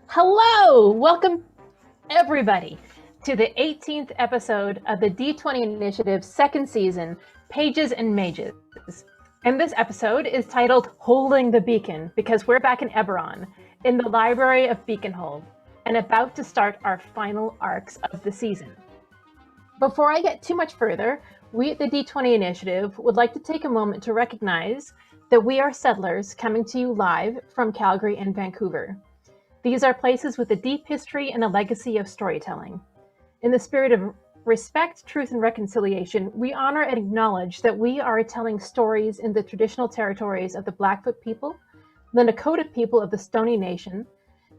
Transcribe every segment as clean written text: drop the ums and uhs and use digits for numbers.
Hello! Welcome, everybody, to the 18th episode of the D20 Initiative second season, Pages and Mages. And this episode is titled Holding the Beacon, because we're back in Eberron, in the library of Beaconhold, and about to start our final arcs of the season. Before I get too much further, we at the D20 Initiative would like to take a moment to recognize that we are settlers coming to you live from Calgary and Vancouver. These are places with a deep history and a legacy of storytelling. In the spirit of respect, truth, and reconciliation, we honor and acknowledge that we are telling stories in the traditional territories of the Blackfoot people, the Nakota people of the Stoney Nation,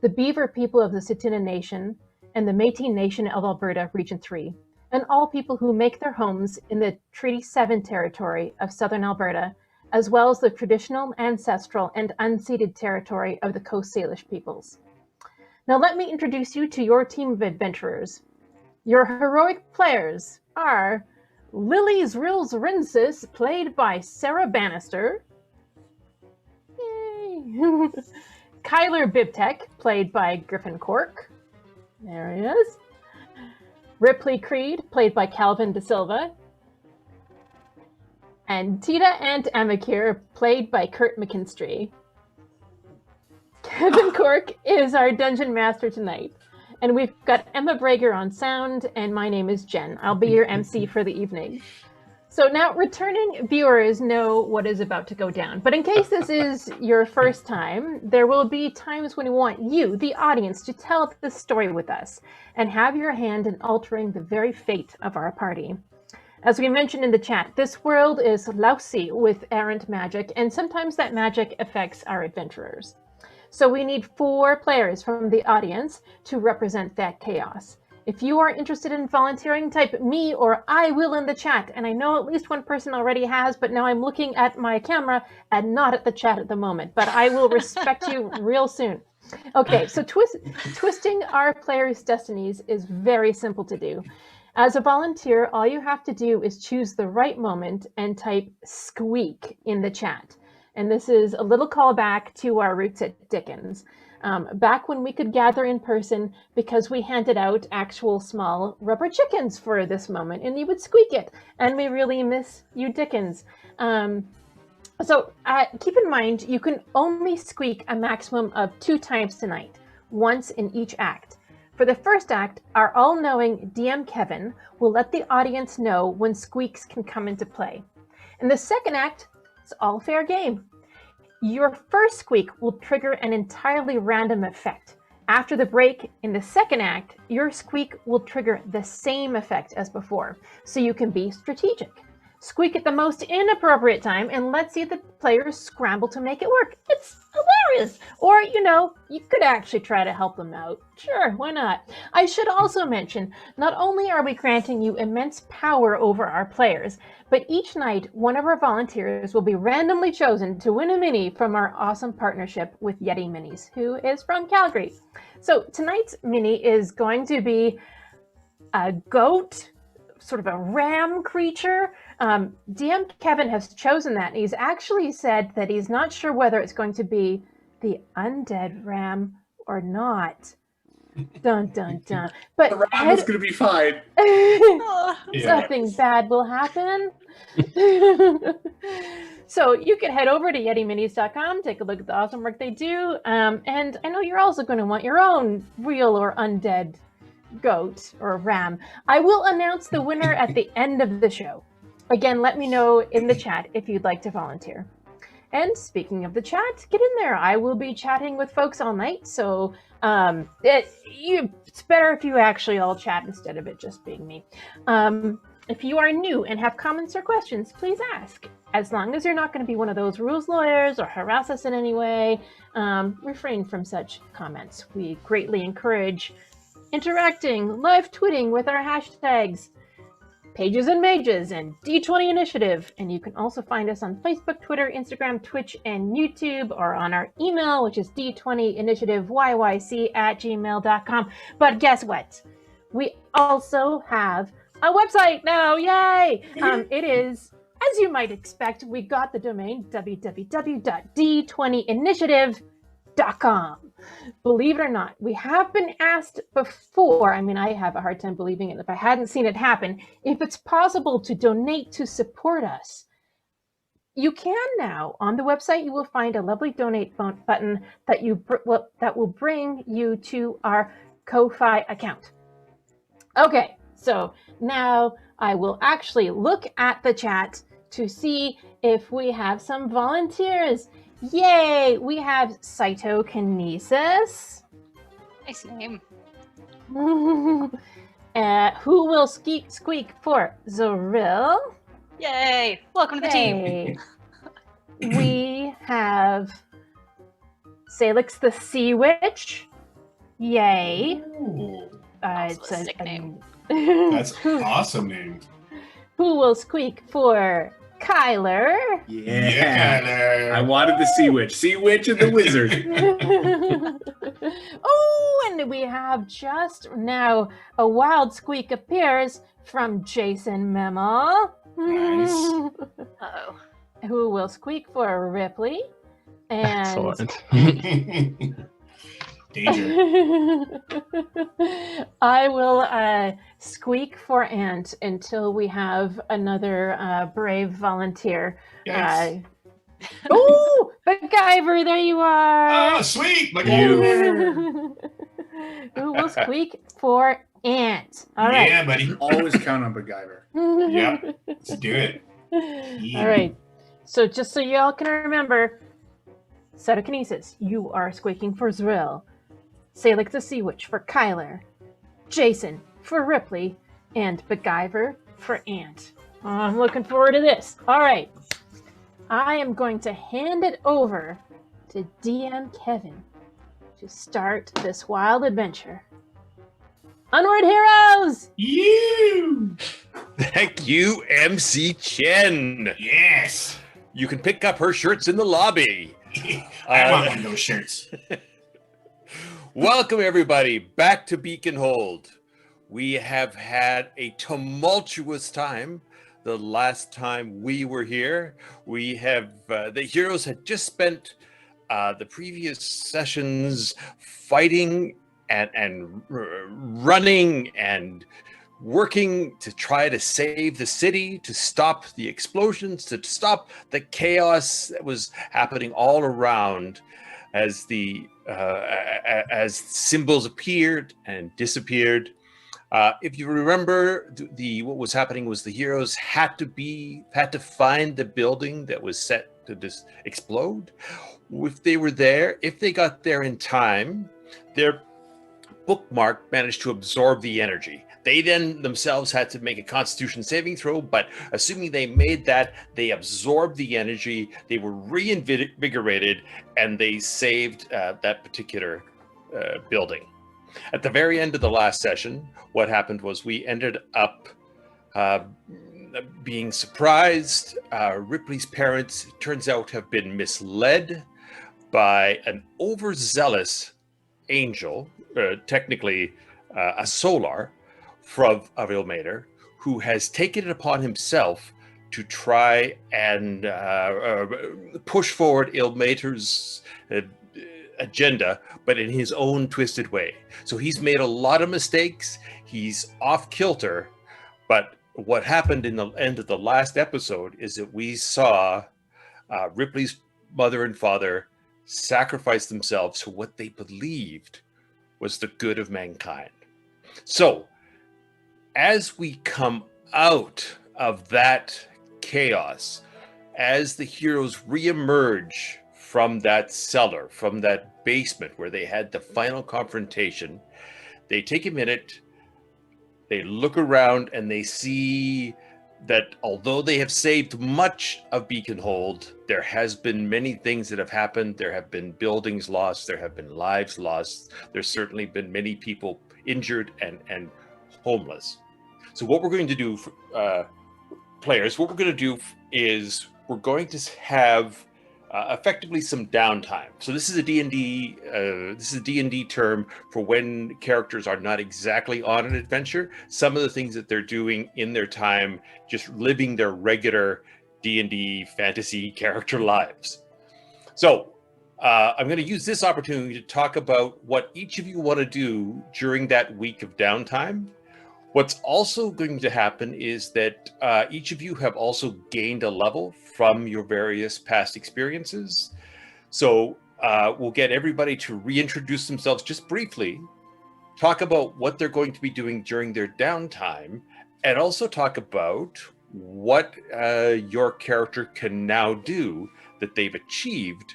the Beaver people of the Tsuut'ina Nation, and the Métis Nation of Alberta, Region 3, and all people who make their homes in the Treaty 7 territory of Southern Alberta, as well as the traditional, ancestral, and unceded territory of the Coast Salish peoples. Now let me introduce you to your team of adventurers. Your heroic players are Lilli Zrill Zrynsis, played by Sarah Bannister. Yay! Kyler Bibtek, played by Griffin Cork. There he is. Ripley Creed, played by Calvin DiSilva. And Titta and Amakiir, played by Curt McCkinstry. Kevin Cork is our dungeon master tonight, and we've got Emma Brager on sound, and my name is Jen. I'll be your MC for the evening. So now returning viewers know what is about to go down, but in case this is your first time, there will be times when we want you, the audience, to tell the story with us and have your hand in altering the very fate of our party. As we mentioned in the chat, this world is lousy with errant magic, and sometimes that magic affects our adventurers. So we need 4 players from the audience to represent that chaos. If you are interested in volunteering, type me or I will in the chat. And I know at least one person already has, but now I'm looking at my camera and not at the chat at the moment. But I will respect you real soon. Okay, so twisting our players' destinies is very simple to do. As a volunteer, all you have to do is choose the right moment and type squeak in the chat. And this is a little callback to our roots at Dickens. Back when we could gather in person because we handed out actual small rubber chickens for this moment, and you would squeak it. And we really miss you, Dickens. So keep in mind, you can only squeak a maximum of 2 times tonight, once in each act. For the first act, our all-knowing DM Kevin will let the audience know when squeaks can come into play. In the second act, it's all fair game. Your first squeak will trigger an entirely random effect. After the break, in the second act, your squeak will trigger the same effect as before, so you can be strategic. Squeak at the most inappropriate time and let's see the players scramble to make it work. It's hilarious! Or, you could actually try to help them out. Sure, why not? I should also mention, not only are we granting you immense power over our players, but each night, one of our volunteers will be randomly chosen to win a mini from our awesome partnership with Yeti Minis, who is from Calgary. So tonight's mini is going to be a goat, sort of a ram creature. DM Kevin has chosen that, and he's actually said that he's not sure whether it's going to be the undead ram or not. Dun, dun, dun. But the ram is going to be fine. Something bad will happen. So you can head over to YetiMinis.com, take a look at the awesome work they do. And I know you're also going to want your own real or undead goat or ram. I will announce the winner at the end of the show. Again, let me know in the chat if you'd like to volunteer. And speaking of the chat, get in there. I will be chatting with folks all night, so it's better if you actually all chat instead of it just being me. If you are new and have comments or questions, please ask. As long as you're not going to be one of those rules lawyers or harass us in any way, refrain from such comments. We greatly encourage interacting, live tweeting with our hashtags, Pages and Mages and D20 Initiative. And you can also find us on Facebook, Twitter, Instagram, Twitch, and YouTube, or on our email, which is d20initiativeyyc@gmail.com. But guess what? We also have a website now. Yay! It is, as you might expect, we got the domain www.d20initiative.com. Candlekeep.com. Believe it or not, we have been asked before. I mean, I have a hard time believing it if I hadn't seen it happen. If it's possible to donate to support us, you can now. On the website, you will find a lovely donate button that will bring you to our Ko-Fi account. Okay, so now I will actually look at the chat to see if we have some volunteers. Yay! We have Cytokinesis. Nice name. Who will squeak for Zrill? Yay! Welcome to the team. We have Salix the Sea Witch. Yay! It's a sick name. That's an awesome name. Who will squeak for Kyler? Yeah. I wanted the Sea Witch. Sea Witch and the Wizard. Oh, and we have just now a wild squeak appears from Jason Memo. Nice. Uh-oh. Who will squeak for Ripley. And Excellent. Danger. I will squeak for Ant until we have another brave volunteer. Yes. Oh, MacGyver, there you are. Oh, sweet. Look at you. Who will squeak for Ant? All right. Yeah, buddy. Always count on MacGyver. Yep. Let's do it. All right. So just so y'all can remember, Cytokinesis, you are squeaking for Zrill. Salix the Sea Witch for Kyler. Jason for Ripley. And MacGyver for Ant. Oh, I'm looking forward to this. All right. I am going to hand it over to DM Kevin to start this wild adventure. Onward, heroes! You. Thank you, MC Chen. Yes. You can pick up her shirts in the lobby. I want one of those shirts. Welcome, everybody, back to Beaconhold. We have had a tumultuous time. The last time we were here, we have the heroes had just spent the previous sessions fighting and running and working to try to save the city, to stop the explosions, to stop the chaos that was happening all around as as symbols appeared and disappeared. If you remember, what was happening was the heroes had to find the building that was set to explode. If they were there, if they got there in time, their bookmark managed to absorb the energy. They then themselves had to make a Constitution saving throw, but assuming they made that, they absorbed the energy, they were reinvigorated, and they saved that particular building. At the very end of the last session, what happened was we ended up being surprised. Ripley's parents, it turns out, have been misled by an overzealous angel, technically a solar, from Ilmater, who has taken it upon himself to try and push forward Ilmater's agenda, but in his own twisted way. So he's made a lot of mistakes. He's off kilter. But what happened in the end of the last episode is that we saw Ripley's mother and father sacrifice themselves for what they believed was the good of mankind. So as we come out of that chaos, as the heroes reemerge from that cellar, from that basement where they had the final confrontation, they take a minute, they look around, and they see that although they have saved much of Beaconhold, there has been many things that have happened. There have been buildings lost, there have been lives lost, there's certainly been many people injured and homeless. So what we're going to do, players, what we're going to do is we're going to have effectively some downtime. So this is a D&D term for when characters are not exactly on an adventure. Some of the things that they're doing in their time, just living their regular D&D fantasy character lives. So I'm going to use this opportunity to talk about what each of you want to do during that week of downtime. What's also going to happen is that each of you have also gained a level from your various past experiences. So we'll get everybody to reintroduce themselves just briefly, talk about what they're going to be doing during their downtime, and also talk about what your character can now do that they've achieved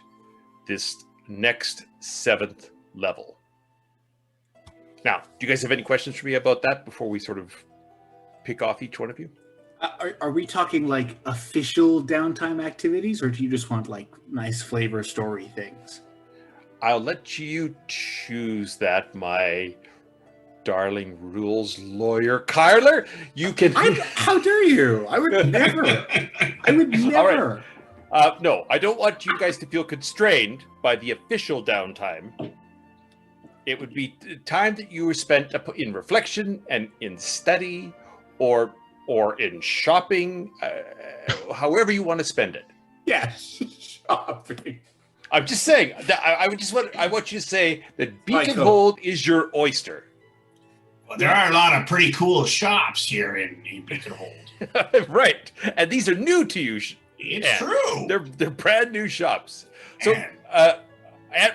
this next 7th level. Now, do you guys have any questions for me about that before we sort of pick off each one of you? Are we talking like official downtime activities, or do you just want like nice flavor story things? I'll let you choose that, my darling rules lawyer. Kyler, you can... How dare you? I would never. I would never. All right. No, I don't want you guys to feel constrained by the official downtime. It would be time that you were spent in reflection and in study or in shopping, however you want to spend it. Yeah, shopping. I'm just saying that I want you to say that Beaconhold is your oyster. Well, there are a lot of pretty cool shops here in Beaconhold. Right, and these are new to you. It's true. They're brand new shops. So, why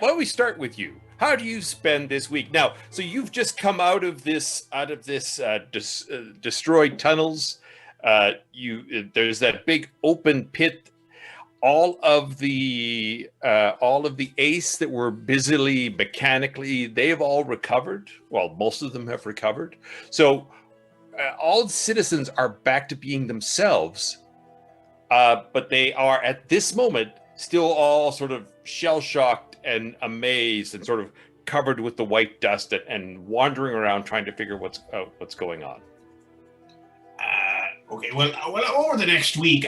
don't we start with you? How do you spend this week now? So you've just come out of this destroyed tunnels. There's that big open pit. All of the ace that were busily mechanically, they've all recovered. Well, most of them have recovered. So all citizens are back to being themselves, but they are at this moment still all sort of shell-shocked and amazed and sort of covered with the white dust and wandering around trying to figure what's going on. Okay, well, over the next week,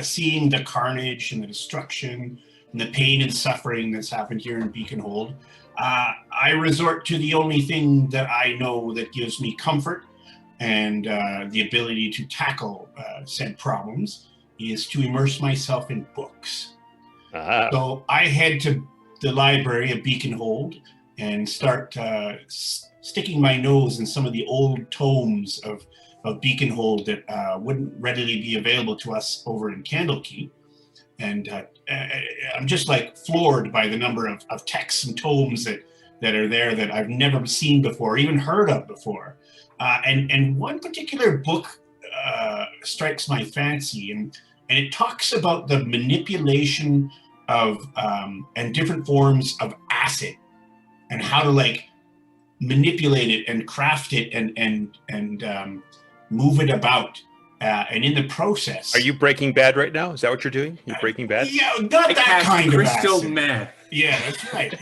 seeing the carnage and the destruction and the pain and suffering that's happened here in Beaconhold, I resort to the only thing that I know that gives me comfort and the ability to tackle said problems is to immerse myself in books. So I head to the library at Beaconhold and start sticking my nose in some of the old tomes of Beaconhold that wouldn't readily be available to us over in Candlekeep. And I'm just like floored by the number of texts and tomes that are there that I've never seen before, even heard of before. And one particular book strikes my fancy, and it talks about the manipulation of and different forms of acid and how to like manipulate it and craft it and move it about. And in the process... Are you Breaking Bad right now? Is that what you're doing? You're Breaking Bad? Yeah, not that kind of crystal acid. meth. Yeah, that's right.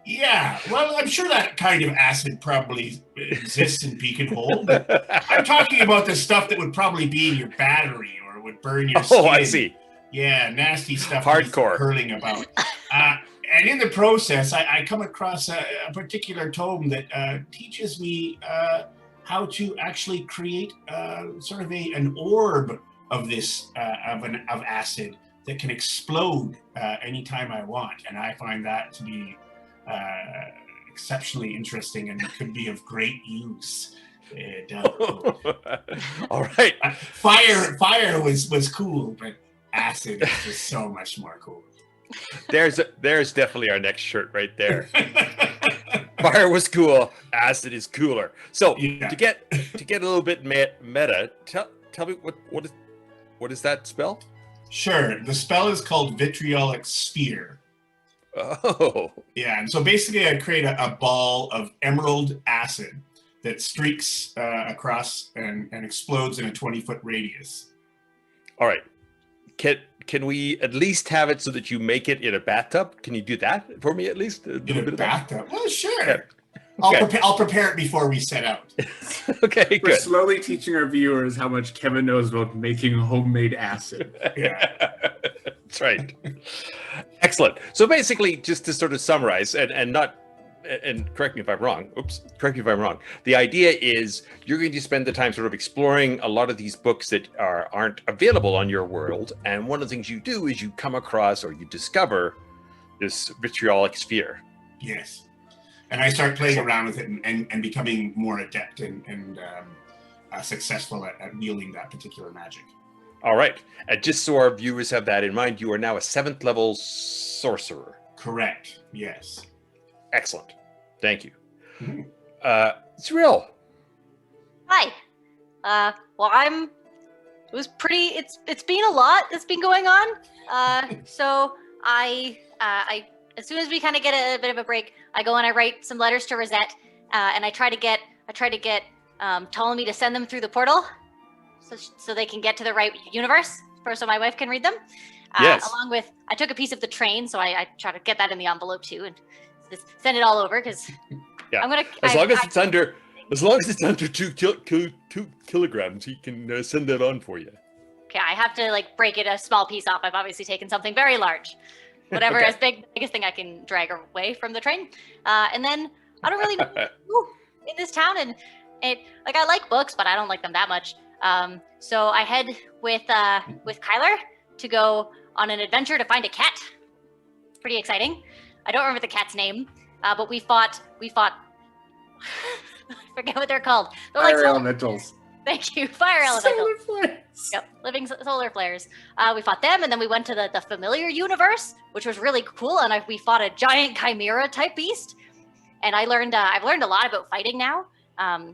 Yeah, well, I'm sure that kind of acid probably exists in Beaconhold, but I'm talking about the stuff that would probably be in your battery or would burn your skin. Oh, I see. Yeah, nasty stuff. Hardcore. Hurling about. And in the process, I come across a particular tome that teaches me how to actually create sort of an orb of this of acid that can explode anytime I want, and I find that to be exceptionally interesting and could be of great use. All right. Fire was cool, but acid is just so much more cool. There's definitely our next shirt right there. Fire was cool, acid is cooler. So to get a little bit meta, tell me what is that spell? Sure, the spell is called Vitriolic Sphere. Oh. Yeah, and so basically I create a ball of emerald acid that streaks across and explodes in a 20-foot radius. All right. Can we at least have it so that you make it in a bathtub? Can you do that for me at least? In a bathtub? Well, sure. Yeah. Okay. I'll prepare it before we set out. Okay, We're good. slowly teaching our viewers how much Kevin knows about making homemade acid. Yeah. That's right. Excellent. So basically, just to sort of summarize and not and correct me if I'm wrong. Oops, correct me if I'm wrong. The idea is you're going to spend the time sort of exploring a lot of these books that aren't available on your world. And one of the things you do is you come across or you discover this vitriolic sphere. Yes. And I start playing around with it and becoming more adept and successful at wielding that particular magic. All right. And just so our viewers have that in mind, you are now a 7th level sorcerer. Correct. Yes. Excellent. Thank you. Mhm. Zrill. Hi. Well, it was pretty, it's been a lot that's been going on. So I as soon as we kind of get a bit of a break, I go and I write some letters to Rosette, and I try to get Ptolemy to send them through the portal, so they can get to the right universe, so my wife can read them. Yes. Along with, I took a piece of the train, so I try to get that in the envelope too, and just send it all over because Yeah. I'm gonna. As long as it's under 2 kilograms, he can send that on for you. Okay, I have to like break it a small piece off. I've obviously taken something very large. Whatever Okay. is biggest thing I can drag away from the train. And then I don't really know what to do in this town, and I like books, but I don't like them that much. So I head with Kyler to go on an adventure to find a cat. Pretty exciting. I don't remember the cat's name, but we fought. I forget what they're called. They're Fire like elementals. Thank you, fire elementals. Solar flares. Yep, living solar flares. We fought them, and then we went to the familiar universe, which was really cool. And we fought a giant chimera type beast. And I've learned a lot about fighting now.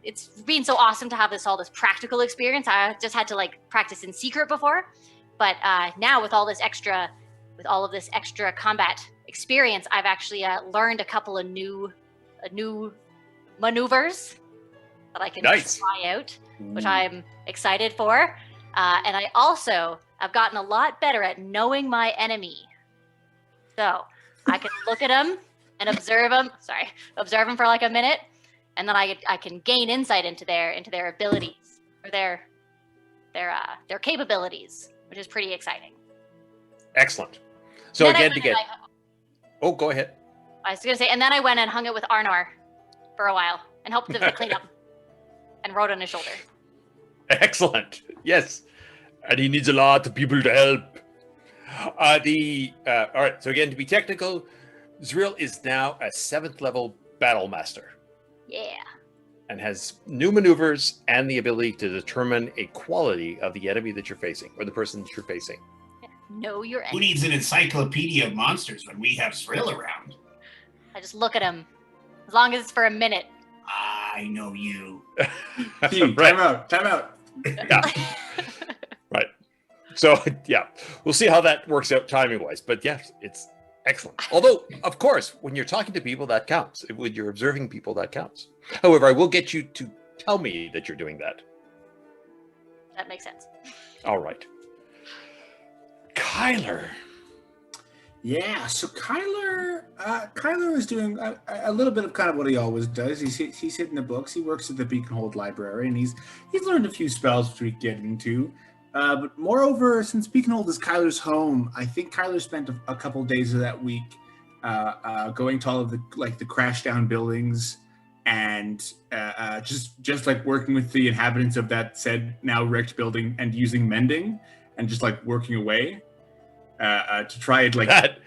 It's been so awesome to have all this practical experience. I just had to like practice in secret before, but now with all of this extra combat experience, I've actually learned a couple of new maneuvers that I can Nice. try out, which I'm excited for. And I also have gotten a lot better at knowing my enemy. So I can look at them and observe them for like a minute, and then I can gain insight into their abilities or their capabilities, which is pretty exciting. Excellent. So Then again, oh, go ahead. I was gonna say, and then I went and hung out with Arnor for a while and helped him to clean up and rode on his shoulder. Excellent. Yes. And he needs a lot of people to help. All right. So again, to be technical, Zrill is now a 7th level battle master Yeah. and has new maneuvers and the ability to determine a quality of the enemy that you're facing or the person that you're facing. Know your Who enemy. needs an encyclopedia of monsters when we have Zrill around? I just look at him, as long as it's for a minute. I know you. Time out. Time out. Yeah. Right. So, yeah, we'll see how that works out timing-wise. But yes, it's excellent. Although, of course, when you're talking to people, that counts. When you're observing people, that counts. However, I will get you to tell me that you're doing that. That makes sense. All right. Kyler. Yeah, so Kyler is doing a little bit of kind of what he always does. He's hitting the books. He works at the Beaconhold library, and he's learned a few spells which we get into. But moreover, since Beaconhold is Kyler's home, I think Kyler spent a couple days of that week going to all of the crashed down buildings and just like working with the inhabitants of that said now wrecked building and using mending and just like working away. To try it like That.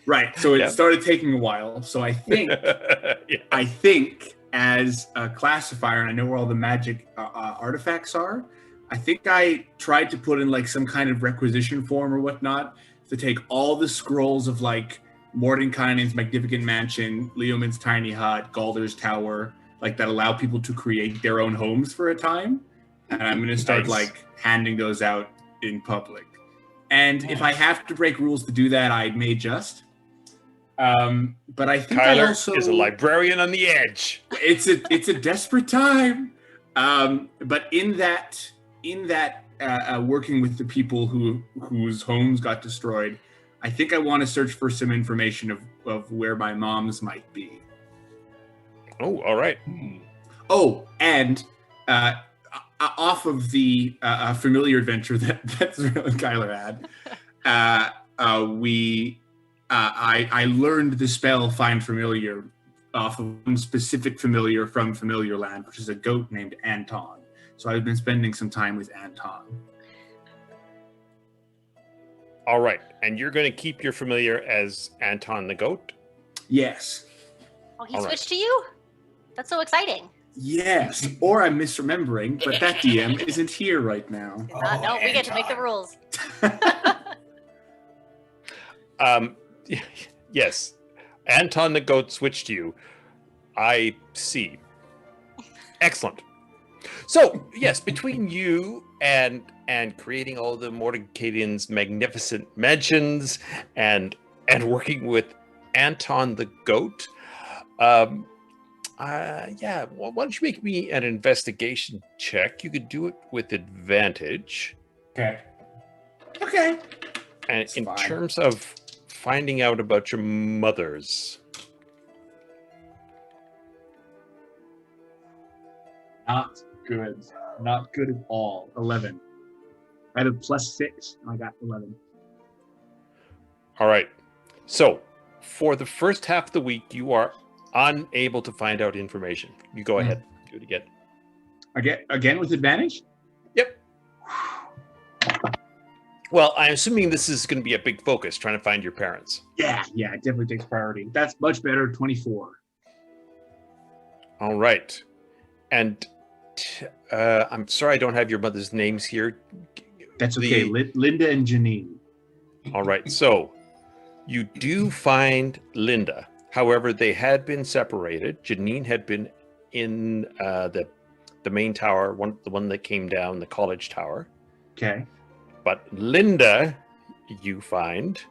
right. So it Yeah. started taking a while. So I think Yeah. I think as a classifier, and I know where all the magic artifacts are, I think I tried to put in like some kind of requisition form or whatnot to take all the scrolls of like Mordenkainen's Magnificent Mansion, Leomund's Tiny Hut, Galder's Tower, like that allow people to create their own homes for a time. And I'm going to start Nice. like handing those out in public. And if I have to break rules to do that, I may just. But I think I Kyler also is a librarian on the edge. it's a desperate time. But in that working with the people whose homes got destroyed, I think I want to search for some information of where my mom's might be. Oh, all right. Oh, and off of the familiar adventure that Zrill and Kyler had, I learned the spell Find Familiar off of one specific familiar from Familiar Land, which is a goat named Anton. So I've been spending some time with Anton. All right. And you're going to keep your familiar as Anton the goat? Yes. Oh, he All switched to you? That's so exciting. Yes. Or I'm misremembering, but that DM isn't here right now. No, we get to make the rules. Yes. Anton the goat switched to you. I see. Excellent. So, yes, between you and creating all the Mordecadian's magnificent mansions and working with Anton the goat, why don't you make me an investigation check? You could do it with advantage. Okay. And That's in fine. terms of finding out about your mothers. Not good. Not good at all. 11. I had a +6, and I got 11. All right. So, for the first half of the week, you are unable to find out information. You go ahead. Do it again. Again with advantage? Yep. Well, I'm assuming this is going to be a big focus, trying to find your parents. Yeah, it definitely takes priority. That's much better, 24. All right. And I'm sorry I don't have your mother's names here. That's okay. Linda and Janine. All right. So, you do find Linda. However, they had been separated. Janine had been in the main tower, the one that came down, the college tower. Okay. But Linda, you find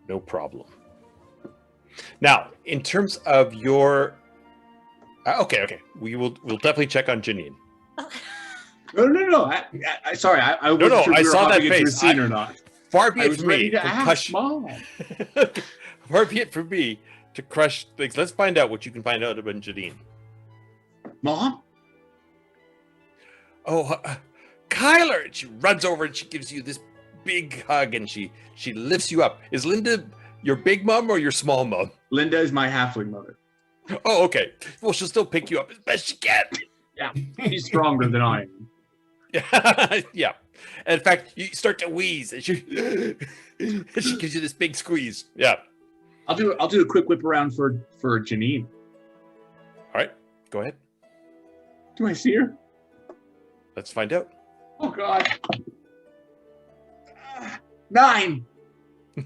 no problem. Now, in terms of your, okay, we'll definitely check on Janine. No. Sorry, I wasn't sure if I we were saw that hopping into a face. scene or not. Far be I it was from ready me to to ask, crush. Mom. Far be it from me to crush things. Let's find out what you can find out about Janine. Mom? Oh, Kyler! And she runs over and she gives you this big hug and she lifts you up. Is Linda your big mom or your small mom? Linda is my halfling mother. Oh, okay. Well, she'll still pick you up as best she can. Yeah, she's stronger than I am. Yeah. And in fact, you start to wheeze and she gives you this big squeeze. Yeah. I'll do a quick whip around for Janine. All right. Go ahead. Do I see her? Let's find out. Oh God. 9.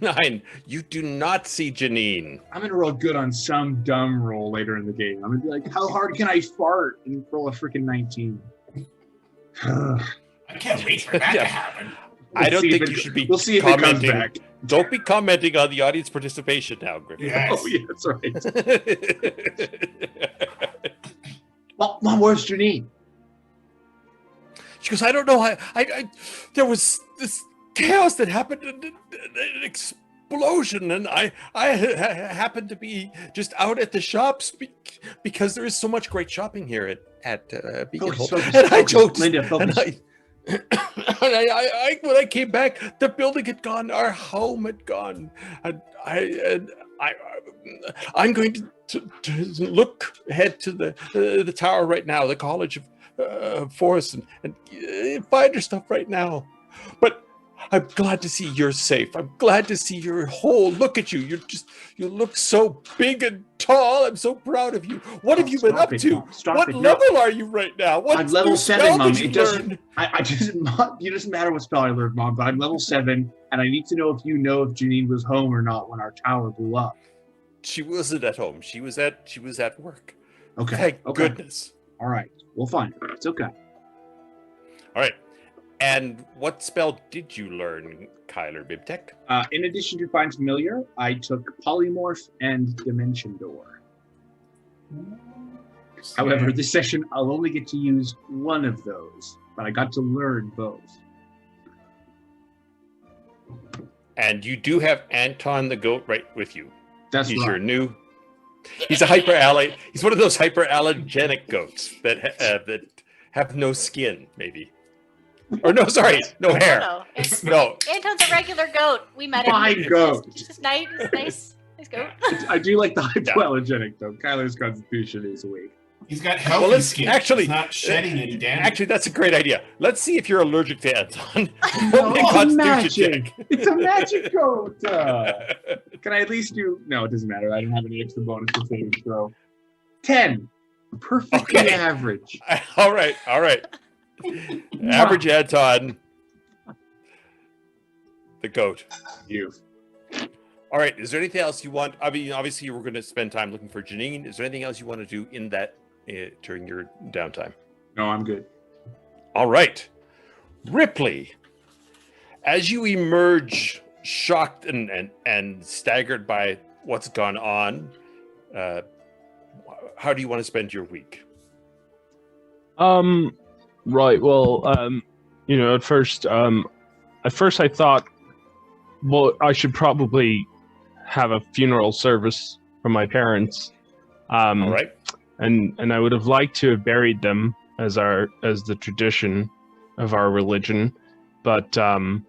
9. You do not see Janine. I'm gonna roll good on some dumb roll later in the game. I'm gonna be like, how hard can I fart and roll a freaking 19? I can't wait for that to happen. I don't think you should be We'll see if it comes commenting. back. Don't be commenting on the audience participation now, Griffin. Yes. Oh yeah, that's right. Mom, where's Janine? She goes, I don't know. I there was this chaos that happened, an explosion, and I happened to be just out at the shops because there is so much great shopping here at Beaconhold. And I joked, Linda, focus. and I when I came back, the building had gone, our home had gone, and I'm going to look ahead to the tower right now, the College of Forest, and find her stuff right now. But I'm glad to see you're safe. I'm glad to see you're whole. Look at you. You look so big and tall. I'm so proud of you. What have you been up to? What level are you right now? I'm level 7, Mom. It doesn't. It doesn't matter what spell I learned, Mom. But I'm level 7, and I need to know if Janine was home or not when our tower blew up. She wasn't at home. She was at work. Okay. Thank goodness. All right. We'll find her. It's okay. All right. And what spell did you learn, Kyler Bibtek? In addition to Find Familiar, I took Polymorph and Dimension Door. However, this session, I'll only get to use one of those, but I got to learn both. And you do have Anton the goat right with you. That's He's right. your new... He's a hyperallergenic. He's one of those hyperallergenic goats that have no skin, maybe. Or no, sorry, no hair. No. Anton's a regular goat. We met him. My goat. It's just nice. Nice goat. I do like the hypoallergenic though. Kyler's constitution is weak. He's got healthy skin. Actually, he's not shedding any damage. Actually, that's a great idea. Let's see if you're allergic to Anton. Magic! It's a magic goat! Can I at least do... No, it doesn't matter. I don't have any extra bonus for saving throw. 10. Perfectly average. All right. Average Anton. The goat. You. All right. Is there anything else you want? I mean, obviously, we're going to spend time looking for Janine. Is there anything else you want to do in that during your downtime? No, I'm good. All right. Ripley, as you emerge shocked and staggered by what's gone on, how do you want to spend your week? Right. Well, at first I thought, well, I should probably have a funeral service for my parents. All right. And I would have liked to have buried them as the tradition of our religion, but I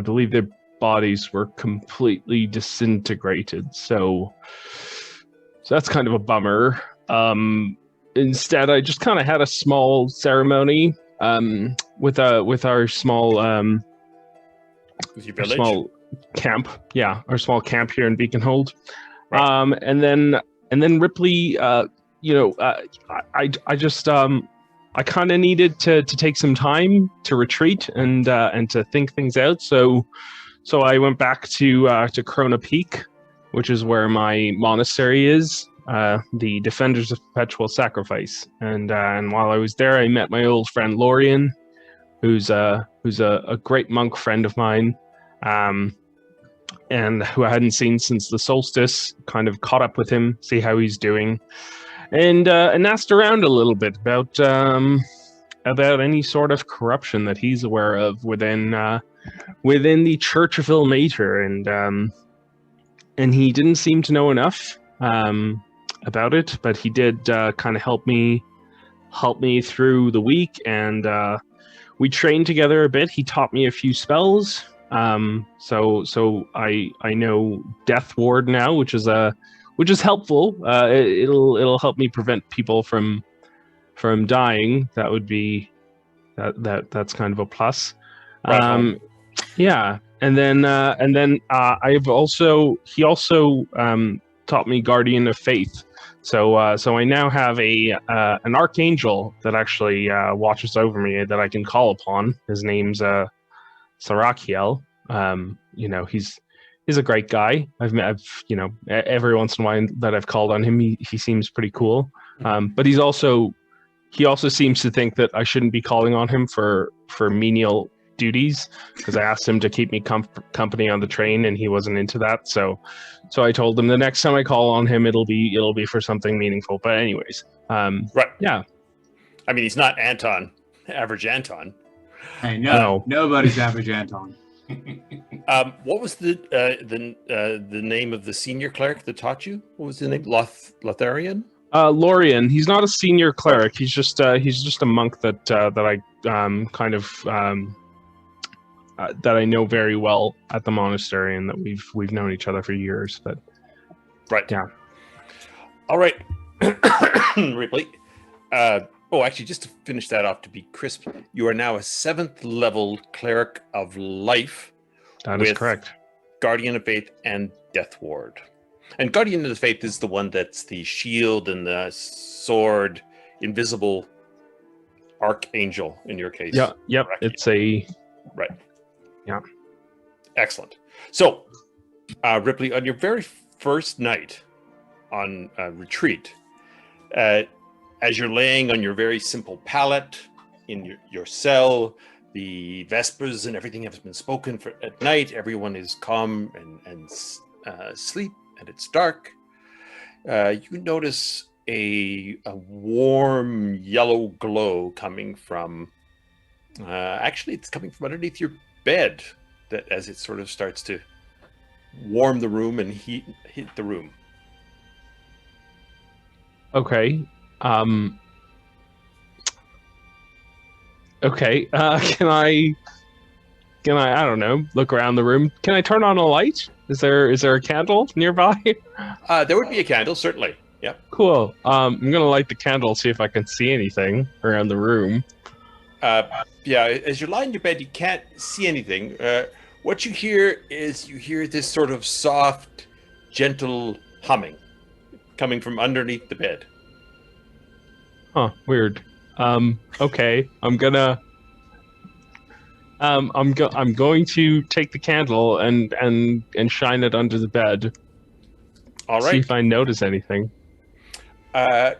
believe their bodies were completely disintegrated. So that's kind of a bummer. Instead, I just kind of had a small ceremony with our small with your village? small camp. Yeah, our small camp here in Beaconhold. Right. And then Ripley. I kind of needed to take some time to retreat and to think things out. So I went back to Crona Peak, which is where my monastery is, the Defenders of Perpetual Sacrifice. And while I was there, I met my old friend Lorien, who's a great monk friend of mine, and who I hadn't seen since the solstice. Kind of caught up with him, see how he's doing. And asked around a little bit about any sort of corruption that he's aware of within the Church of Ilmater, and he didn't seem to know enough about it, but he did kind of help me through the week, and we trained together a bit. He taught me a few spells, so I know Death Ward now, which is helpful. It'll help me prevent people from dying. That would be that's kind of a plus. Right. Yeah, and then he also taught me Guardian of Faith. So I now have an archangel that actually watches over me that I can call upon. His name's Sarakiel. He's a great guy. I've every once in a while that I've called on him, he seems pretty cool. But he also seems to think that I shouldn't be calling on him for menial duties, because I asked him to keep me company on the train, and he wasn't into that. So I told him the next time I call on him, it'll be for something meaningful. But anyways, right. Yeah. I mean, he's not average Anton. Hey, no, nobody's average Anton. What was the name of the senior cleric that taught you? What was the name? Lotharian? Lorien. He's not a senior cleric. He's just a monk that I kind of that I know very well at the monastery, and that we've known each other for years. But right, yeah. All right, Ripley. Actually, just to finish that off, to be crisp, you are now a 7th level cleric of life. That is correct. Guardian of Faith and Death Ward. And Guardian of the Faith is the one that's the shield and the sword, invisible archangel in your case. Yeah. Yep. It's a right. Yeah. Excellent. So, Ripley, on your very first night on retreat, as you're laying on your very simple pallet in your cell, the Vespers and everything has been spoken for at night. Everyone is calm and sleep, and it's dark. You notice a warm yellow glow coming from. Actually, it's coming from underneath your bed. That as it sort of starts to warm the room and heat the room. Okay. Okay. Can I? I don't know. Look around the room. Can I turn on a light? Is there a candle nearby? There would be a candle, certainly. Yeah. Cool. I'm gonna light the candle, see if I can see anything around the room. Yeah. As you're lying in your bed, you can't see anything. What you hear is this sort of soft, gentle humming coming from underneath the bed. Huh. Weird. Okay. I'm going to take the candle and shine it under the bed. All right. See if I notice anything.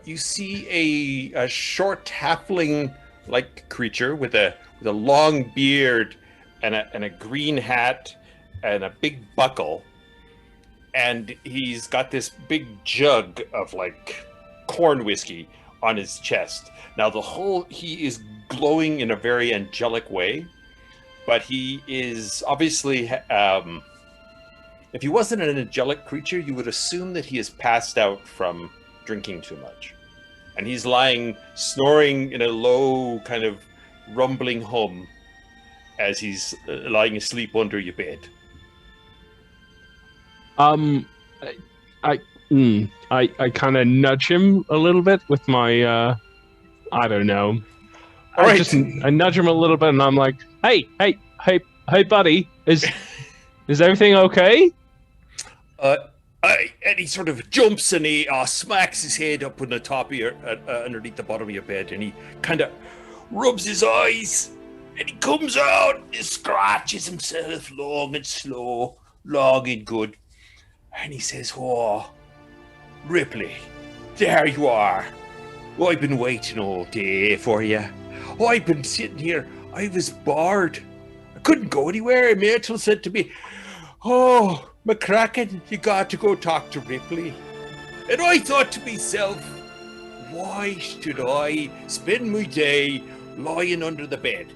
You see a short halfling-like creature with a long beard and a green hat and a big buckle, and he's got this big jug of like corn whiskey on his chest. Now he is glowing in a very angelic way, but he is obviously if he wasn't an angelic creature, you would assume that he is passed out from drinking too much. And he's lying, snoring in a low kind of rumbling hum as he's lying asleep under your bed. I kind of nudge him a little bit with my, I don't know. All right. I nudge him a little bit, and I'm like, hey, buddy, is everything okay? And he sort of jumps and he smacks his head up on the top of your, underneath the bottom of your bed, and he kind of rubs his eyes, and he comes out and he scratches himself long and slow, long and good, and he says, "Oh, Ripley, there you are. I've been waiting all day for you. I've been sitting here. I was bored. I couldn't go anywhere. Myrtle said to me, 'Oh, McCracken, you got to go talk to Ripley.' And I thought to myself, why should I spend my day lying under the bed?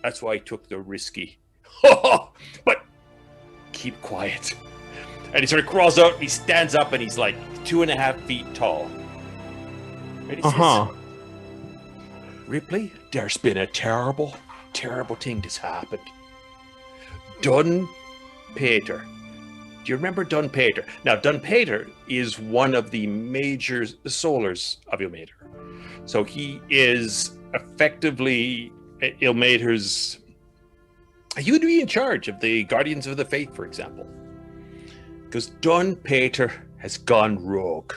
That's why I took the risky. But keep quiet." And he sort of crawls out and he stands up and he's like 2.5 feet tall. And he says, "Ripley, there's been a terrible, terrible thing that's happened. Dun Peter. Do you remember Dun Peter? Now, Dun Peter is one of the major solars of Ilmater. So he is effectively Ilmater's... He would be in charge of the Guardians of the Faith, for example. Because Dun Peter has gone rogue.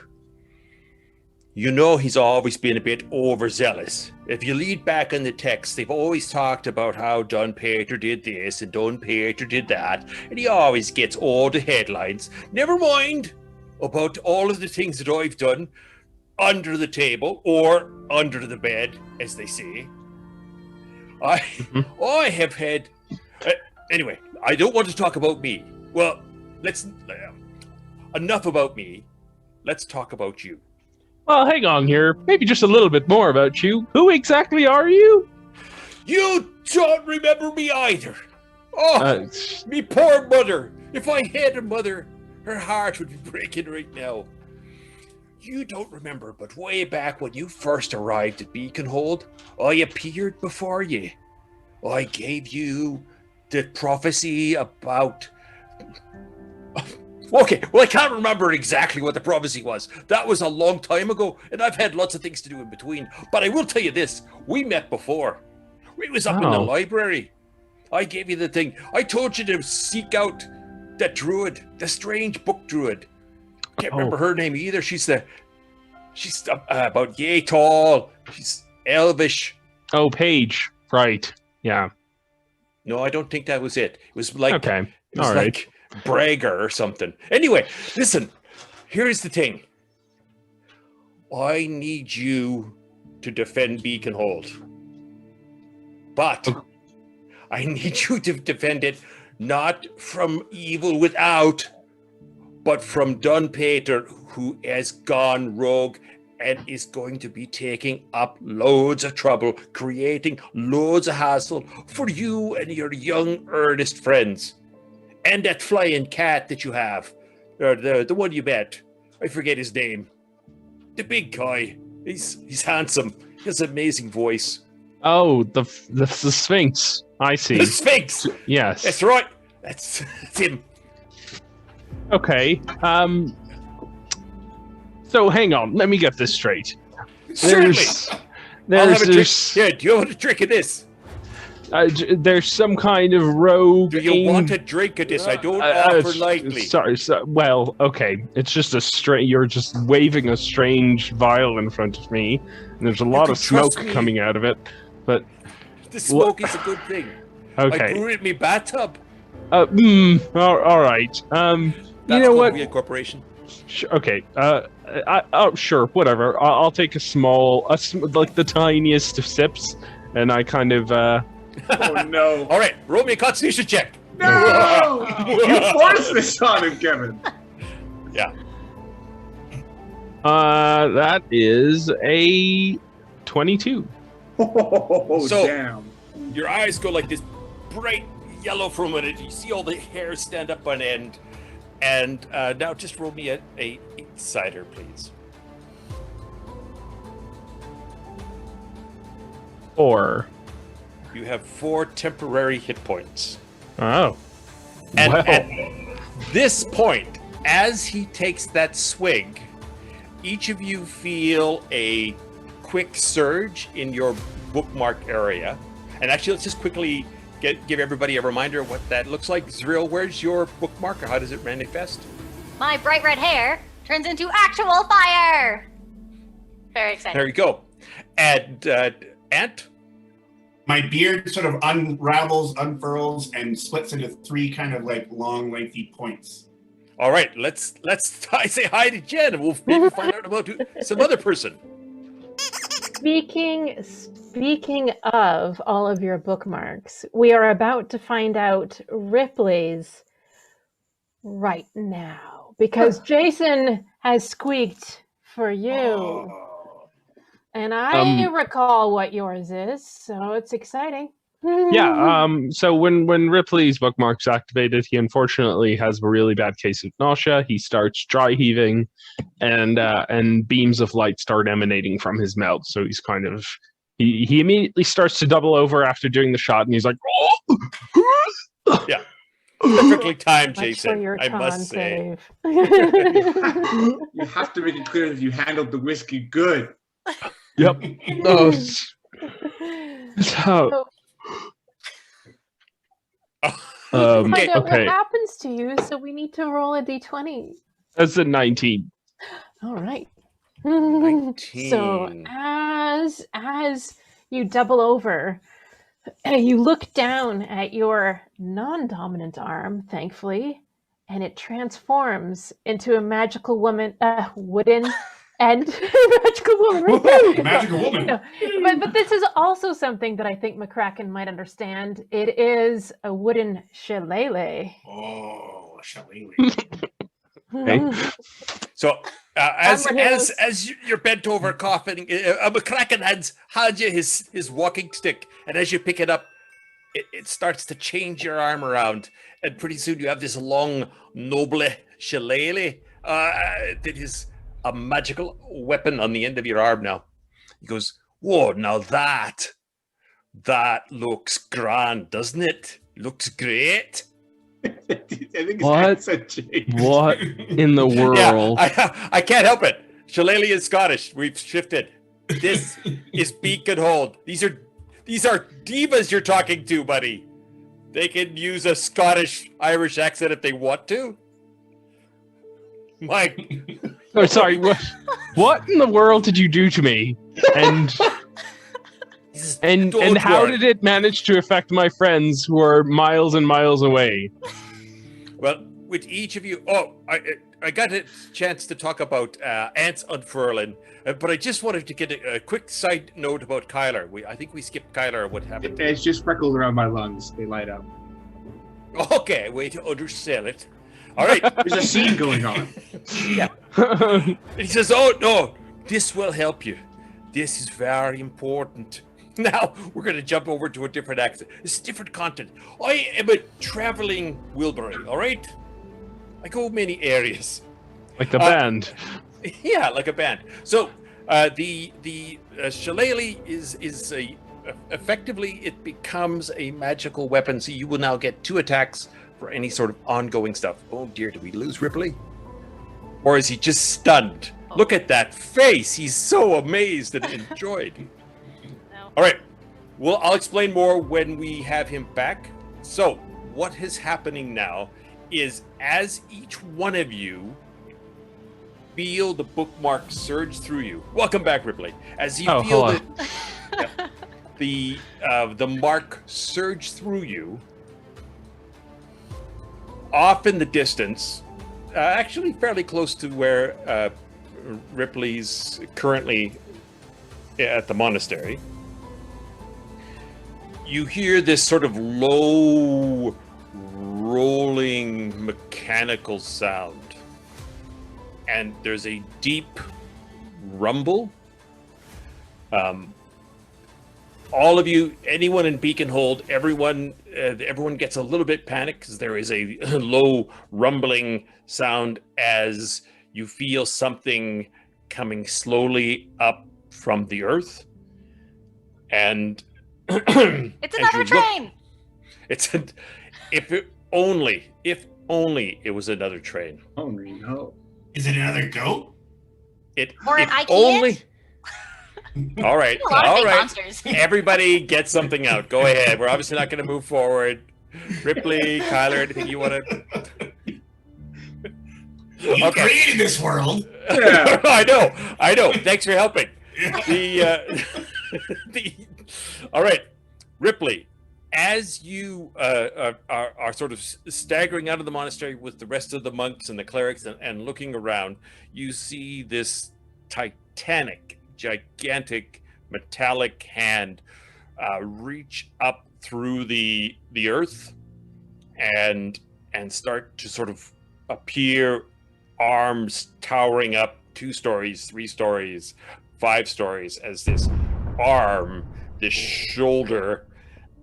You know he's always been a bit overzealous. If you lead back in the text, they've always talked about how Dun Peter did this and Dun Peter did that, and he always gets all the headlines. Never mind about all of the things that I've done under the table or under the bed, as they say. I have had... anyway, I don't want to talk about me. Well, let's... enough about me. Let's talk about you. Well, hang on here. Maybe just a little bit more about you. Who exactly are you? You don't remember me either. Oh, me poor mother. If I had a mother, her heart would be breaking right now. You don't remember, but way back when you first arrived at Beaconhold, I appeared before you. I gave you the prophecy about... Okay, well, I can't remember exactly what the prophecy was. That was a long time ago, and I've had lots of things to do in between. But I will tell you this, we met before. We was up in the library. I gave you the thing. I told you to seek out that druid, the strange book druid. I can't remember her name either. She's about yay tall. She's elvish. Oh, Paige. Right. Yeah. No, I don't think that was it. It was like... Okay. It was like Brager or something. Anyway, listen, here's the thing. I need you to defend Beaconhold. But I need you to defend it not from evil without, but from Dun Peter, who has gone rogue and is going to be taking up loads of trouble, creating loads of hassle for you and your young earnest friends. And that flying cat that you have, or the one you met, I forget his name. The big guy. He's handsome. He has an amazing voice. Oh, the Sphinx. I see. The Sphinx. Yes. That's right. That's him. Okay. So hang on. Let me get this straight. Certainly. I'll have a drink. There's Yeah, do you want a drink of this? there's some kind of rogue. Do you want a drink of this? I don't offer lightly. Sorry. Well, okay. It's just you're just waving a strange vial in front of me, and there's a lot of smoke coming out of it. But the smoke is a good thing. okay. I grew it in my bathtub. All right. You know what? We a corporation. Okay. Sure. Whatever. I'll take a small, like the tiniest of sips, and I kind of. Oh no! All right, roll me a Constitution check. No! You forced this on him, Kevin. Yeah. That is a 22. Oh, So- damn! Your eyes go like this bright yellow for a minute. You see all the hair stand up on end. And now just roll me a insider, please. 4. You have 4 temporary hit points. Oh. And Wow. at this point, as he takes that swig, each of you feel a quick surge in your bookmark area. And actually, let's just quickly give everybody a reminder of what that looks like. Zrill, where's your bookmark, or how does it manifest? My bright red hair turns into actual fire. Very exciting. There you go. And Ant? My beard sort of unravels, unfurls, and splits into 3 kind of like long, lengthy points. All right, let's say hi to Jen, and we'll maybe find out about some other person. Speaking of all of your bookmarks, we are about to find out Ripley's right now because Jason has squeaked for you. Oh. And I recall what yours is, so it's exciting. Yeah. So when Ripley's bookmark's activated, he unfortunately has a really bad case of nausea. He starts dry heaving, and beams of light start emanating from his mouth. So he's kind of he immediately starts to double over after doing the shot, and he's like, "Oh!" Yeah, perfectly timed, Much for Jason. your I must con say. save. You have to make it clear that you handled the whiskey good. Yep. Oh, so, Find out okay. what happens to you, so we need to roll a d20. That's a 19. All right. 19. So as you double over, you look down at your non-dominant arm, thankfully, and it transforms into a magical wooden and magical woman. Right? Magical woman. No, but this is also something that I think McCracken might understand. It is a wooden shillelagh. Oh, shillelagh. Okay. So as you're bent over coughing, McCracken hands you his walking stick, and as you pick it up, it starts to change your arm around, and pretty soon you have this long noble shillelagh that is a magical weapon on the end of your arm now. He goes, "Whoa, now that looks grand, doesn't it? Looks great." I think What? it's a change. What in the world? Yeah, I can't help it. Shillelagh is Scottish. We've shifted. This is Beaconhold. These are divas you're talking to, buddy. They can use a Scottish Irish accent if they want to. Mike. Oh, sorry. What in the world did you do to me? And Don't how worry. did it manage to affect my friends who are miles and miles away? Well, with each of you, I got a chance to talk about ants unfurling, but I just wanted to get a quick side note about Kyler. I think we skipped Kyler. What happened? It's just freckles around my lungs. They light up. Okay, way to undersell it. All right. There's a scene going on. Yeah. And he says, "Oh no, this will help you. This is very important." Now we're going to jump over to a different accent. This is different content. I am a traveling Wilbury, all right? I go many areas. Like the band. Yeah, like a band. So the shillelagh is effectively, it becomes a magical weapon. So you will now get 2 attacks for any sort of ongoing stuff. Oh dear, did we lose Ripley? Or is he just stunned? Look at that face. He's so amazed and enjoyed. No. All right. Well, I'll explain more when we have him back. So what is happening now is as each one of you feel the bookmark surge through you. Welcome back, Ripley. As you feel the mark surge through you, off in the distance, actually fairly close to where Ripley's currently at the monastery, you hear this sort of low, rolling, mechanical sound. And there's a deep rumble. All of you, anyone in Beaconhold, everyone gets a little bit panicked because there is a low rumbling sound as you feel something coming slowly up from the earth. And it's another train. If only it was another train. Oh no. Is it another goat? Or an IKEA? All right. A lot of All big right. monsters. Everybody get something out. Go ahead. We're obviously not going to move forward. Ripley, Kyler, anything you want to... You created this world. Yeah. I know. Thanks for helping. All right. Ripley, as you are sort of staggering out of the monastery with the rest of the monks and the clerics and looking around, you see this gigantic metallic hand reach up through the earth and start to sort of appear, arms towering up 2 stories, 3 stories, 5 stories, as this arm, this shoulder,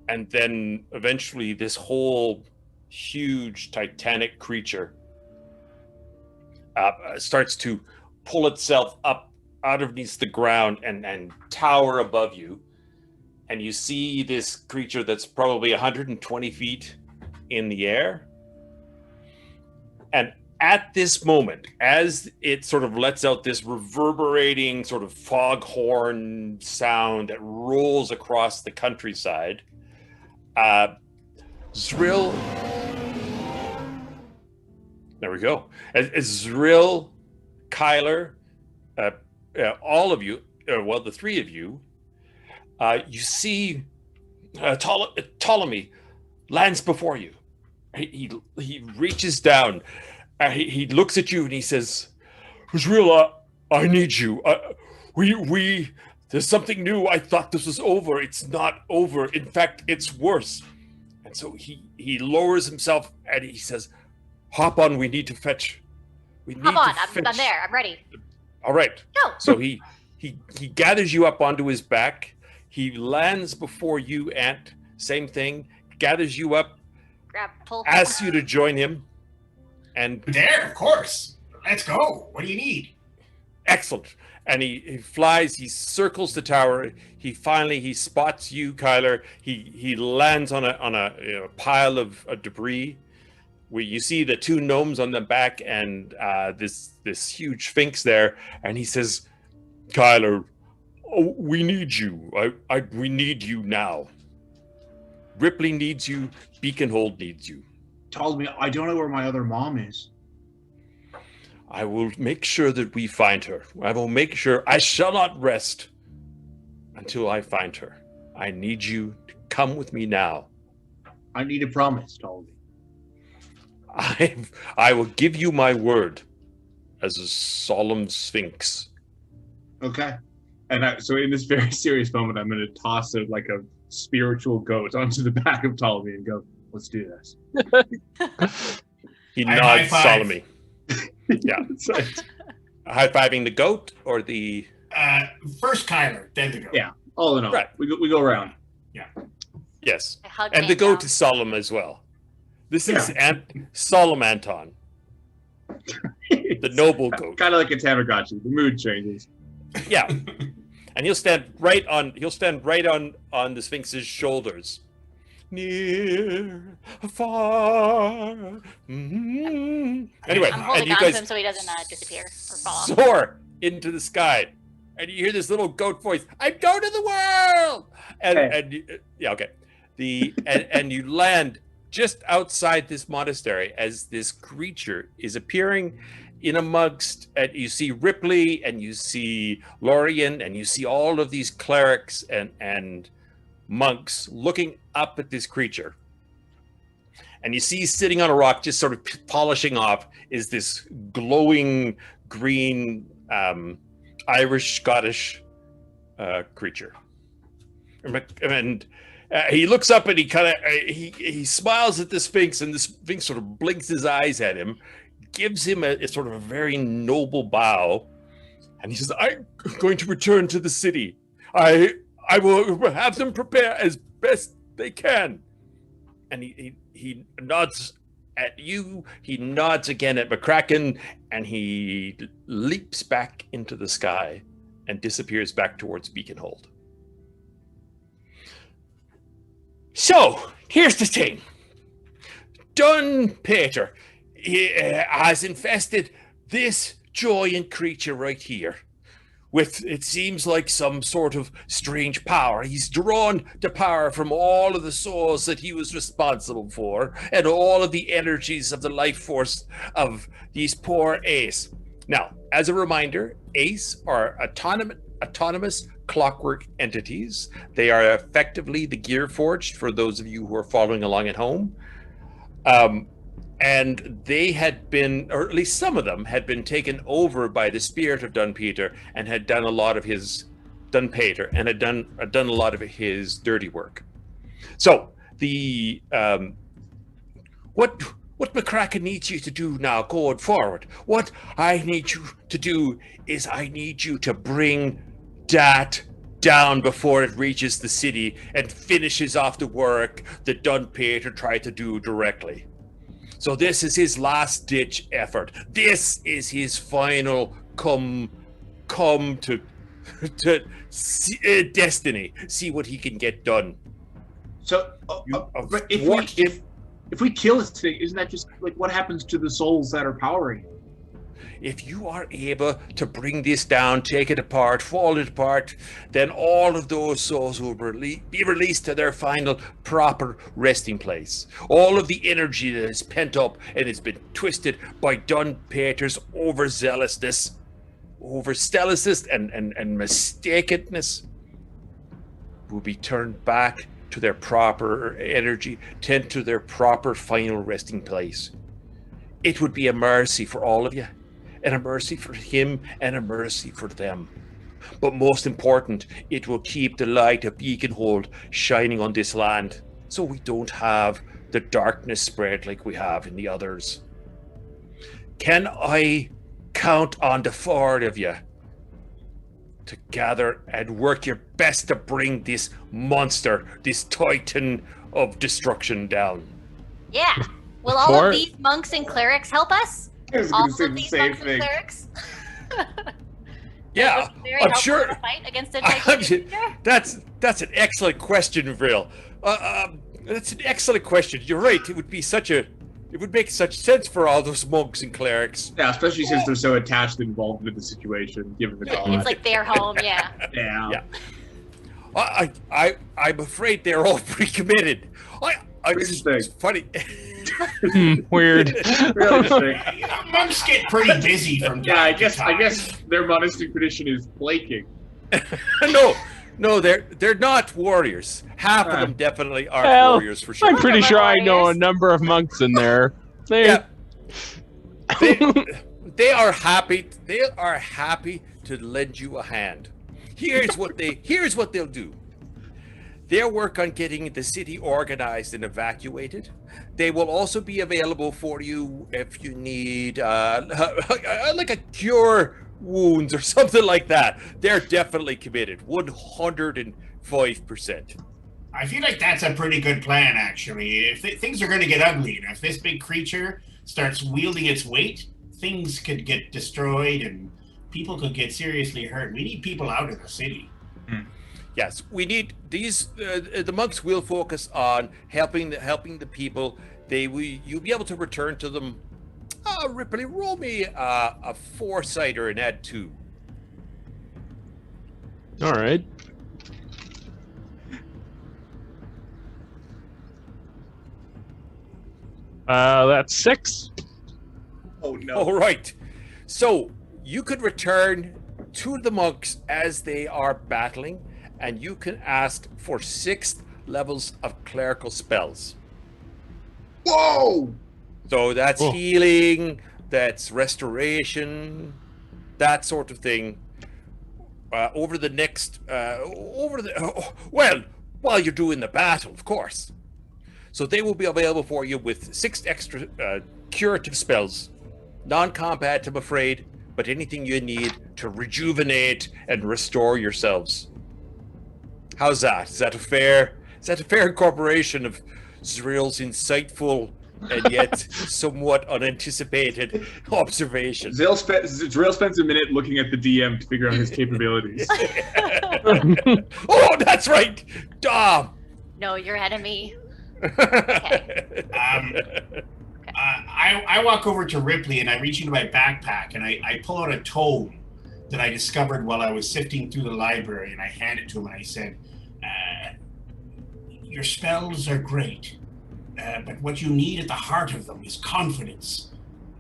and then eventually this whole huge titanic creature starts to pull itself up out of beneath the ground and tower above you. And you see this creature that's probably 120 feet in the air. And at this moment, as it sort of lets out this reverberating sort of foghorn sound that rolls across the countryside, Zrill, there we go. As Zrill, Kyler, all of you, well, the 3 of you, you see Ptolemy lands before you. He reaches down. He looks at you and he says, "Zrill, I need you. There's something new. I thought this was over. It's not over. In fact, it's worse." And so he lowers himself and he says, "Hop on. We need to fetch. Hop on. I'm there. I'm ready." All right. Go. So he gathers you up onto his back. He lands before you, Ant. Same thing. Gathers you up. Pull. Asks you to join him. And there, of course. Let's go. What do you need? Excellent. And he flies. He circles the tower. He spots you, Kyler. He lands on a pile of debris. Where you see the 2 gnomes on the back and this huge sphinx there. And he says, "Kyler, we need you. We need you now. Ripley needs you. Beaconhold needs you." Told me I don't know where my other mom is. "I will make sure that we find her. I will make sure. I shall not rest until I find her. I need you to come with me now." I need a promise, told me. I will give you my word as a solemn sphinx. Okay. And so in this very serious moment, I'm going to toss a spiritual goat onto the back of Ptolemy and go, "Let's do this." He nods high-five. solemnly. Yeah. High-fiving the goat or the... First Kyler, then the goat. Yeah, all in all. Right. We go around. Yes. I hug And the Ant goat down. is solemn as well. This is solemn Anton, the noble goat. Kind of like a Tamagotchi. The mood changes. Yeah. and he'll stand right on the Sphinx's shoulders. Near, far. Anyway, I'm holding on to him so he doesn't disappear or fall off. Soar into the sky, and you hear this little goat voice. I'm going to the world, and you land just outside this monastery as this creature is appearing in amongst. You see Ripley, and you see Lorien, and you see all of these clerics and monks looking up at this creature, and you see sitting on a rock, just sort of polishing off, is this glowing green Irish Scottish creature, and he looks up and he kind of he smiles at the Sphinx, and the Sphinx sort of blinks his eyes at him, gives him a sort of a very noble bow, and he says, "I'm going to return to the city. I will have them prepare as best they can." And he nods at you, he nods again at McCracken, and he leaps back into the sky and disappears back towards Beaconhold. So, here's the thing. Dun Peter has infested this giant creature right here with, it seems like, some sort of strange power. He's drawn the power from all of the souls that he was responsible for, and all of the energies of the life force of these poor Ace. Now, as a reminder, Ace are autonomous clockwork entities. They are effectively the Gearforged, for those of you who are following along at home. And they had been, or at least some of them, had been taken over by the spirit of Dun Peter, and had done a lot of his Dun Peter, and had done a lot of his dirty work. So the what McCracken needs you to do now going forward, what I need you to do is I need you to bring that down before it reaches the city and finishes off the work that Dun Peter tried to do directly. So this is his last ditch effort. This is his final come to destiny. See what he can get done. So if we kill this thing, isn't that just like what happens to the souls that are powering it? If you are able to bring this down, take it apart, fall it apart, then all of those souls will be released to their final proper resting place. All of the energy that is pent up and has been twisted by Dun Peter's overzealousness, and mistakenness will be turned back to their proper energy, tend to their proper final resting place. It would be a mercy for all of you, and a mercy for him, and a mercy for them. But most important, it will keep the light of Beaconhold shining on this land, so we don't have the darkness spread like we have in the others. Can I count on the four of you to gather and work your best to bring this monster, this titan of destruction down? Yeah. Will all of these monks and clerics help us? I was going to say the same thing. Yeah, I'm sure. Fight against a that's an excellent question, Zrill. That's an excellent question. You're right. It would make such sense for all those monks and clerics. Yeah, especially since they're so attached and involved with the situation, given the god. It's like their home. Yeah. Yeah. I'm afraid they're all pre-committed. It's funny. Weird. Monks get pretty busy from time to time. I guess their monastic tradition is flaking. No, they're not warriors. Half of them definitely are warriors for sure. I'm pretty sure I know a number of monks in there. They are happy. They are happy to lend you a hand. Here's what they'll do. They'll work on getting the city organized and evacuated. They will also be available for you if you need like a cure wounds or something like that. They're definitely committed, 105%. I feel like that's a pretty good plan, actually. If things are going to get ugly, and if this big creature starts wielding its weight, things could get destroyed and people could get seriously hurt. We need people out of the city. Yes, we need these. The monks will focus on helping the people. You'll be able to return to them. Ripley, roll me a 4-sider and add 2. All right. That's 6. Oh no! All right. So you could return to the monks as they are battling, and you can ask for 6th levels of clerical spells. Whoa! So that's Oh. healing, that's restoration, that sort of thing. Over the next, while you're doing the battle, of course. So they will be available for you with 6 extra curative spells. Non-combat, I'm afraid, but anything you need to rejuvenate and restore yourselves. How's that? Is that a fair incorporation of Zrill's insightful and yet somewhat unanticipated observations? Zrill spends a minute looking at the DM to figure out his capabilities. Oh, that's right. No, your enemy. I walk over to Ripley and I reach into my backpack and I pull out a tome that I discovered while I was sifting through the library, and I hand it to him and I said, your spells are great, but what you need at the heart of them is confidence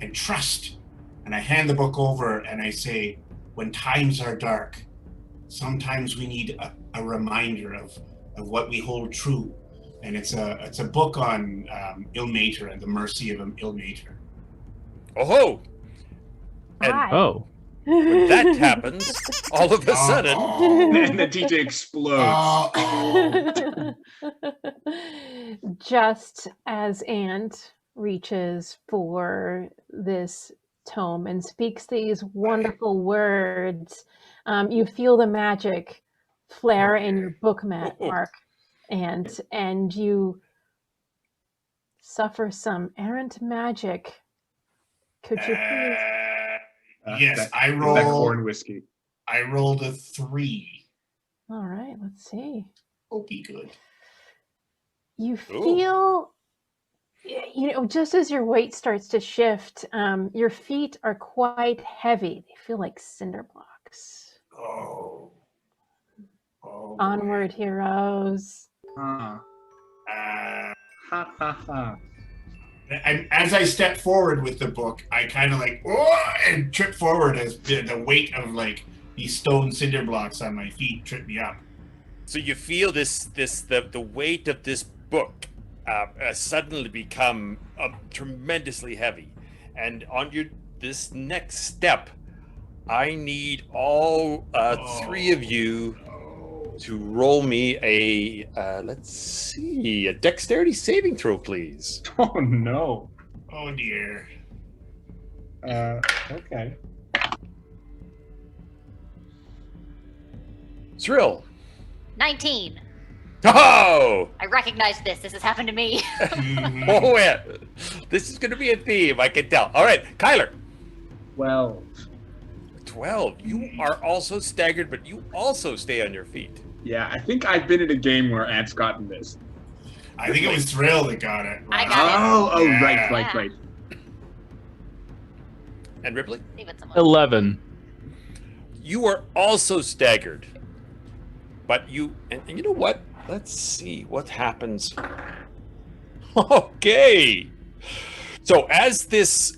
and trust. And I hand the book over and I say, when times are dark, sometimes we need a reminder of what we hold true. And it's a book on ill-mater and the mercy of an ill-mater. Oh, and Hi. Oh. when that happens, all of a sudden, And then TJ explodes. Just as Ant reaches for this tome and speaks these wonderful words, you feel the magic flare in your bookmark, and you suffer some errant magic. Could you please? Yes, I That rolled. corn whiskey. I rolled a 3. All right, let's see. Oh, be good. You feel, just as your weight starts to shift, your feet are quite heavy. They feel like cinder blocks. Oh. Onward, heroes. Ha Uh, ha ha. as I step forward with the book, I kind of like and trip forward as the weight of like these stone cinder blocks on my feet trip me up. so you feel the weight of this book suddenly become tremendously heavy, and on this next step, I need all 3 of you to roll me a dexterity saving throw, please. Oh no. Oh dear. Okay. Zrill. 19. Oh! I recognize this. This has happened to me. Mhm. Oh yeah. This is going to be a theme, I can tell. All right, Kyler. 12. 12. You are also staggered, but you also stay on your feet. Yeah, I think I've been in a game where Ant's gotten this. I think it was Zrill that got it. I got it. Oh, Yeah. right. And Ripley? Leave it somewhere. 11. You are also staggered. But you know what? Let's see what happens. Okay. So as this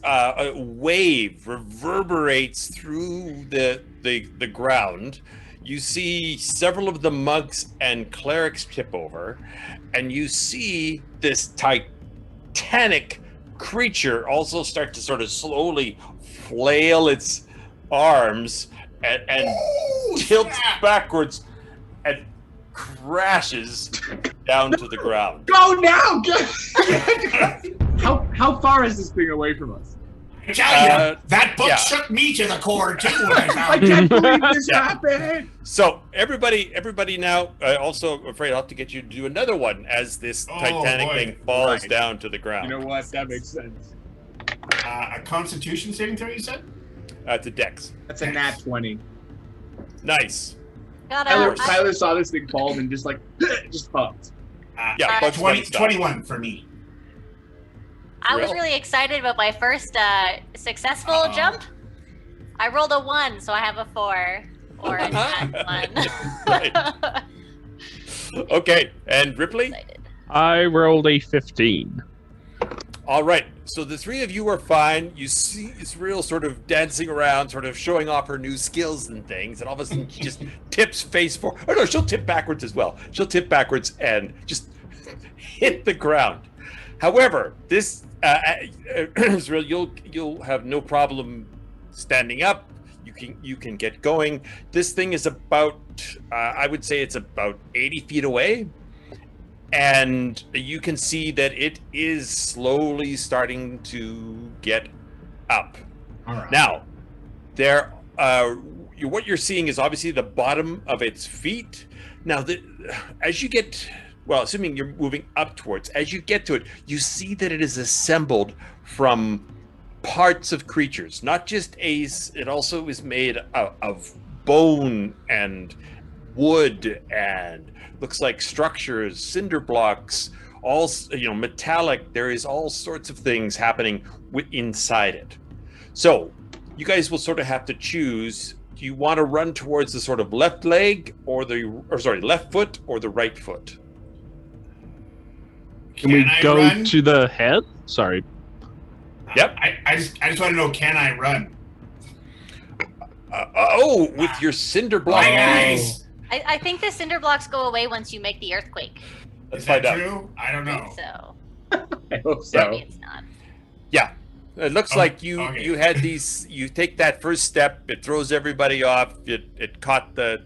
wave reverberates through the ground, you see several of the monks and clerics tip over, and you see this titanic creature also start to sort of slowly flail its arms and tilts backwards and crashes down to the ground. Go now! How far is this thing away from us? I tell you, that book yeah. shook me to the core too when I I found it. can't believe this Yeah. happened! So everybody now, also afraid I'll have to get you to do another one as this Oh, titanic boy. thing falls Right. down to the ground. You know what? That makes sense. A Constitution saving throw, you said? To Dex. That's a nat 20. Nice. Tyler saw this thing fall and just just popped. Yeah, but 21 for me. I was really excited about my first successful jump. I rolled a 1, so I have a 4. Or a 1. Right. Okay, and Ripley? Excited. I rolled a 15. All right, so the three of you are fine. You see Zrill sort of dancing around, sort of showing off her new skills and things, and all of a sudden she just tips face forward. Oh no, she'll tip backwards as well. She'll tip backwards and just hit the ground. However, this Zrill, you'll have no problem standing up. You can get going. This thing is about, I would say it's about 80 feet away. And you can see that it is slowly starting to get up. All right. Now, what you're seeing is obviously the bottom of its feet. Now, as you get, well, assuming you're moving up towards, as you get to it, you see that it is assembled from parts of creatures, not just ace. It also is made of bone and wood and looks like structures, cinder blocks, all metallic. There is all sorts of things happening inside it. So you guys will sort of have to choose. Do you want to run towards the sort of left leg or left foot or the right foot? Can we go to the head? Sorry. Yep. I just want to know, can I run? With your cinder block. Guys. I think the cinder blocks go away once you make the earthquake. Is that true? I don't know. So. I hope so. Maybe it's not. Yeah. It looks like you had these. You take that first step. It throws everybody off. It caught the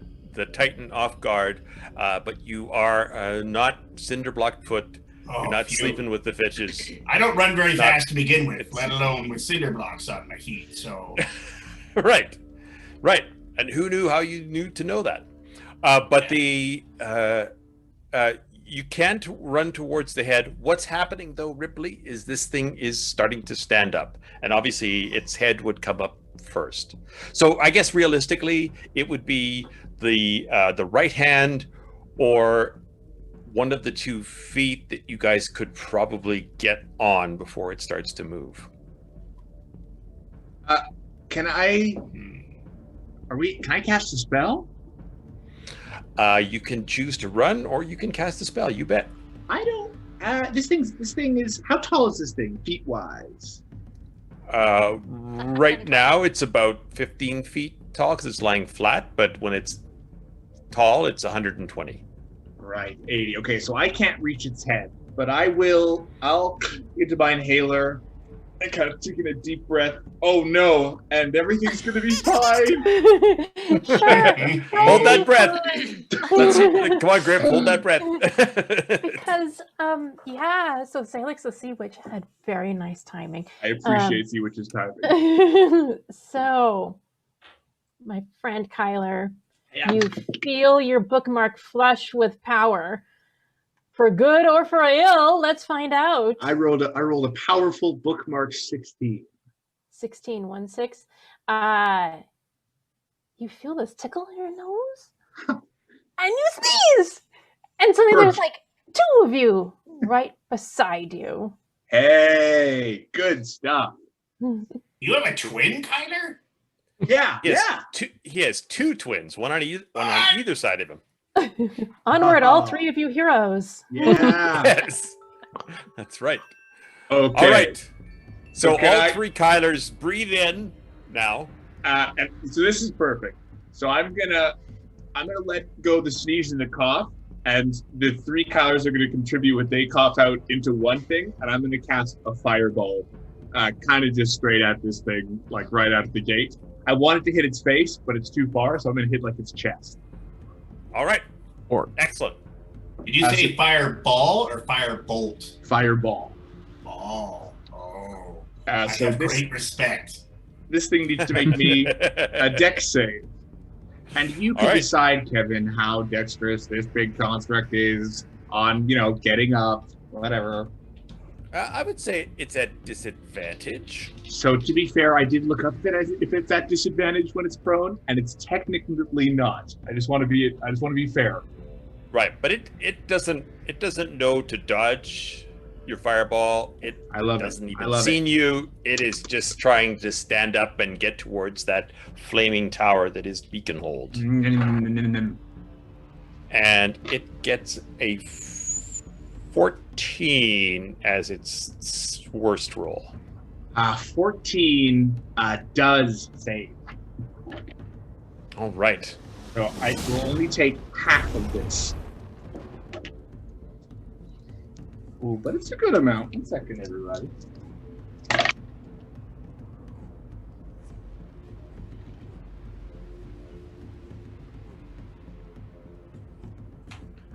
Titan off guard, but you are not cinder blocked foot. You're not sleeping with the fishes. I don't run very fast to begin with, let alone with cinder blocks on my feet. So. Right. And who knew how you knew to know that? But you can't run towards the head. What's happening though, Ripley, is this thing is starting to stand up, and obviously its head would come up first. So I guess realistically, it would be the right hand or one of the 2 feet that you guys could probably get on before it starts to move. Can I cast a spell? You can choose to run, or you can cast a spell. You bet. I don't. This thing is. How tall is this thing, feet wise? Right now, it's about 15 feet tall because it's lying flat. But when it's tall, it's 120. Right, 80. Okay, so I can't reach its head, but I'll get to my inhaler and kind of taking a deep breath. Oh no, and everything's gonna be fine. Hold that breath. Come on, Griff, hold that breath. Because, so Salix the Sea Witch had very nice timing. I appreciate Sea Witch's timing. So, my friend Kyler, you feel your bookmark flush with power. For good or for ill, let's find out. I rolled a powerful bookmark 16. 16. You feel this tickle in your nose? And you sneeze! And suddenly there's like 2 of you right beside you. Hey, good stuff. You have a twin, Kyler? Yeah, He has 2 twins, one on either side of him. Onward, all 3 of you heroes. Yeah. Yes. That's right. Okay. All right. So all 3 three Kylers breathe in now. And so this is perfect. So I'm gonna let go the sneeze and the cough, and the 3 Kylers are gonna contribute what they cough out into one thing, and I'm gonna cast a fireball, kind of just straight at this thing, like right out of the gate. I wanted to hit its face, but it's too far, so I'm gonna hit like its chest. All right. Or Excellent. Did you say fireball or firebolt? Fireball. Ball. Oh. I have great respect. This thing needs to make me a dex save. And you can decide, Kevin, how dexterous this big construct is on, getting up, whatever. I would say it's at disadvantage. So to be fair, I did look up if it's at disadvantage when it's prone, and it's technically not. I just want to be fair. Right, but it doesn't know to dodge your fireball. I love doesn't it. even seen you. It is just trying to stand up and get towards that flaming tower that is Beaconhold. And it gets a 14 as its worst roll. 14 does save. All right. So I will only take half of this. Ooh, but it's a good amount. 1 second, everybody.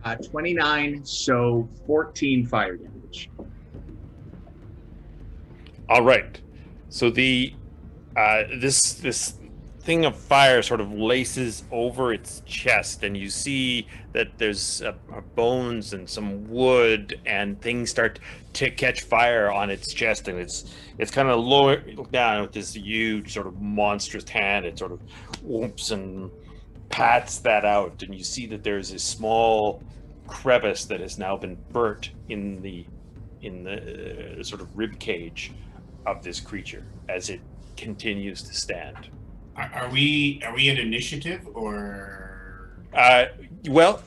Uh, 29, so 14 fire damage. All right. So the this thing of fire sort of laces over its chest, and you see that there's bones and some wood, and things start to catch fire on its chest, and it's kind of lower down with this huge sort of monstrous hand. It sort of whoops and pats that out, and you see that there's a small crevice that has now been burnt in the sort of rib cage of this creature as it continues to stand. Are we in initiative or? Well,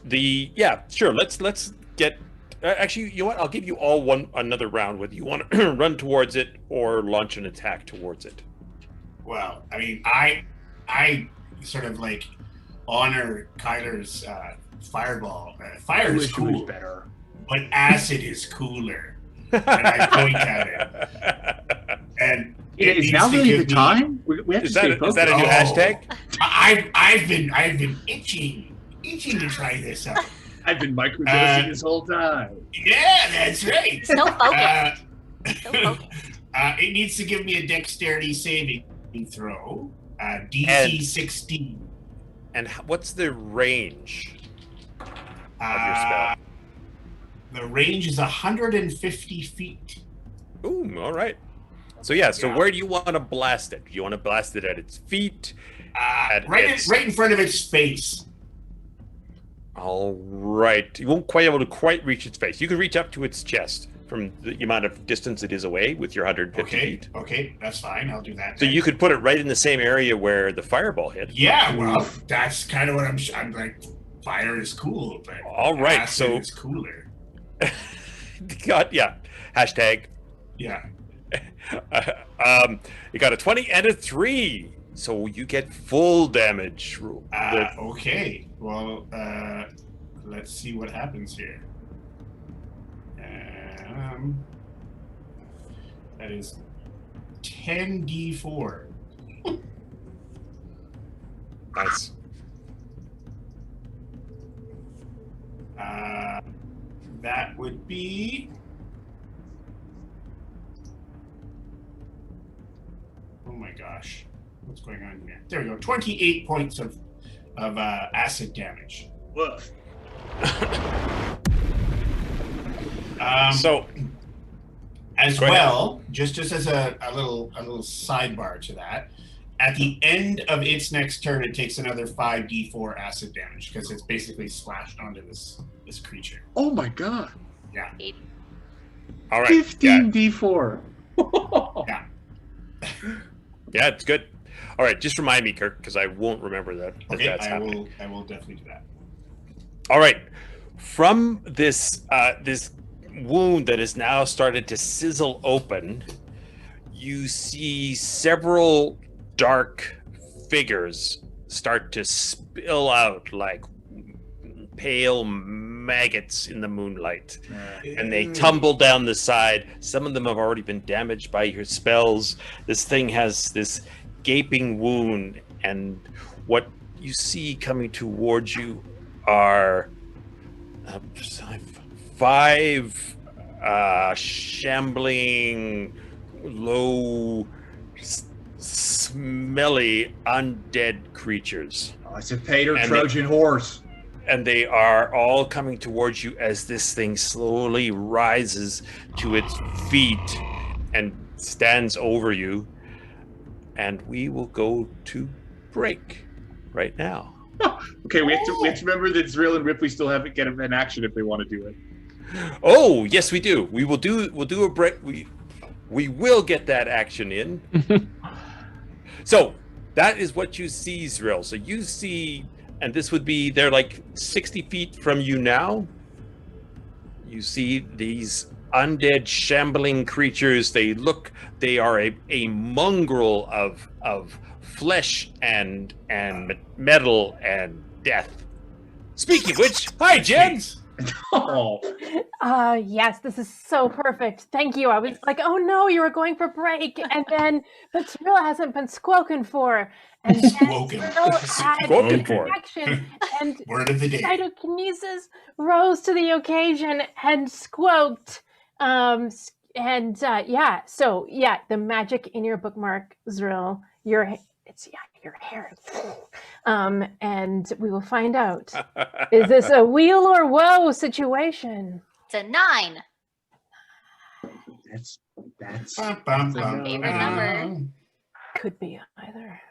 sure. Let's get. Actually, you know what? I'll give you all another round. Whether you want to run towards it or launch an attack towards it. Well, I mean, I sort of like honor Kyler's fireball. Fire is cool, better, but acid is cooler. And I point at it. And is now really the time? We have to stay focused. Is that a new hashtag? I've been itching to try this out. I've been microdosing this whole time. Yeah, that's right. So focused. So focused. It needs to give me a dexterity saving throw. DC 16. And what's the range of your spell? The range is 150 feet. Ooh, all right. So where do you want to blast it? Do you want to blast it at its feet? Right in front of its face. All right. You won't quite be able to reach its face. You can reach up to its chest from the amount of distance it is away with your 150 feet. Okay, that's fine. I'll do that. So you could put it right in the same area where the fireball hit. Yeah, well, that's kind of what I'm like. Fire is cool, but all right, acid is cooler. Hashtag. Yeah. You got a 20 and a 3, so you get full damage. Okay. Well, let's see what happens here. That is 10d4. Nice. That would be. Oh my gosh, what's going on here? There we go. 28 points of acid damage. Woof. So, as well, just as a little sidebar to that, at the end of its next turn, it takes another 5d4 acid damage because it's basically splashed onto this creature. Oh my god. Yeah. All right. 15d4. Yeah. Yeah, it's good. All right, just remind me, Kurt, because I won't remember that. Okay, I will definitely do that. All right. From this this wound that has now started to sizzle open, you see several dark figures start to spill out like pale maggots in the moonlight, and they tumble down the side. Some of them have already been damaged by your spells. This thing has this gaping wound, and what you see coming towards you are 5 shambling, low, smelly, undead creatures. Oh, it's a Pater Trojan horse. and they are all coming towards you as this thing slowly rises to its feet and stands over you. And we will go to break right now. Okay, we have to remember that Zrill and Ripley still haven't get an action if they want to do it. Oh, yes, we do. We'll do a break. We will get that action in. So that is what you see, Zrill. So you see, and this would be, they're like 60 feet from you now. You see these undead shambling creatures. They are a mongrel of flesh and metal and death. Speaking of which, hi, Jens. Oh. Yes, this is so perfect. Thank you. I was like, oh no, you were going for break, and then but Zrill hasn't been spoken for, and then Spoken for. Action, and Word of the day. cytokinesis rose to the occasion and squoked. The magic in your bookmark, Zrill, your hair. And we will find out. Is this a wheel or woe situation? It's a 9. That's Favorite number. Could be either.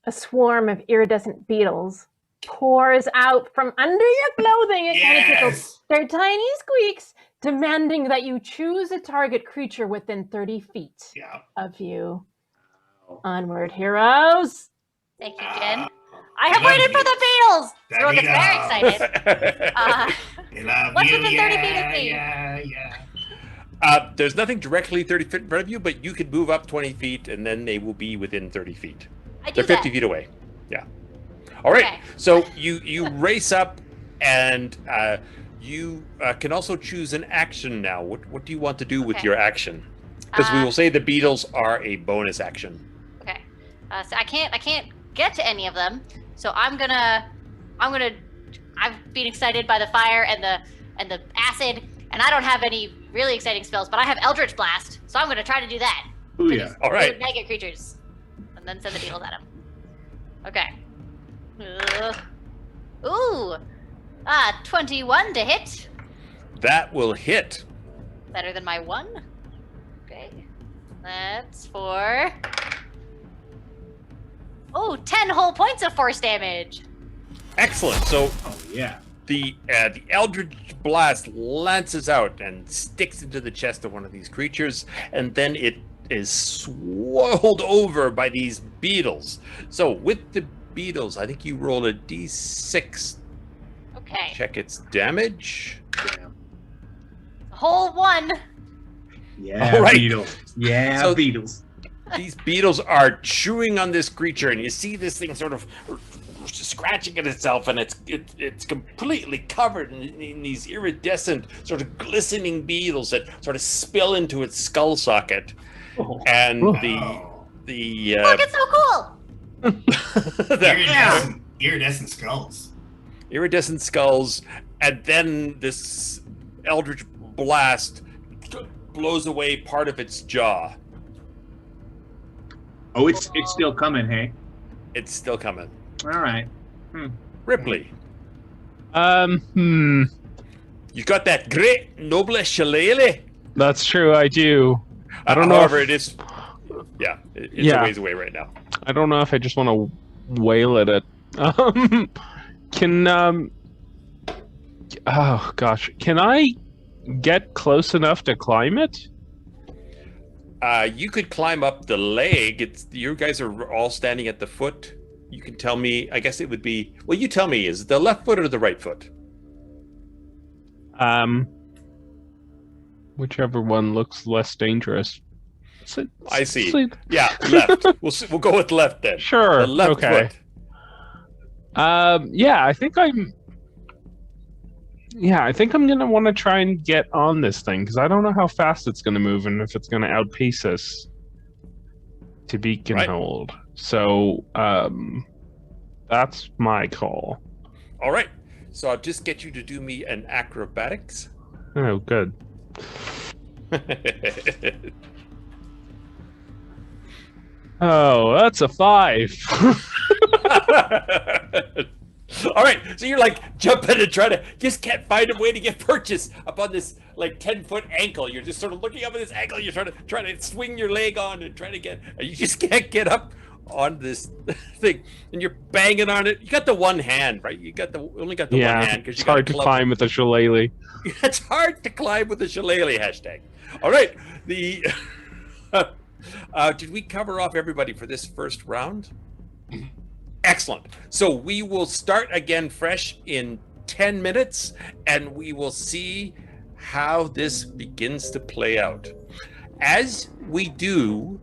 A swarm of iridescent beetles pours out from under your clothing. It kind of tickles their tiny squeaks, demanding that you choose a target creature within 30 feet of you. Onward, heroes. Thank you, Jen. I have waited for the Beatles. Zrill gets very excited. What's within 30 feet of me? Yeah. There's nothing directly 30 feet in front of you, but you could move up 20 feet, and then they will be within 30 feet. They're 50 feet away. Yeah. All right. Okay. So you race up, and you can also choose an action now. What do you want to do with your action? Because we will say the beetles are a bonus action. Okay. So I can't get to any of them. So I've been excited by the fire and the acid, and I don't have any really exciting spells, but I have Eldritch Blast, so I'm gonna try to do that. Ooh, yeah. All right. Maggot creatures, and then send the beetles at them. Okay. 21 to hit. That will hit. Better than my 1. Okay. That's for 10 whole points of force damage. Excellent. So yeah. The Eldritch Blast lances out and sticks into the chest of one of these creatures, and then it is swirled over by these beetles. So with the beetles, I think you roll a d6. Okay. Check its damage. Damn. Whole 1. Yeah, all right. Beetles. Yeah, so beetles. These beetles are chewing on this creature, and you see this thing sort of scratching at itself, and it's completely covered in these iridescent, sort of glistening beetles that sort of spill into its skull socket. And the look, it's so cool. Iridescent skulls. Iridescent skulls, and then this Eldritch Blast blows away part of its jaw. Oh, it's still coming, hey? It's still coming. All right. Ripley. You got that great noble shillelagh? That's true, I do. I don't know. However, it is. Yeah, it's a ways away right now. I don't know if I just want to wail at it. Oh gosh, can I get close enough to climb it? You could climb up the leg. You guys are all standing at the foot. You can tell me. I guess it would be. Well, you tell me. Is it the left foot or the right foot? Whichever one looks less dangerous. I see. Yeah, left. We'll go with left then. Sure. The left foot. Yeah, I think I'm gonna want to try and get on this thing because I don't know how fast it's gonna move and if it's gonna outpace us to Beaconhold. Right. So that's my call. All right. So I'll just get you to do me an acrobatics. Oh, good. Oh, that's a 5. All right, so you're like jumping and trying to, just can't find a way to get purchase up on this like 10-foot ankle. You're just sort of looking up at this ankle. You're trying to swing your leg on and trying to get, and you just can't get up on this thing, and you're banging on it. You got the one hand, right? You only got the one hand because it's hard to climb with a shillelagh. It's hard to climb with a shillelagh hashtag. All right, did we cover off everybody for this first round? Excellent. So we will start again fresh in 10 minutes, and we will see how this begins to play out. As we do,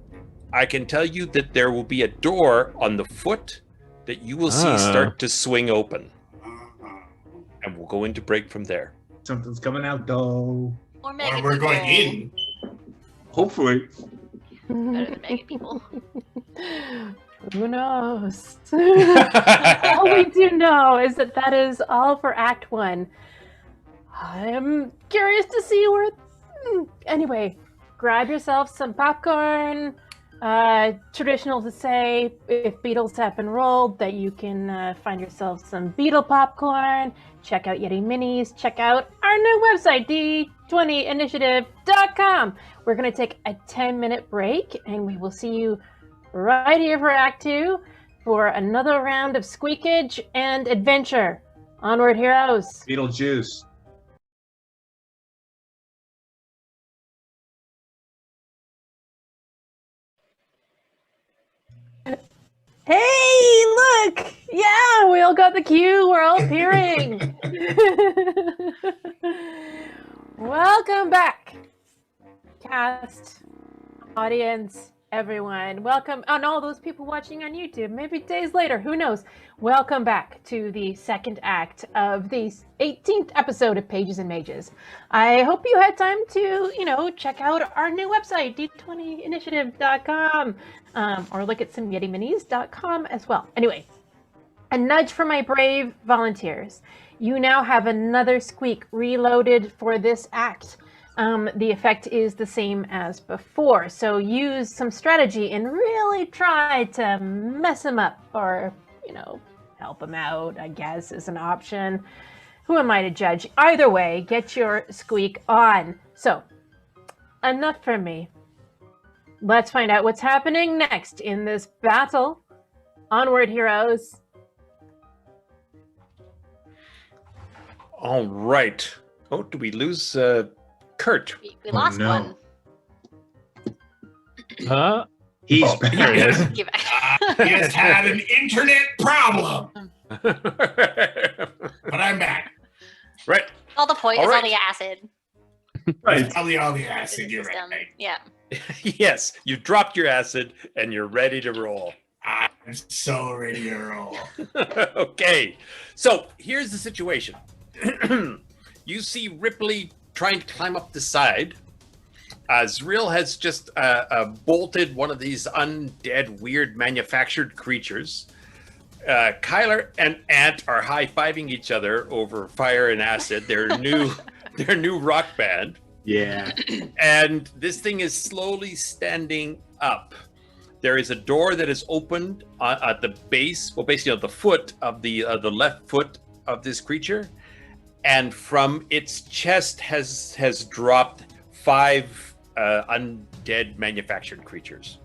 I can tell you that there will be a door on the foot that you will see start to swing open. And we'll go into break from there. Something's coming out, though. Or mega We're people. going in. Hopefully. Better than mega people. Who knows? All we do know is that is all for Act 1. I'm curious to see where... Anyway, grab yourself some popcorn. Traditional to say, if beetles have been rolled, that you can find yourself some beetle popcorn. Check out Yeti Minis. Check out our new website, D20Initiative.com. We're going to take a 10-minute break, and we will see you right here for Act 2 for another round of squeakage and adventure. Onward, heroes. Beetlejuice. Hey, look! Yeah, we all got the cue. We're all appearing. Welcome back, cast, audience, everyone. Welcome, and all those people watching on YouTube, maybe days later, who knows. Welcome back to the second act of the 18th episode of Pages and Mages. I hope you had time to, check out our new website, D20Initiative.com, or look at some YetiMinis.com as well. Anyway, a nudge for my brave volunteers. You now have another squeak reloaded for this act. The effect is the same as before, so use some strategy and really try to mess him up, or, help him out, I guess, is an option. Who am I to judge? Either way, get your squeak on. So, enough from me. Let's find out what's happening next in this battle. Onward, heroes. All right. Oh, do we lose Curt? We lost no. one. Huh? He's Oh, back. here he is. Give it. He has had an internet problem, but I'm back. Right. All the point All is right. all the acid. Right. Probably all the acid. in the You're system. right. Yeah. Yes, you dropped your acid and you're ready to roll. I'm so ready to roll. Okay, so here's the situation. You see Ripley trying to climb up the side. Zrill has just bolted one of these undead, weird manufactured creatures. Kyler and Ant are high-fiving each other over Fire and Acid, their new rock band. Yeah. And this thing is slowly standing up. There is a door that is opened at the base, well, basically on the foot of the left foot of this creature, and from its chest has dropped 5 undead manufactured creatures.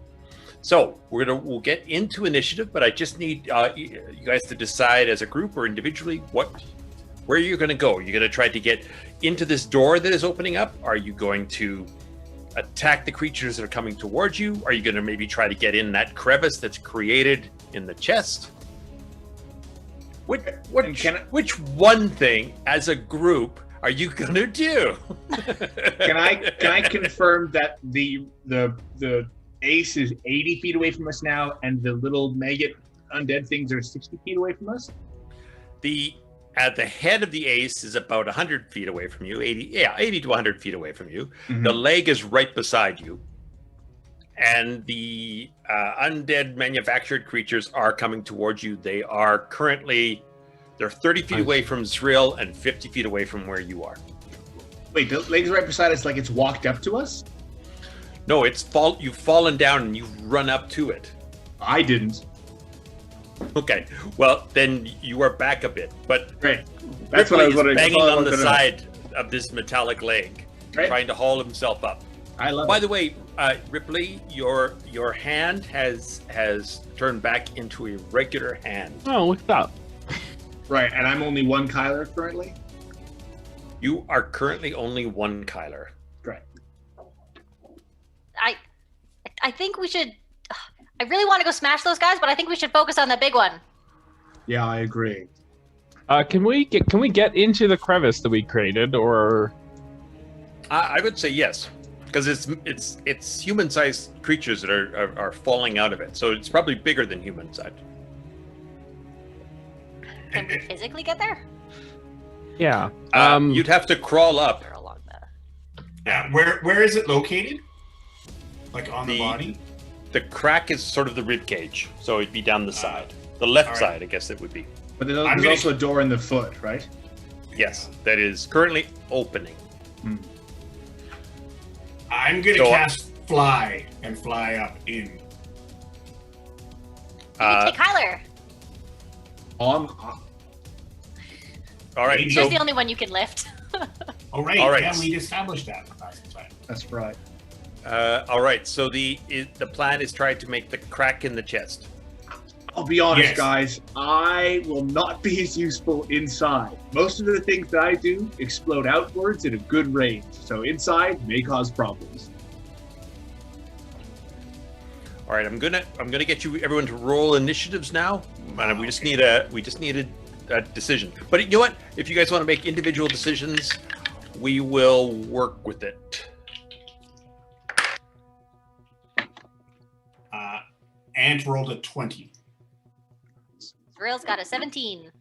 So we'll get into initiative, but I just need you guys to decide as a group or individually where you're going to go. You're going to try to get into this door that is opening up. Are you going to attack the creatures that are coming towards you? Are you going to maybe try to get in that crevice that's created in the chest? Which one thing as a group are you going to do? Can I confirm that the ace is 80 feet away from us now, and the little maggot undead things are 60 feet away from us? At the head of the ace is about 100 feet away from you, 80 to 100 feet away from you. Mm-hmm. The leg is right beside you. And the undead manufactured creatures are coming towards you. They're 30 feet away from Zrill and 50 feet away from where you are. Wait, the leg's right beside us, like it's walked up to us? No, you've fallen down and you've run up to it. I didn't. Okay. Well, then you are back a bit, but Great. That's what I was wondering. banging That's all I on the wanted to know. side of this metallic leg, Right. trying to haul himself up. I love By it. the way, Ripley, your hand has turned back into a regular hand. Oh, look at that. Right, and I'm only one Kyler currently. You are currently only one Kyler. Great. I think we should. I really want to go smash those guys, but I think we should focus on the big one. Yeah, I agree. Can we get into the crevice that we created, or? I would say yes, because it's human-sized creatures that are falling out of it, so it's probably bigger than human-sized. Can we physically get there? Yeah. You'd have to crawl up. Or along the... Yeah, where is it located? Like on the body? The crack is sort of the rib cage, so it'd be down the side. The left right. side, I guess it would be. But there's also a door in the foot, right? Yes, that is currently opening. I'm gonna cast fly and fly up in. You can take Kyler. All right, He's so the only one you can lift. Oh right, All right. yeah, we established that last time. That's right. all right, so the plan is try to make the crack in the chest. I'll be honest, Yes. guys. I will not be as useful inside. Most of the things that I do explode outwards at a good range, so inside may cause problems. All right, I'm gonna get you everyone to roll initiatives now, and we just need a decision. But you know what? If you guys want to make individual decisions, we will work with it. Ant rolled a 20. Zrill's got a 17.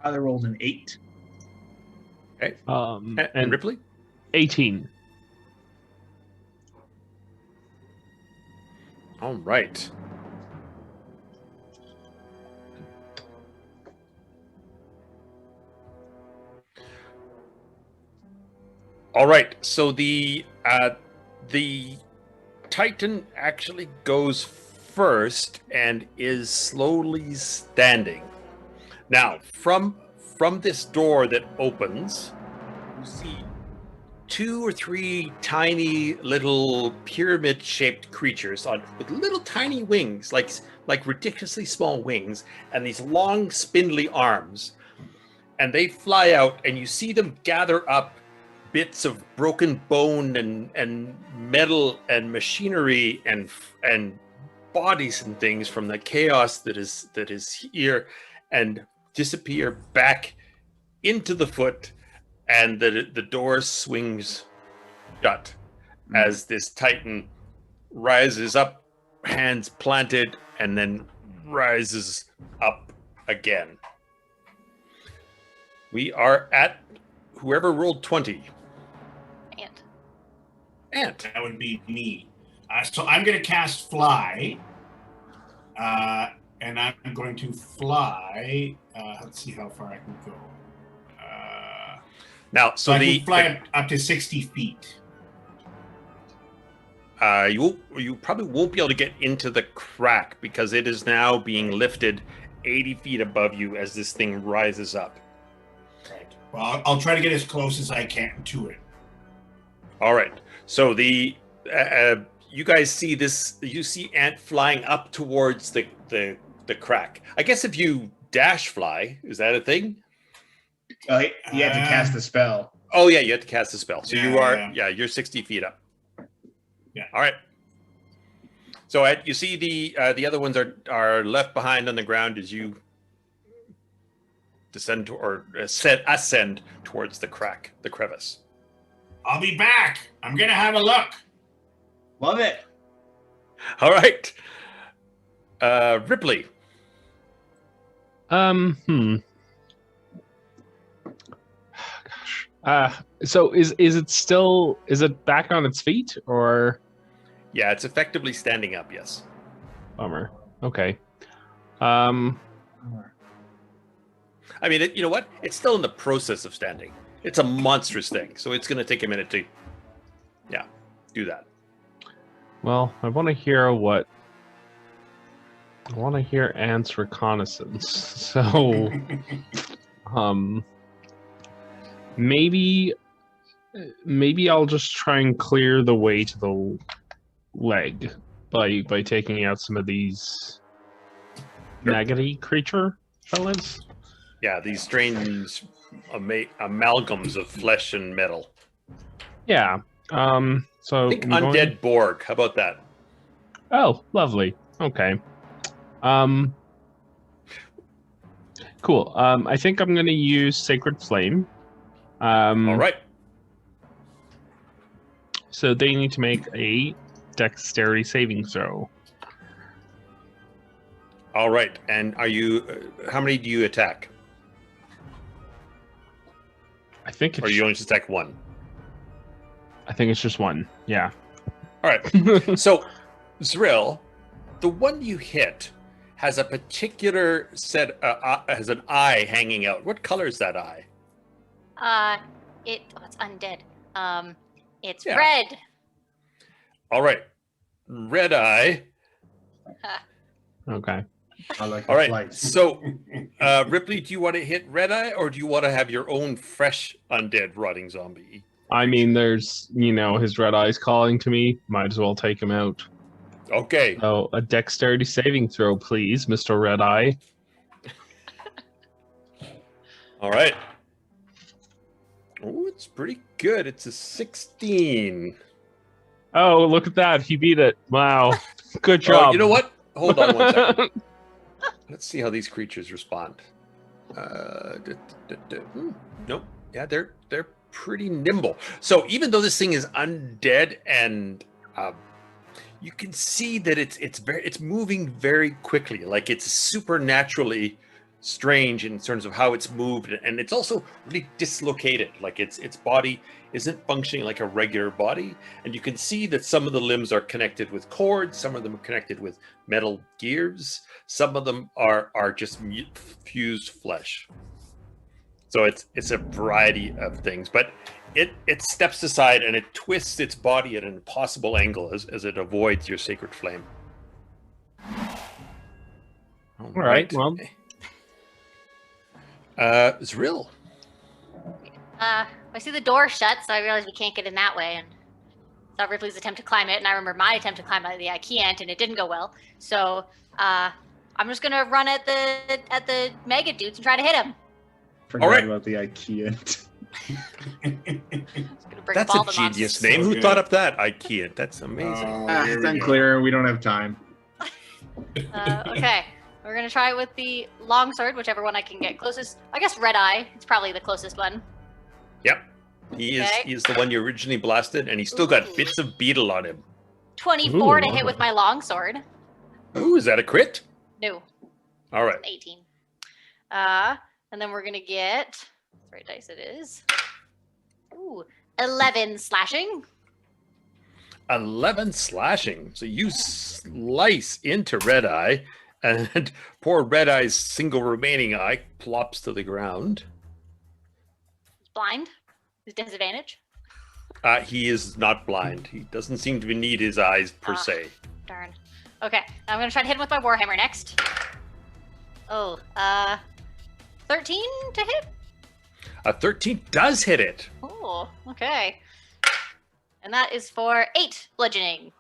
Kyler rolled an 8. Okay. And And Ripley? 18. All right. All right. So the Titan actually goes first and is slowly standing. Now, from this door that opens, you see 2 or 3 tiny little pyramid-shaped creatures with little tiny wings, like ridiculously small wings, and these long spindly arms. And they fly out, and you see them gather up bits of broken bone and metal and machinery and bodies and things from the chaos that is here, and disappear back into the foot, and the door swings shut as this Titan rises up, hands planted, and then rises up again. We are at whoever rolled 20. Ant. That would be me. So I'm going to cast fly, and I'm going to fly. Let's see how far I can go. Now, So I can fly up to 60 feet. you probably won't be able to get into the crack because it is now being lifted 80 feet above you as this thing rises up. Right. Well, I'll try to get as close as I can to it. All right. So you guys see this. You see Ant flying up towards the crack. I guess if you dash fly, is that a thing? You had to cast the spell. Oh yeah, you have to cast the spell. So you are Yeah. you're 60 feet up. Yeah. All right. So Ed, you see the other ones are left behind on the ground as you descend ascend towards the crack, the crevice. I'll be back. I'm going to have a look. Love it. All right. Ripley. Gosh. So is it back on its feet, or? Yeah, it's effectively standing up. Yes. Bummer. Okay. I mean, you know what? It's still in the process of standing. It's a monstrous thing, so it's going to take a minute to, do that. Well, I want to hear Ant's reconnaissance. So, maybe I'll just try and clear the way to the leg by taking out some of these naggity creature fellas. Yeah, these strange amalgams of flesh and metal. Yeah. So Think I'm going- undead Borg. How about that? Oh, lovely. Okay. Cool. I think I'm going to use Sacred Flame. All right. So they need to make a dexterity saving throw. All right. And are you? How many do you attack? I think Or it's, you only just attack one? I think it's just one. Yeah. All right. So, Zrill, the one you hit has a particular set. Has an eye hanging out. What color is that eye? It's undead. It's Yeah. red. All right. Red eye. Okay. I like All the right. flight. So, Ripley, do you want to hit red eye, or do you want to have your own fresh undead rotting zombie? I mean, there's, his red eye's calling to me. Might as well take him out. Okay. So, a dexterity saving throw, please, Mr. Red Eye. All right. Oh, it's pretty good. It's a 16. Oh, look at that. He beat it. Wow. Good job. Oh, you know what? Hold on one second. Let's see how these creatures respond. Nope. Yeah, they're pretty nimble. So even though this thing is undead, and you can see that it's moving very quickly. Like, it's supernaturally strange in terms of how it's moved, and it's also really dislocated. Like, its body isn't functioning like a regular body, and you can see that some of the limbs are connected with cords, some of them are connected with metal gears, some of them are just fused flesh. So it's a variety of things, but it steps aside and it twists its body at an impossible angle as it avoids your sacred flame. All right. Well, Zrill. I see the door shut, so I realize we can't get in that way, and saw Ripley's attempt to climb it, and I remember my attempt to climb the Aikiant, and it didn't go well. So I'm just gonna run at the mega dudes and try to hit him. Forgot All right. about the IKEA. That's a genius name. Who thought up that? IKEA. That's amazing. It's unclear. We don't have time. Okay, we're gonna try it with the longsword, whichever one I can get closest. I guess Red Eye. It's probably the closest one. Yep. He Okay. is the one you originally blasted, and he's still got bits of beetle on him. 24 to Ooh. hit with my longsword. Ooh, is that a crit? No, All right. 18. And then we're gonna get, right dice it is. Ooh, 11 slashing. 11 slashing. So you slice into Red Eye, and poor Red Eye's single remaining eye plops to the ground. He's blind. His disadvantage. He is not blind. He doesn't seem to need his eyes per se. Darn. Okay, I'm gonna try to hit him with my warhammer next. Oh, 13 to hit. A 13 does hit it. Oh, okay. And that is for 8 bludgeoning.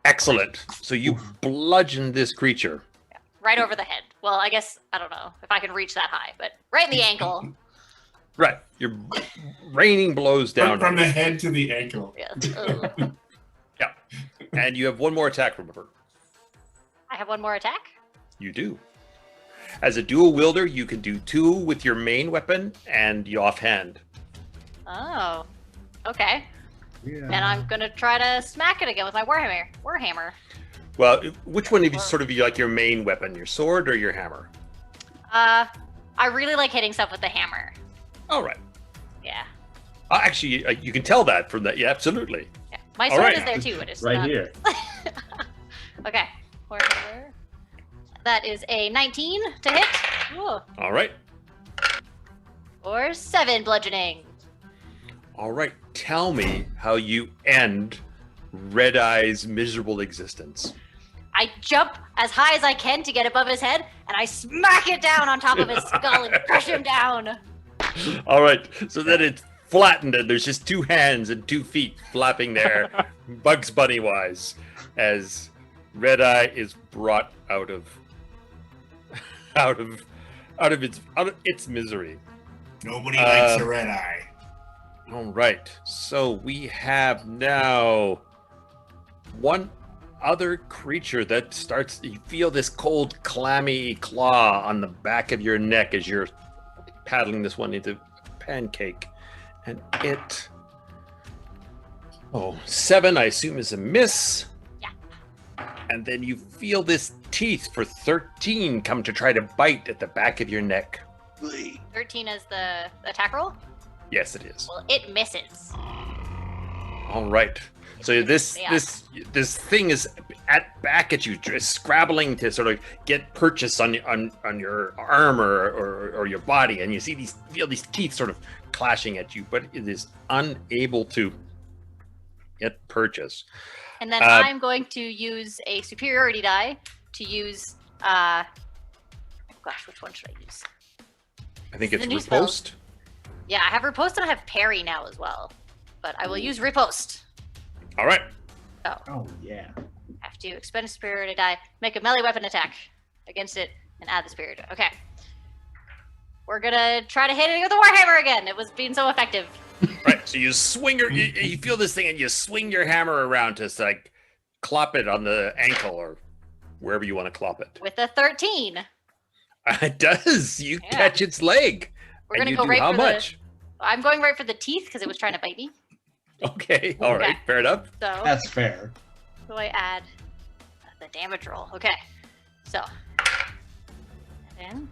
Excellent. So you bludgeon this creature. Right over the head. Well, I guess, I don't know if I can reach that high, but right in the ankle. Right. You're raining blows down. From on the it. head to the ankle. Yeah. Yeah. And you have one more attack, remember. I have one more attack. You do. As a dual wielder, you can do 2 with your main weapon and the offhand. Oh, okay. Yeah. And I'm gonna try to smack it again with my warhammer. Well, which one of you sort of you like your main weapon, your sword or your hammer? I really like hitting stuff with the hammer. All right. Yeah. Actually, you can tell that from that. Yeah, absolutely. Yeah. My All sword right. is there too. It is Right not... here. Okay. Warhammer. That is a 19 to hit. Ooh. All right. Or 7 bludgeoning. All right. Tell me how you end Red Eye's miserable existence. I jump as high as I can to get above his head, and I smack it down on top of his skull and crush him down. All right, so then it's flattened, and there's just 2 hands and 2 feet flapping there, Bugs Bunny wise, as Red Eye is brought out of its misery. Nobody likes a red eye. All right, so we have now one other creature that starts. You feel this cold, clammy claw on the back of your neck as you're paddling this one into pancake, and it. 7, I assume, is a miss. Yeah. And then you feel this teeth for 13 come to try to bite at the back of your neck. 13 is the attack roll? Yes, it is. Well, it misses. All right. So this thing is back at you, scrabbling to sort of get purchase on your arm or your body, and you feel these teeth sort of clashing at you, but it is unable to get purchase. And then I'm going to use a superiority die to use. Gosh, which one should I use? I think it's the new riposte. Yeah, I have riposte and I have parry now as well, but I will use riposte. All right. Oh yeah. Have to expend a superiority die, make a melee weapon attack against it, and add the superiority. Okay. We're gonna try to hit it with the warhammer again. It was being so effective. Right. So you swing you feel this thing and you swing your hammer around to like clop it on the ankle or wherever you want to clop it. With a 13. It does. You catch its leg. We're gonna and go you right do how for much? I'm going right for the teeth because it was trying to bite me. Okay. All right. Fair enough. So That's fair. so I add the damage roll. Okay. So then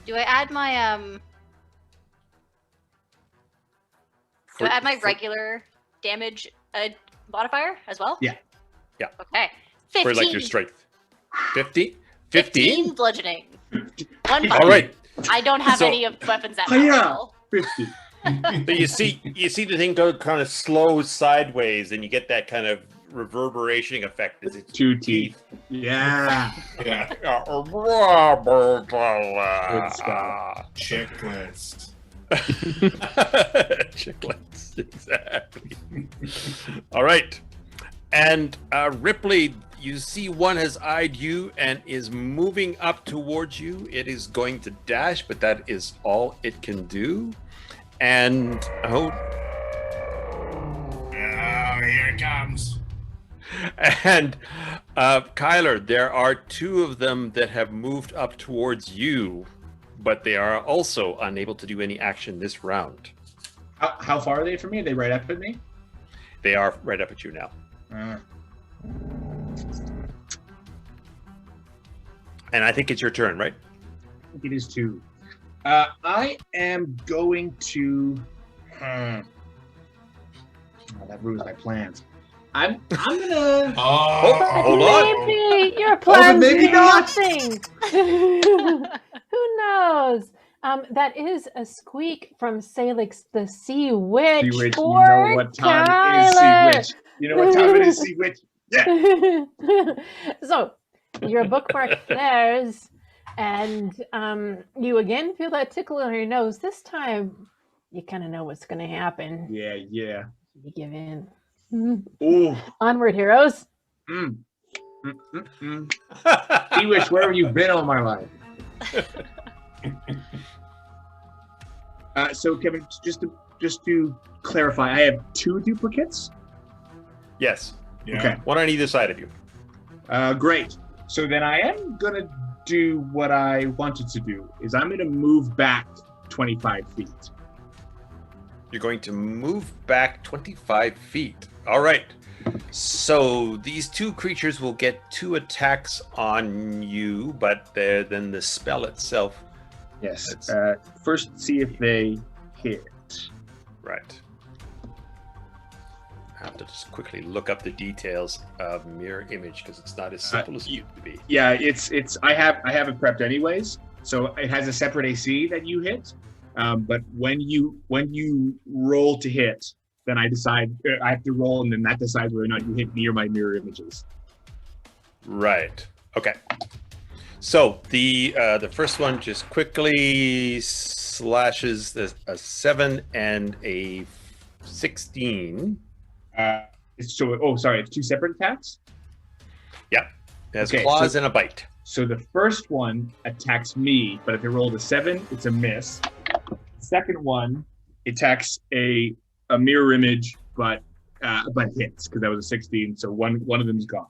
do I add my do I add my regular damage modifier as well? Yeah. Yeah. Okay. 15. For like your strength. 50? 15 bludgeoning. 1 bite. All right. I don't have So- any of the weapons that Hiya! powerful. 50. So you see the thing go kind of slow sideways, and you get that kind of reverberation effect as it's 2 teeth. Yeah. Yeah. Good stuff. Chicklets. Chiclets, exactly. All right. And Ripley, you see one has eyed you and is moving up towards you. It is going to dash, but that is all it can do. And here it comes. And Kyler, there are 2 of them that have moved up towards you, but they are also unable to do any action this round. How far are they from me? Are they right up at me? They are right up at you now. And I think it's your turn, right? I think it is 2. I am going to. Oh, that ruins my plans. I'm gonna. Hold on. Maybe your plans maybe mean not. nothing. Who knows? That is a squeak from Salix the Sea Witch. Sea Witch, for you know what time it is, Sea Kyler. Witch. You know what time it is, Sea Witch. Yeah. So, your bookmark flares, and you again feel that tickle on your nose. This time, you kind of know what's going to happen. Yeah. You give in. Ooh. Onward, heroes. Sea Witch, where have you been all my life? So, Kevin, just to clarify, I have 2 duplicates. Yes. Yeah. Okay. One on either side of you. Great. So then I am gonna do what I wanted to do. Is I'm gonna move back 25 feet. You're going to move back 25 feet. All right. So these 2 creatures will get 2 attacks on you, but then the spell itself. Yes. First, see if they hit. Right. I have to just quickly look up the details of mirror image because it's not as simple as it used to be. Yeah, it's. I have it prepped anyways. So it has a separate AC that you hit. But when you roll to hit, then I decide I have to roll, and then that decides whether or not you hit me or my mirror images. Right. Okay. So the first one just quickly slashes a 7 and a 16. It's 2 separate attacks? Yep. It has Okay, claws so- and a bite. So the first one attacks me, but if it rolled a 7, it's a miss. The second one attacks a mirror image, but hits, because that was a 16, so one of them's gone.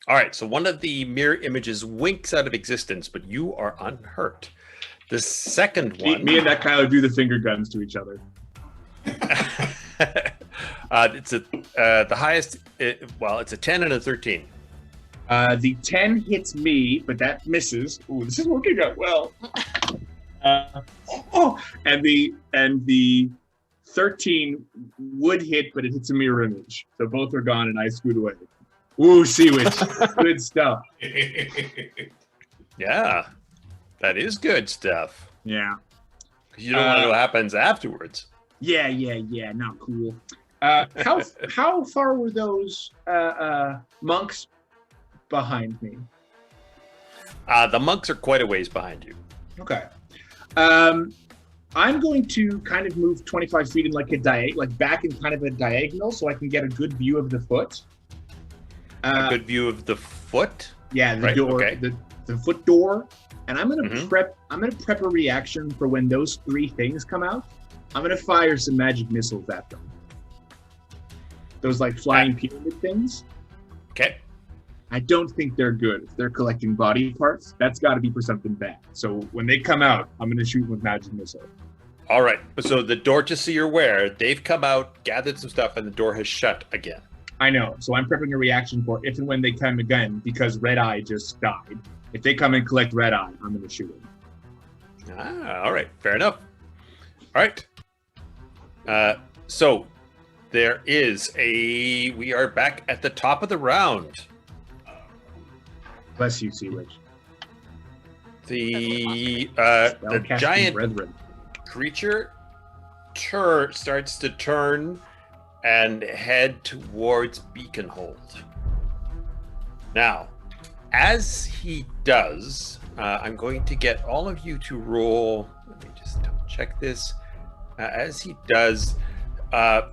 All right, so one of the mirror images winks out of existence, but you are unhurt. The second one... Me and that Kyler do the finger guns to each other. It's the highest... it's a 10 and a 13. The 10 hits me, but that misses. Ooh, this is working out well. And the 13 would hit, but it hits a mirror image. So both are gone, and I scoot away. Ooh, Sea Witch. Good stuff. Yeah, that is good stuff. Yeah. You don't want to know what happens afterwards. Yeah. Not cool. How far were those monks behind me? The monks are quite a ways behind you. Okay. I'm going to kind of move 25 feet in back in kind of a diagonal, so I can get a good view of the foot. A good view of the foot. Yeah, the Right, door, okay. the foot door, and I'm gonna Mhm. prep. I'm gonna prep a reaction for when those 3 things come out. I'm gonna fire some magic missiles at them. Those like flying pyramid things. Okay. I don't think they're good. If they're collecting body parts, that's got to be for something bad. So when they come out, I'm gonna shoot with magic missile. All right. So the door, just so you're aware, they've come out, gathered some stuff, and the door has shut again. I know. So I'm prepping a reaction for if and when they come again, because Red Eye just died. If they come and collect Red Eye, I'm going to shoot him. All right. Fair enough. All right. So there is we are back at the top of the round. Bless you, Sea Witch. The Spellcasting giant Brethren. creature starts to turn and head towards Beaconhold. Now, as he does, I'm going to get all of you to roll. Let me just double check this. As he does,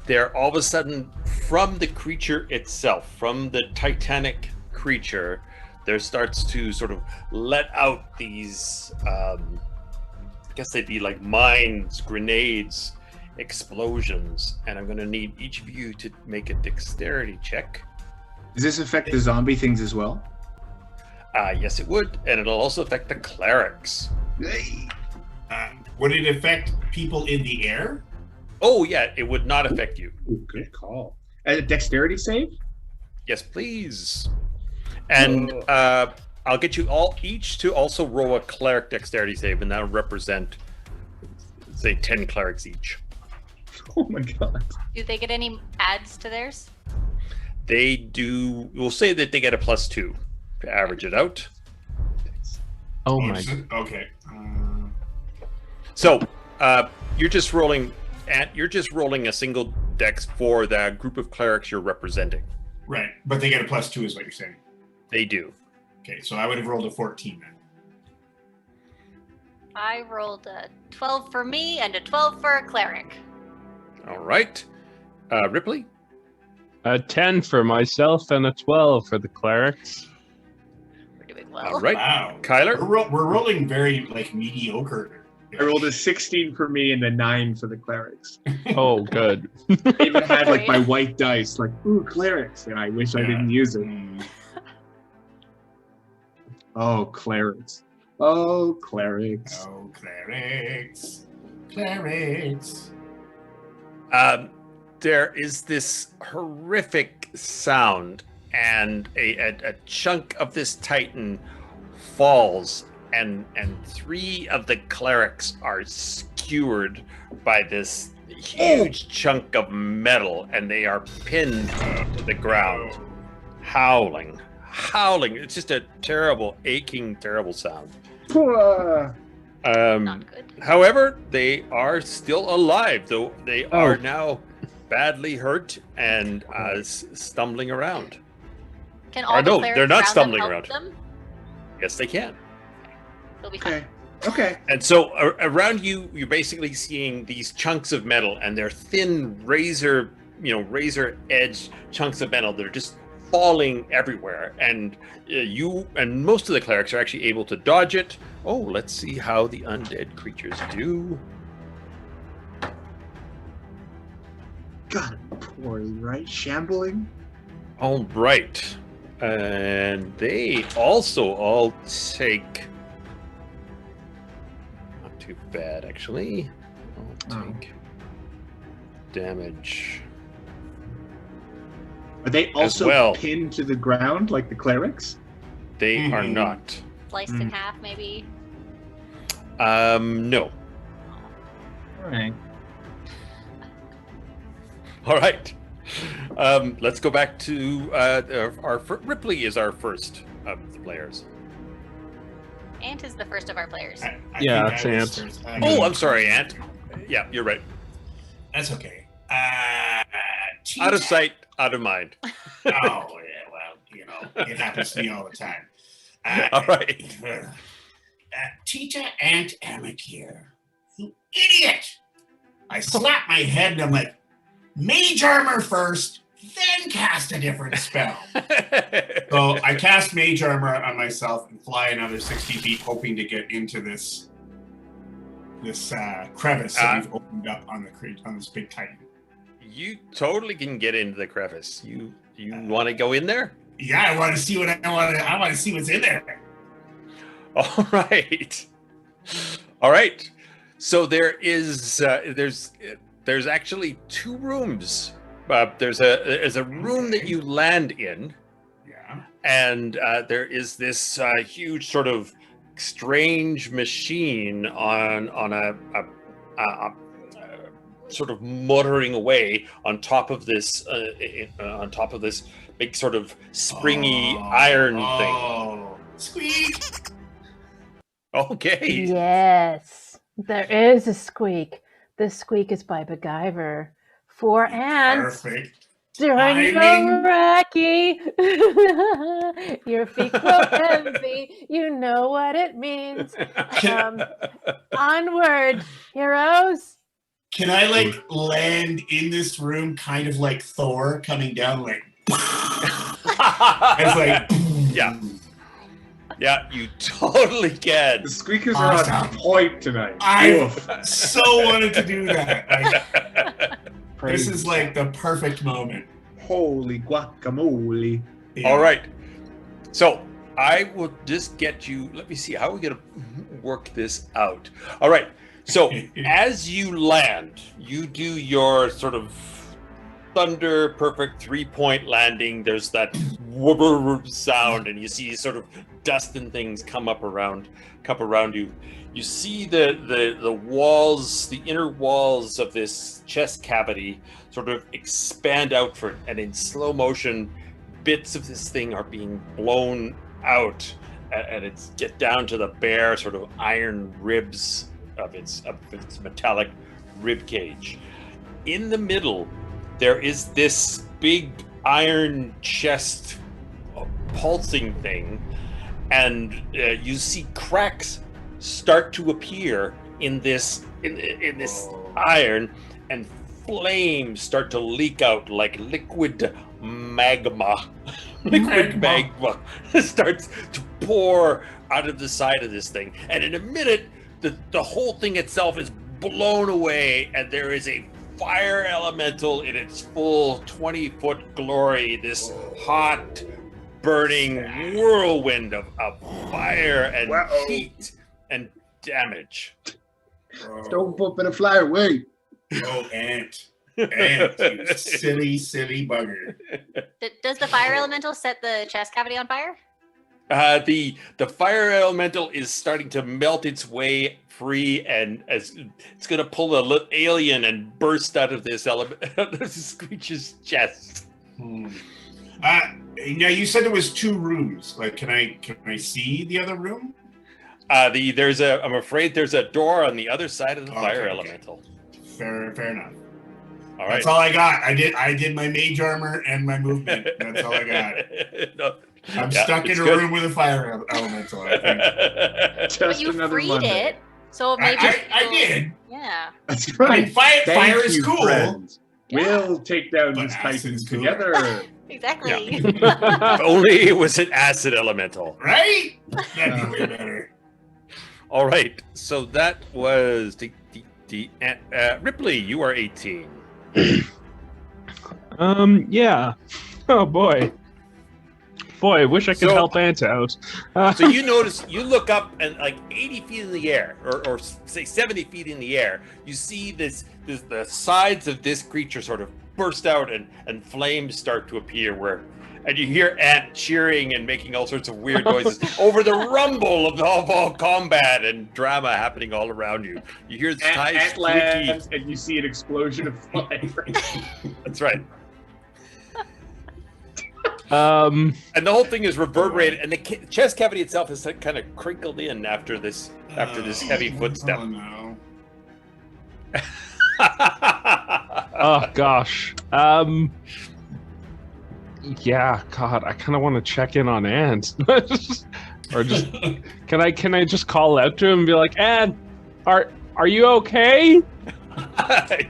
there all of a sudden, from the creature itself, from the titanic creature, there starts to sort of let out these, I guess they'd be like mines, grenades, explosions, and I'm going to need each of you to make a dexterity check. Does this affect the zombie things as well? Yes, it would, and it'll also affect the clerics. Would it affect people in the air? Oh, yeah, it would not affect you. Ooh, good call. A dexterity save? Yes, please. And I'll get you all each to also roll a cleric dexterity save, and that'll represent, say, 10 clerics each. Oh my god. Do they get any adds to theirs? They do. We'll say that they get a +2 to average it out. Oh my. Okay. So you're just rolling a single dex for the group of clerics you're representing. Right, but they get a +2 is what you're saying. They do. Okay, so I would have rolled a 14 then. I rolled a 12 for me and a 12 for a cleric. All right. Ripley? A 10 for myself and a 12 for the clerics. We're doing well. All right. Wow. Kyler? We're rolling very mediocre. I rolled a 16 for me and a 9 for the clerics. Oh, good. I even had my white dice, ooh, clerics, and I wish I didn't use it. Oh, clerics. Oh, clerics. Oh, clerics. Clerics. There is this horrific sound, and a chunk of this titan falls, and 3 of the clerics are skewered by this huge chunk of metal, and they are pinned to the ground, howling. It's just a terrible, aching, terrible sound. Not good. However, they are still alive, though they are now badly hurt and stumbling around. Can all the clerics they're not around stumbling them around. help them? Yes, they can. They'll be fine. Okay. And so around you, you're basically seeing these chunks of metal, and they're thin razor edge chunks of metal that are just falling everywhere. And you and most of the clerics are actually able to dodge it. Oh, let's see how the undead creatures do. God, poorly, right? Shambling. All right. And they also all take... Not too bad, actually. I'll take damage. Are they also well. pinned to the ground like the clerics? They are not. Sliced in half, maybe. No. All right. All right. Let's go back to our Ripley is our first of the players. Ant is the first of our players. Yeah, think it's I was Ant. first. Oh, I'm sorry, Ant. Yeah, you're right. That's okay. Out of sight, out of mind. Oh, yeah, well, it happens to me all the time. All right. Titta and Amakiir. You idiot! I slap my head and I'm like, mage armor first, then cast a different spell. So I cast mage armor on myself and fly another 60 feet, hoping to get into this crevice that we've opened up on this big titan. You totally can get into the crevice. You want to go in there? Yeah, I want to see I want to see what's in there. All right. All right. So there is there's actually two rooms. There's a room that you land in. Yeah. And there is this huge sort of strange machine on a sort of muttering away on top of this big sort of springy iron thing. Oh, squeak! Okay. Yes, there is a squeak. The squeak is by MacGyver. For ants. Perfect. During Timing. the recce, your feet grow heavy. You know what it means. Onward, heroes. Can I land in this room kind of like Thor coming down like it's like yeah, you totally can. The squeakers are on point tonight. I Oof. so wanted to do that. This is like the perfect moment. Holy guacamole. Yeah. All right. So I will just get you. Let me see how we're going to work this out. All right. So as you land, you do your sort of thunder perfect 3-point landing. There's that sound, and you see sort of dust and things come around you. You see the walls, the inner walls of this chest cavity sort of expand out for it, and in slow motion, bits of this thing are being blown out, and it's get down to the bare sort of iron ribs of its metallic rib cage. In the middle, there is this big iron chest pulsing thing, and you see cracks start to appear in this iron, and flames start to leak out like liquid magma. Liquid magma starts to pour out of the side of this thing, and in a minute the whole thing itself is blown away, and there is a fire elemental in its full 20-foot glory, this hot burning whirlwind of fire and heat and damage. Don't put it fly away. Oh, Ant, you silly bugger. Does the fire elemental set the chest cavity on fire? The fire elemental is starting to melt its way free, and as it's going to pull a alien and burst out of this Screech's chest. Now you said there was 2 rooms. Like, can I see the other room? I'm afraid there's a door on the other side of the fire elemental. Fair enough. All right. That's all I got. I did my mage armor and my movement. That's all I got. No, I'm stuck in a room with a fire elemental, I think. But you freed Monday. it, so maybe I did. Yeah. That's right. I mean, fire Thank is you, cool. friends. Yeah. We'll take down But these titans acid's cooler. together. Exactly. If only it was an acid elemental. Right? That'd be way better. All right. So that was Ripley. You are 18. Yeah. Oh boy. Boy, I wish I could help Ant out. So you notice, you look up and like 80 feet in the air, or say 70 feet in the air, you see the sides of this creature sort of burst out and flames start to appear and you hear Ant cheering and making all sorts of weird noises over the rumble of all combat and drama happening all around you. You hear the Ant lands, and you see an explosion of fire. That's right. Um, And the whole thing is reverberated, and the chest cavity itself is kind of crinkled in after this heavy footstep. Oh no. oh gosh. Yeah, God, I kind of want to check in on Ant, or just can I just call out to him and be like, Ant, are you okay?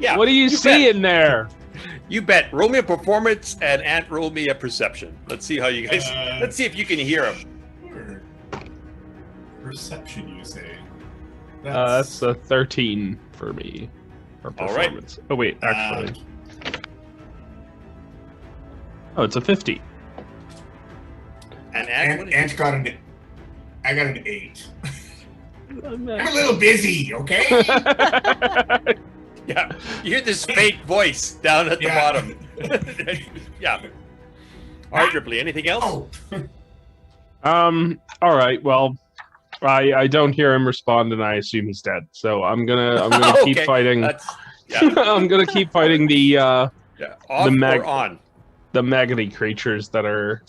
Yeah. What do you see in there? You bet. Roll me a performance, and Ant roll me a perception. Let's see how you guys. Let's see if you can hear him. Perception, you say? That's a 13 for me. For performance. All right. Oh wait, actually. Oh, it's a 50. And Ant got I got an 8. I'm a little busy, okay? Yeah, you hear this faint voice down at the bottom. Yeah. All right, Ripley. Anything else? All right. Well, I don't hear him respond, and I assume he's dead. So I'm gonna Okay, keep fighting. I'm gonna keep fighting the maggoty creatures that are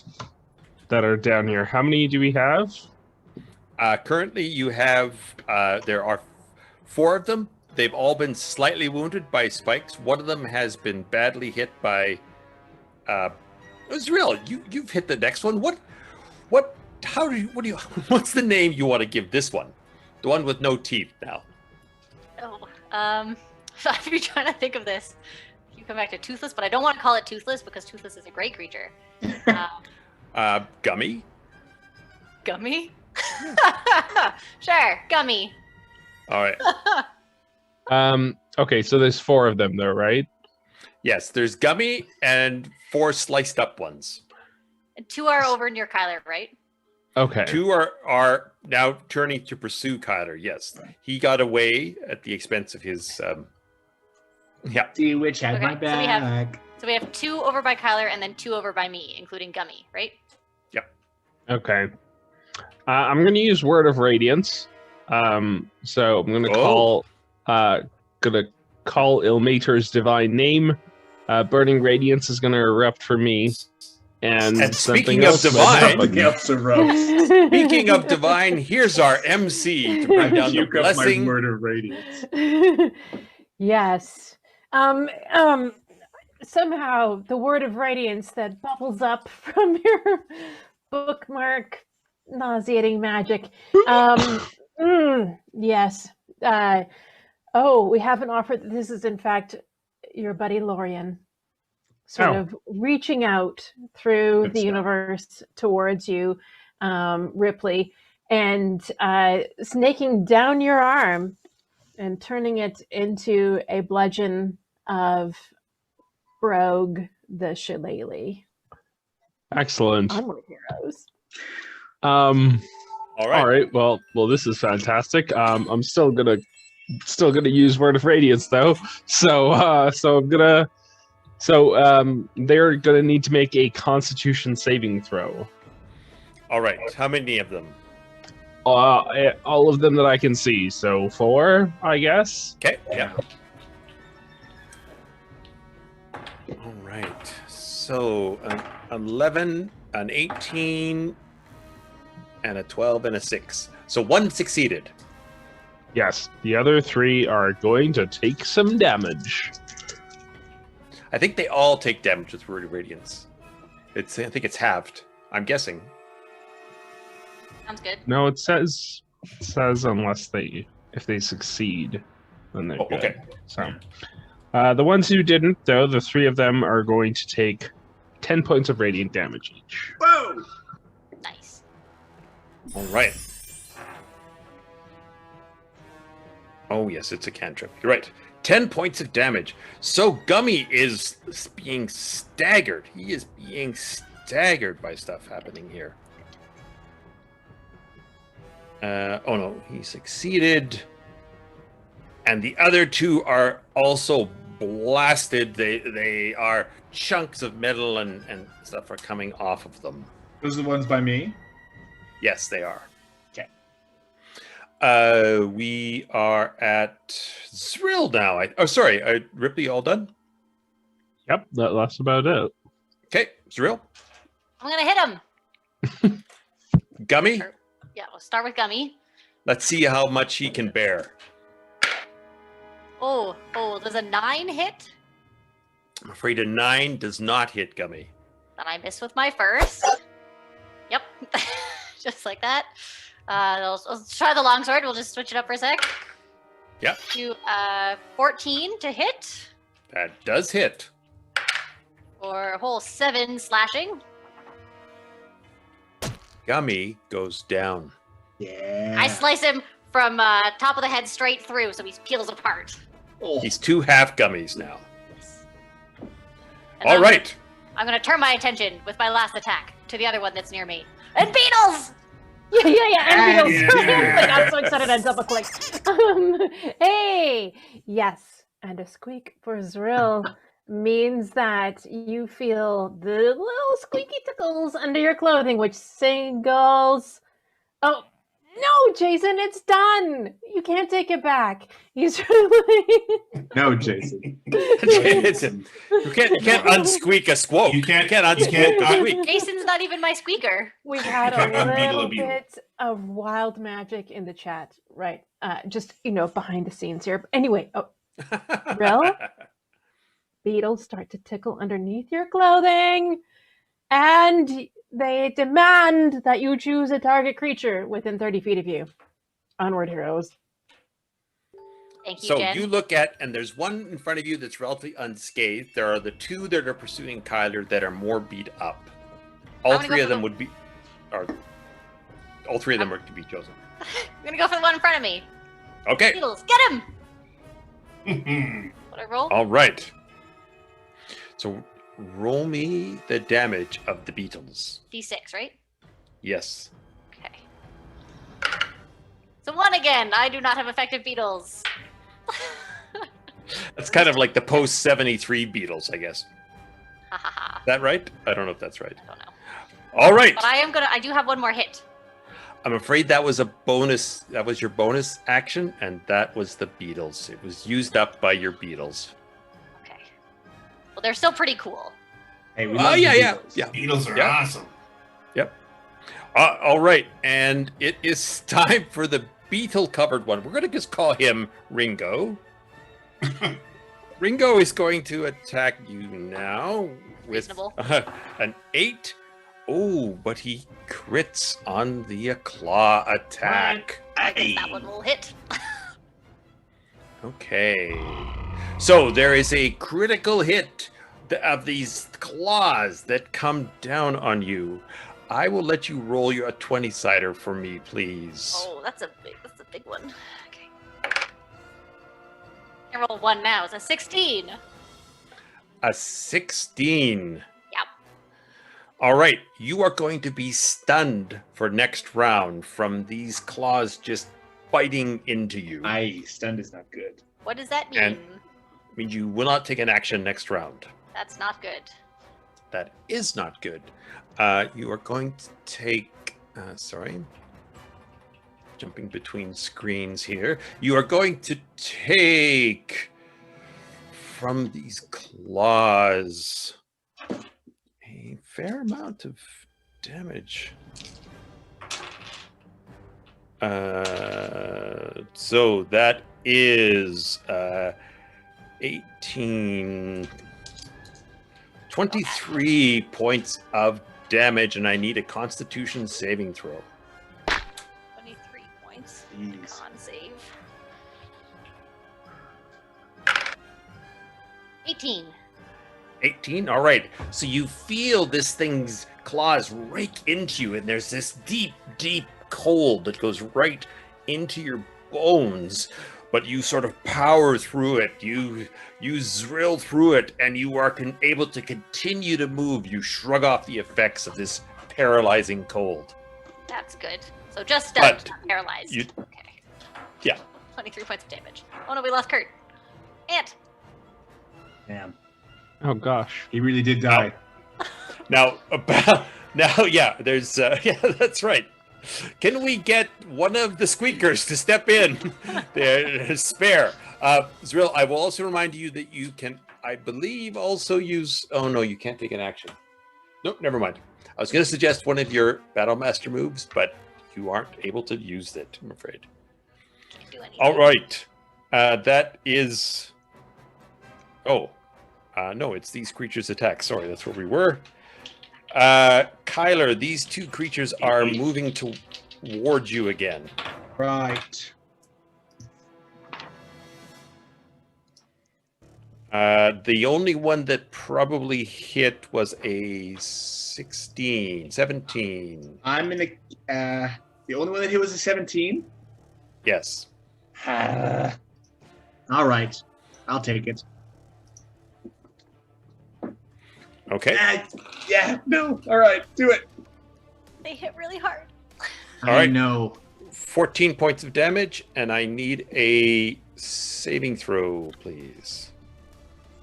down here. How many do we have? Currently, you have. There are 4 of them. They've all been slightly wounded by spikes. One of them has been badly hit by. Zrill, you've hit the next one. What's the name you want to give this one? The one with no teeth now. If you're trying to think of this, you come back to Toothless, but I don't want to call it Toothless because Toothless is a great creature. Gummy? Gummy? Sure, Gummy. All right. Okay, so there's 4 of them though, right? Yes, there's Gummy and 4 sliced up ones. And 2 are over near Kyler, right? Okay. 2 are now turning to pursue Kyler. Yes, he got away at the expense of his. Yeah. See which has my back. So we have 2 over by Kyler and then 2 over by me, including Gummy, right? Yep. Okay. I'm going to use Word of Radiance. So I'm going to call Ilmater's divine name. Burning Radiance is going to erupt for me. And speaking of divine, speaking of divine, here's our MC to bring down the blessing. Word of Radiance. Yes. Somehow the Word of Radiance that bubbles up from your bookmark, nauseating magic. Yes. We haven't offered. This is in fact your buddy Lorian, sort of reaching out through the universe towards you, Ripley, and snaking down your arm and turning it into a bludgeon of Rogue the Shillelagh. Excellent. I'm one of heroes. All right. Well, this is fantastic. I'm still gonna use Word of Radiance though. So they're gonna need to make a Constitution saving throw. All right. How many of them? All of them that I can see. So 4, I guess. Okay. Yeah. All right. So an 11, an 18, and a 12 and a 6. So one succeeded. Yes, the other 3 are going to take some damage. I think they all take damage with Radiance. I think it's halved. I'm guessing. Sounds good. No, it says if they succeed, then they're good. Okay. So, the ones who didn't, though, the 3 of them are going to take 10 points of radiant damage each. Whoa! Nice. All right. Oh, yes, it's a cantrip. You're right. 10 points of damage. So Gummy is being staggered. He is being staggered by stuff happening here. Oh, no. He succeeded. And the other 2 are also blasted. They are chunks of metal and stuff are coming off of them. Those are the ones by me? Yes, they are. Okay. We are at Zrill now. Ripley, all done? Yep, that's about it. Okay, Zrill. I'm gonna hit him. Gummy, Yeah, we'll start with Gummy. let's see how much he can bear. Oh, does a 9 hit? I'm afraid a 9 does not hit Gummy. Then I miss with my first. Yep, just like that. Let's try the longsword. We'll just switch it up for a sec. Yep. Do 14 to hit, That does hit. or a whole 7 slashing. Gummy goes down. Yeah. I slice him from top of the head straight through, so he peels apart. Oh. He's 2 half gummies now. And All then right. I'm gonna turn my attention with my last attack to the other one that's near me. And beetles! Yeah, and Beatles. Yeah. Like, I'm so excited I double clicked. Hey! Yes, and a squeak for Zrill means that you feel the little squeaky tickles under your clothing, which signals. Oh, no, Jason, it's done! You can't take it back. He's really. No, Jason. Jason, you can't unsqueak a squawk. You can't unsqueak a squeak. Jason's not even my squeaker. We've had You can't a unbeetle a little beetle. bit of wild magic in the chat, right? Just, behind the scenes here. Anyway, Zrill? Beetles start to tickle underneath your clothing, and they demand that you choose a target creature within 30 feet of you. Onward, heroes. Thank you, So Jen. you look at, and there's one in front of you that's relatively unscathed. There are the 2 that are pursuing Kyler that are more beat up. All I'm gonna 3 go of for them the- would be, or all 3 of them are to be chosen. I'm gonna go for the one in front of me. Okay. Beetles, get him! What I roll? All right. So roll me the damage of the beetles. D6, right? Yes. Okay. So 1 again. I do not have effective beetles. That's kind of like the post 73 beetles, I guess. Ha ha ha. Is that right? I don't know if that's right. I don't know. All right. But I do have one more hit. I'm afraid that was a bonus. That was your bonus action, and that was the beetles. It was used up by your beetles. Okay. Well, they're still pretty cool. Hey, we Oh, love the yeah. Beatles. Beetles are Yeah. awesome. All right, and it is time for the beetle-covered one. We're going to just call him Ringo. Ringo is going to attack you now with Reasonable. An 8. Oh, but he crits on the claw attack. I guess that one will hit. Okay. So there is a critical hit of these claws that come down on you. I will let you roll your 20-sider for me, please. Oh, that's a big one. Okay. I roll 1 now. It's a 16. A 16. Yep. All right, you are going to be stunned for next round from these claws just biting into you. Aye, stunned is not good. What does that mean? And- means you will not take an action next round. That's not good. That is not good. You are going to take. Jumping between screens here. You are going to take from these claws a fair amount of damage. So that is 18, 23 points of damage, and I need a Constitution saving throw. 23 points. Jeez. Con save. 18. 18. All right. So you feel this thing's claws rake into you, and there's this deep, deep cold that goes right into your bones. But you sort of power through it. You Zrill through it, and you are able to continue to move. You shrug off the effects of this paralyzing cold. That's good. So just stunned, not paralyzed. Okay. Yeah. 23 points of damage. Oh no, we lost Curt. Ant. Damn. Oh gosh. He really did die. Yeah, there's yeah, that's right. Can we get one of the squeakers to step in? They're spare. Zrill, I will also remind you that you can, I believe, also use. Oh no, you can't take an action. Nope, never mind. I was going to suggest one of your Battle Master moves, but you aren't able to use it, I'm afraid. Can't do anything. All right, that is. Oh, no, it's these creatures' attack. Sorry, that's where we were. Kyler, these two creatures are moving towards you again. Right. The only one that probably hit was a 17. I'm in the only one that hit was a 17. Yes. All right. I'll take it. Okay. Yeah, no. All right, do it. They hit really hard. All right. I know. 14 points of damage, and I need a saving throw, please.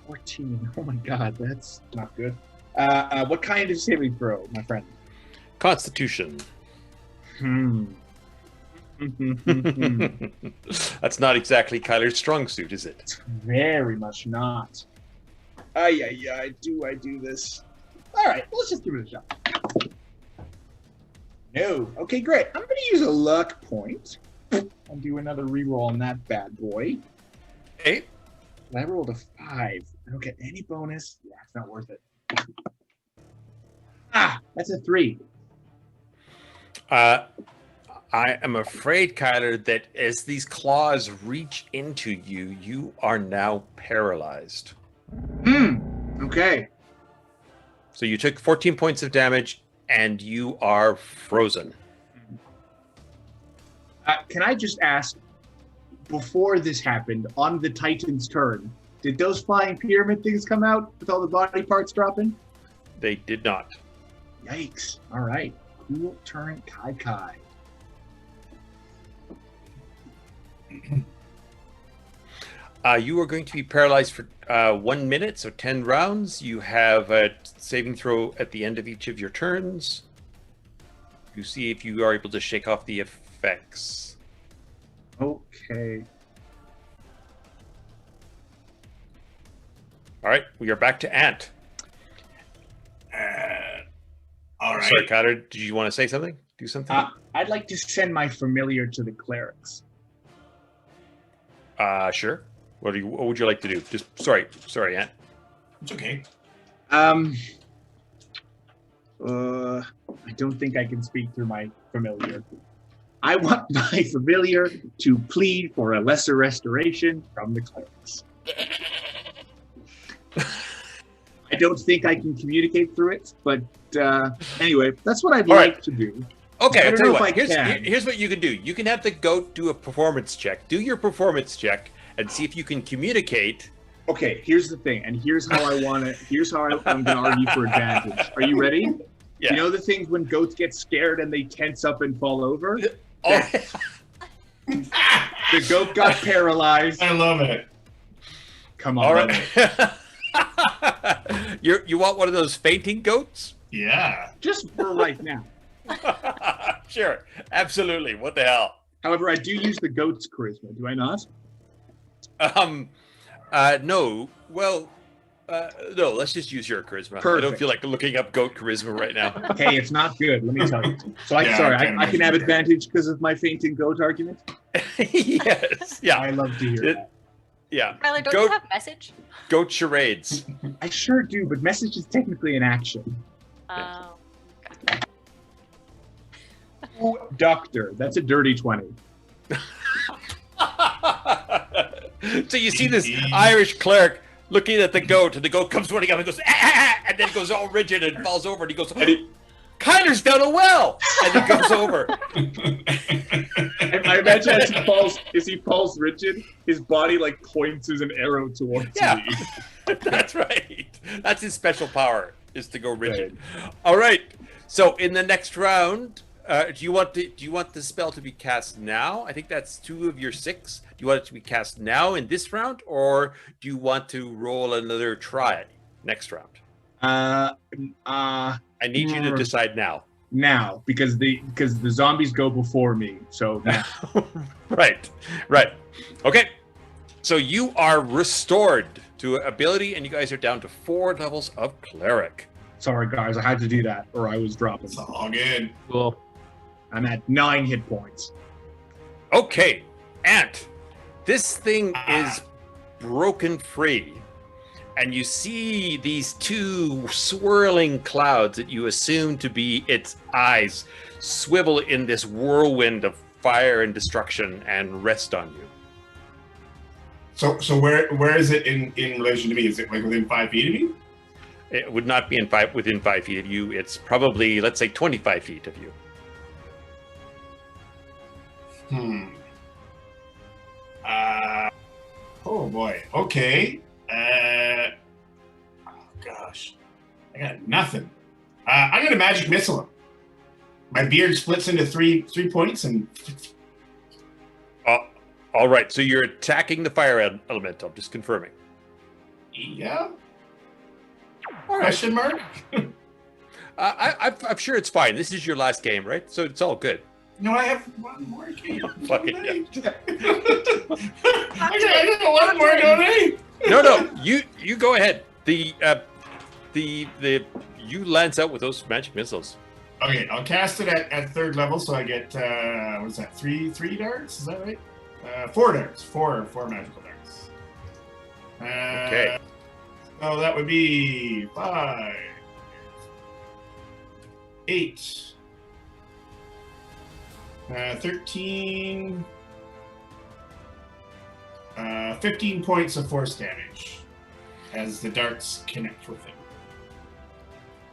14. Oh my god, that's not good. What kind of saving throw, my friend? Constitution. That's not exactly Kyler's strong suit, is it? Very much not. I do this. All right, let's just give it a shot. No. Okay, great. I'm going to use a luck point. I'll do another reroll on that bad boy. Okay. I rolled a 5. I don't get any bonus. Yeah, it's not worth it. That's a 3. I am afraid, Kyler, that as these claws reach into you, you are now paralyzed. Okay. So you took 14 points of damage, and you are frozen. Can I just ask, before this happened, on the Titan's turn, did those flying pyramid things come out with all the body parts dropping? They did not. Yikes. All right. Cool turn, Kai. You are going to be paralyzed for 1 minute, so 10 rounds. You have a saving throw at the end of each of your turns. You see if you are able to shake off the effects. Okay. All right, we are back to Ant. All right. Sorry, Kyler, did you want to say something? Do something? I'd like to send my familiar to the clerics. Sure. What would you like to do? Just sorry, Ant. It's okay. I don't think I can speak through my familiar. I want my familiar to plead for a lesser restoration from the clerics. I don't think I can communicate through it, but anyway, that's what I'd like to do. Okay, I'll tell you know what. if I can. Here's what you can do. You can have the goat do a performance check. Do your performance check and see if you can communicate. Okay, here's the thing, and here's how I want to. Here's how I'm going to argue for advantage. Are you ready? Yeah. You know the things when goats get scared and they tense up and fall over? Oh. The goat got paralyzed. I love it. Come on. All right. You want one of those fainting goats? Yeah. Just for right now. Sure, absolutely. What the hell? However, I do use the goat's charisma, do I not? No. Well, No, let's just use your charisma. I Perfect. don't feel like looking up goat charisma right now. Hey, it's not good. Let me tell you. So I can have advantage because of my fainting goat argument. Yes. Yeah. I love to hear that. Yeah. Tyler, don't Goat- you have message? Goat charades. I sure do, but message is technically an action. Oh. Ooh, doctor, that's a dirty 20. So you see this Irish cleric looking at the goat, and the goat comes running up and goes, ah, and then goes all rigid and falls over, and he goes, Kyler's done a well, and he goes over. I imagine as he falls rigid, his body like points as an arrow towards me. That's right. That's his special power, is to go rigid. Right. All right. So in the next round, do you want the spell to be cast now? I think that's 2 of your 6. Do you want it to be cast now in this round, or do you want to roll another try next round? I need you to decide now. Now, because the zombies go before me. So now. Right. Okay. So you are restored to ability, and you guys are down to 4 levels of cleric. Sorry, guys, I had to do that, or I was dropping. It's all good. Cool. I'm at 9 hit points. Okay, Ant, this thing is broken free, and you see these 2 swirling clouds that you assume to be its eyes swivel in this whirlwind of fire and destruction and rest on you. So where is it in relation to me? Is it like within 5 feet of me? It would not be within 5 feet of you. It's probably, let's say, 25 feet of you. Oh boy. Okay. Oh gosh. I got nothing. I'm gonna magic missile him. My beard splits into three points and. All right. So you're attacking the fire elemental. Just confirming. Yeah. Question mark? I'm sure it's fine. This is your last game, right? So it's all good. No, I have one more game. Fucking I got one more, don't I? No. You go ahead. You lance out with those magic missiles. Okay, I'll cast it at 3rd level, so I get what is that? Three darts? Is that right? 4 darts. Four magical darts. Okay. So that would be 5, 8, 13, 15 points of force damage as the darts connect with him.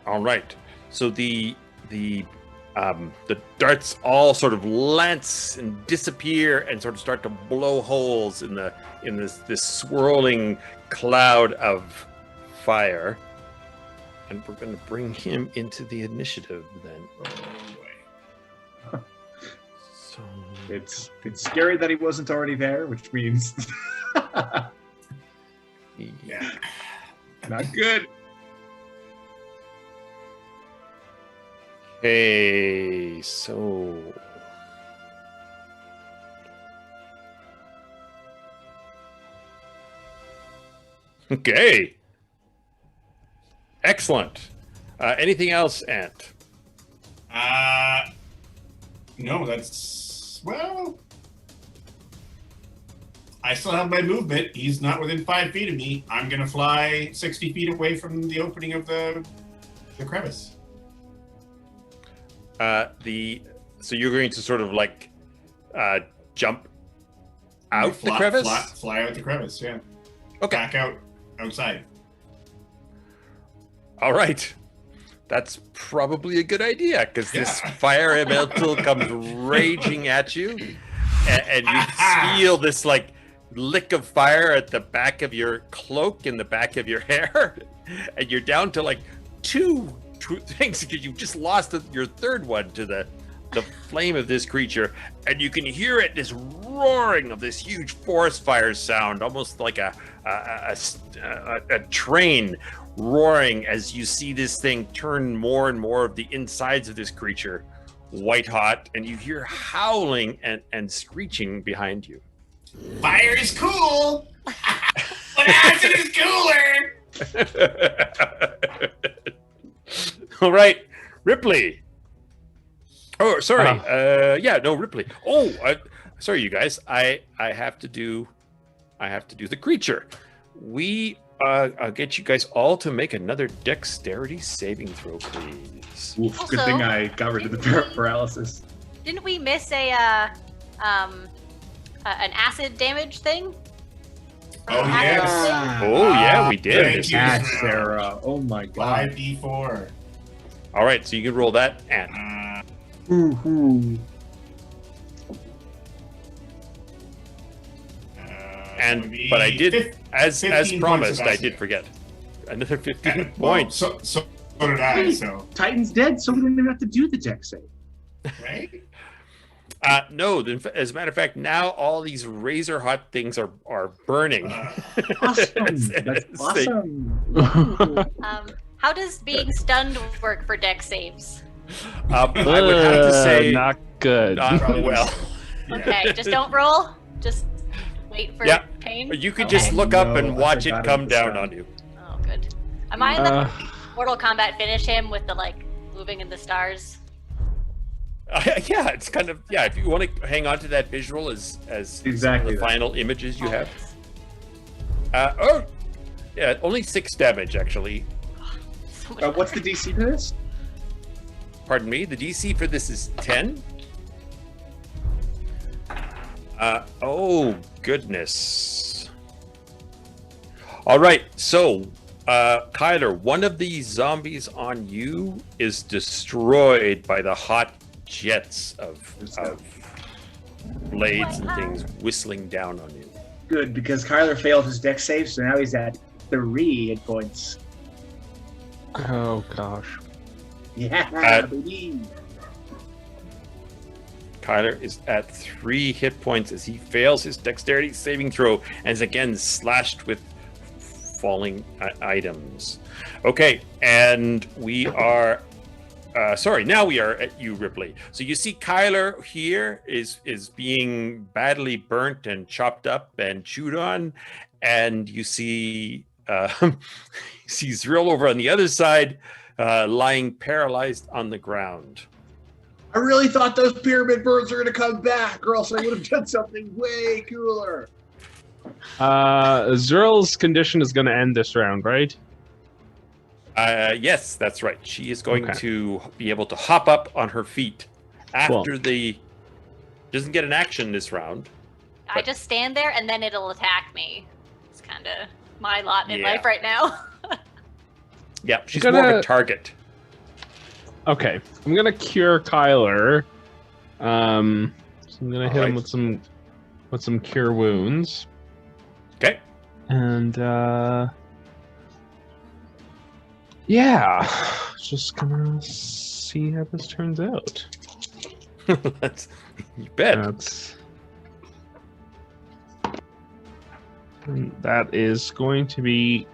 All right. So the darts all sort of lance and disappear and sort of start to blow holes in this swirling cloud of fire. And we're going to bring him into the initiative then. Oh boy. So it's scary that he wasn't already there, which means Yeah. not good. Okay, so okay, excellent. Anything else, Ant? No, that's well. I still have my movement. He's not within 5 feet of me. I'm gonna fly 60 feet away from the opening of the crevice. So you're going to sort of like jump out the crevice? Fly out the crevice, yeah. Okay. Back outside. All right. That's probably a good idea, because this fire elemental comes raging at you, and you feel this like lick of fire at the back of your cloak and the back of your hair, and you're down to like two things because you've just lost your 3rd one to the flame of this creature, and you can hear it, this roaring of this huge forest fire sound, almost like a train roaring as you see this thing turn more and more of the insides of this creature white hot, and you hear howling and screeching behind you. Fire is cool, but acid is cooler. All right, Ripley. Oh, sorry. Ripley. Oh, sorry, you guys. I have to do the creature. I'll get you guys all to make another dexterity saving throw, please. Oof, Also, good thing I got rid of the paralysis. Didn't we miss an acid damage thing? Oh, yes. Oh, yeah, we did. Thank you, Ah, Zrill. Sarah. Oh my god. 5d4. All right, so you can roll that, and Ooh. but I did, as 15 promised, points of I did acid. forget another 15 Well, points. so did I, so. Titan's dead, so we don't even have to do the deck save. Right? No, as a matter of fact, now all these razor hot things are burning. Awesome. That's awesome. How does being stunned work for deck saves? I would have to say not good. not well. Okay, just don't roll. Just wait for Yeah. pain. You could Okay. just look up No, and I watch it forgot come about the down sound. on you. Oh, good. Am I in the Mortal Kombat finish him with the moving in the stars? Yeah, it's kind of If you want to hang on to that visual as Exactly the that. final images you have. Always. Only 6 damage actually. So much What's the DC for this? Pardon me. The DC for this is 10. Oh goodness. All right, so Kyler, one of these zombies on you is destroyed by the hot jets of blades and things whistling down on you. Good, because Kyler failed his deck save, so now he's at 3 hit points. Oh gosh. Yeah, baby. Kyler is at 3 hit points as he fails his dexterity saving throw and is again slashed with falling items. Okay, and we are now we are at you, Ripley. So you see Kyler here is being badly burnt and chopped up and chewed on, and you see Zrill over on the other side, lying paralyzed on the ground. I really thought those pyramid birds were going to come back, or else I would have done something way cooler. Zrill's condition is going to end this round, right? Yes, that's right. She is going Okay. to be able to hop up on her feet after doesn't get an action this round. I just stand there and then it'll attack me. It's kind of my lot in Yeah. life right now. Yeah, she's Gonna- more of a target. Okay, I'm gonna cure Kyler. So I'm gonna hit him Alright. with some cure wounds, Okay. and just gonna see how this turns out. That's, you bet. That is going to be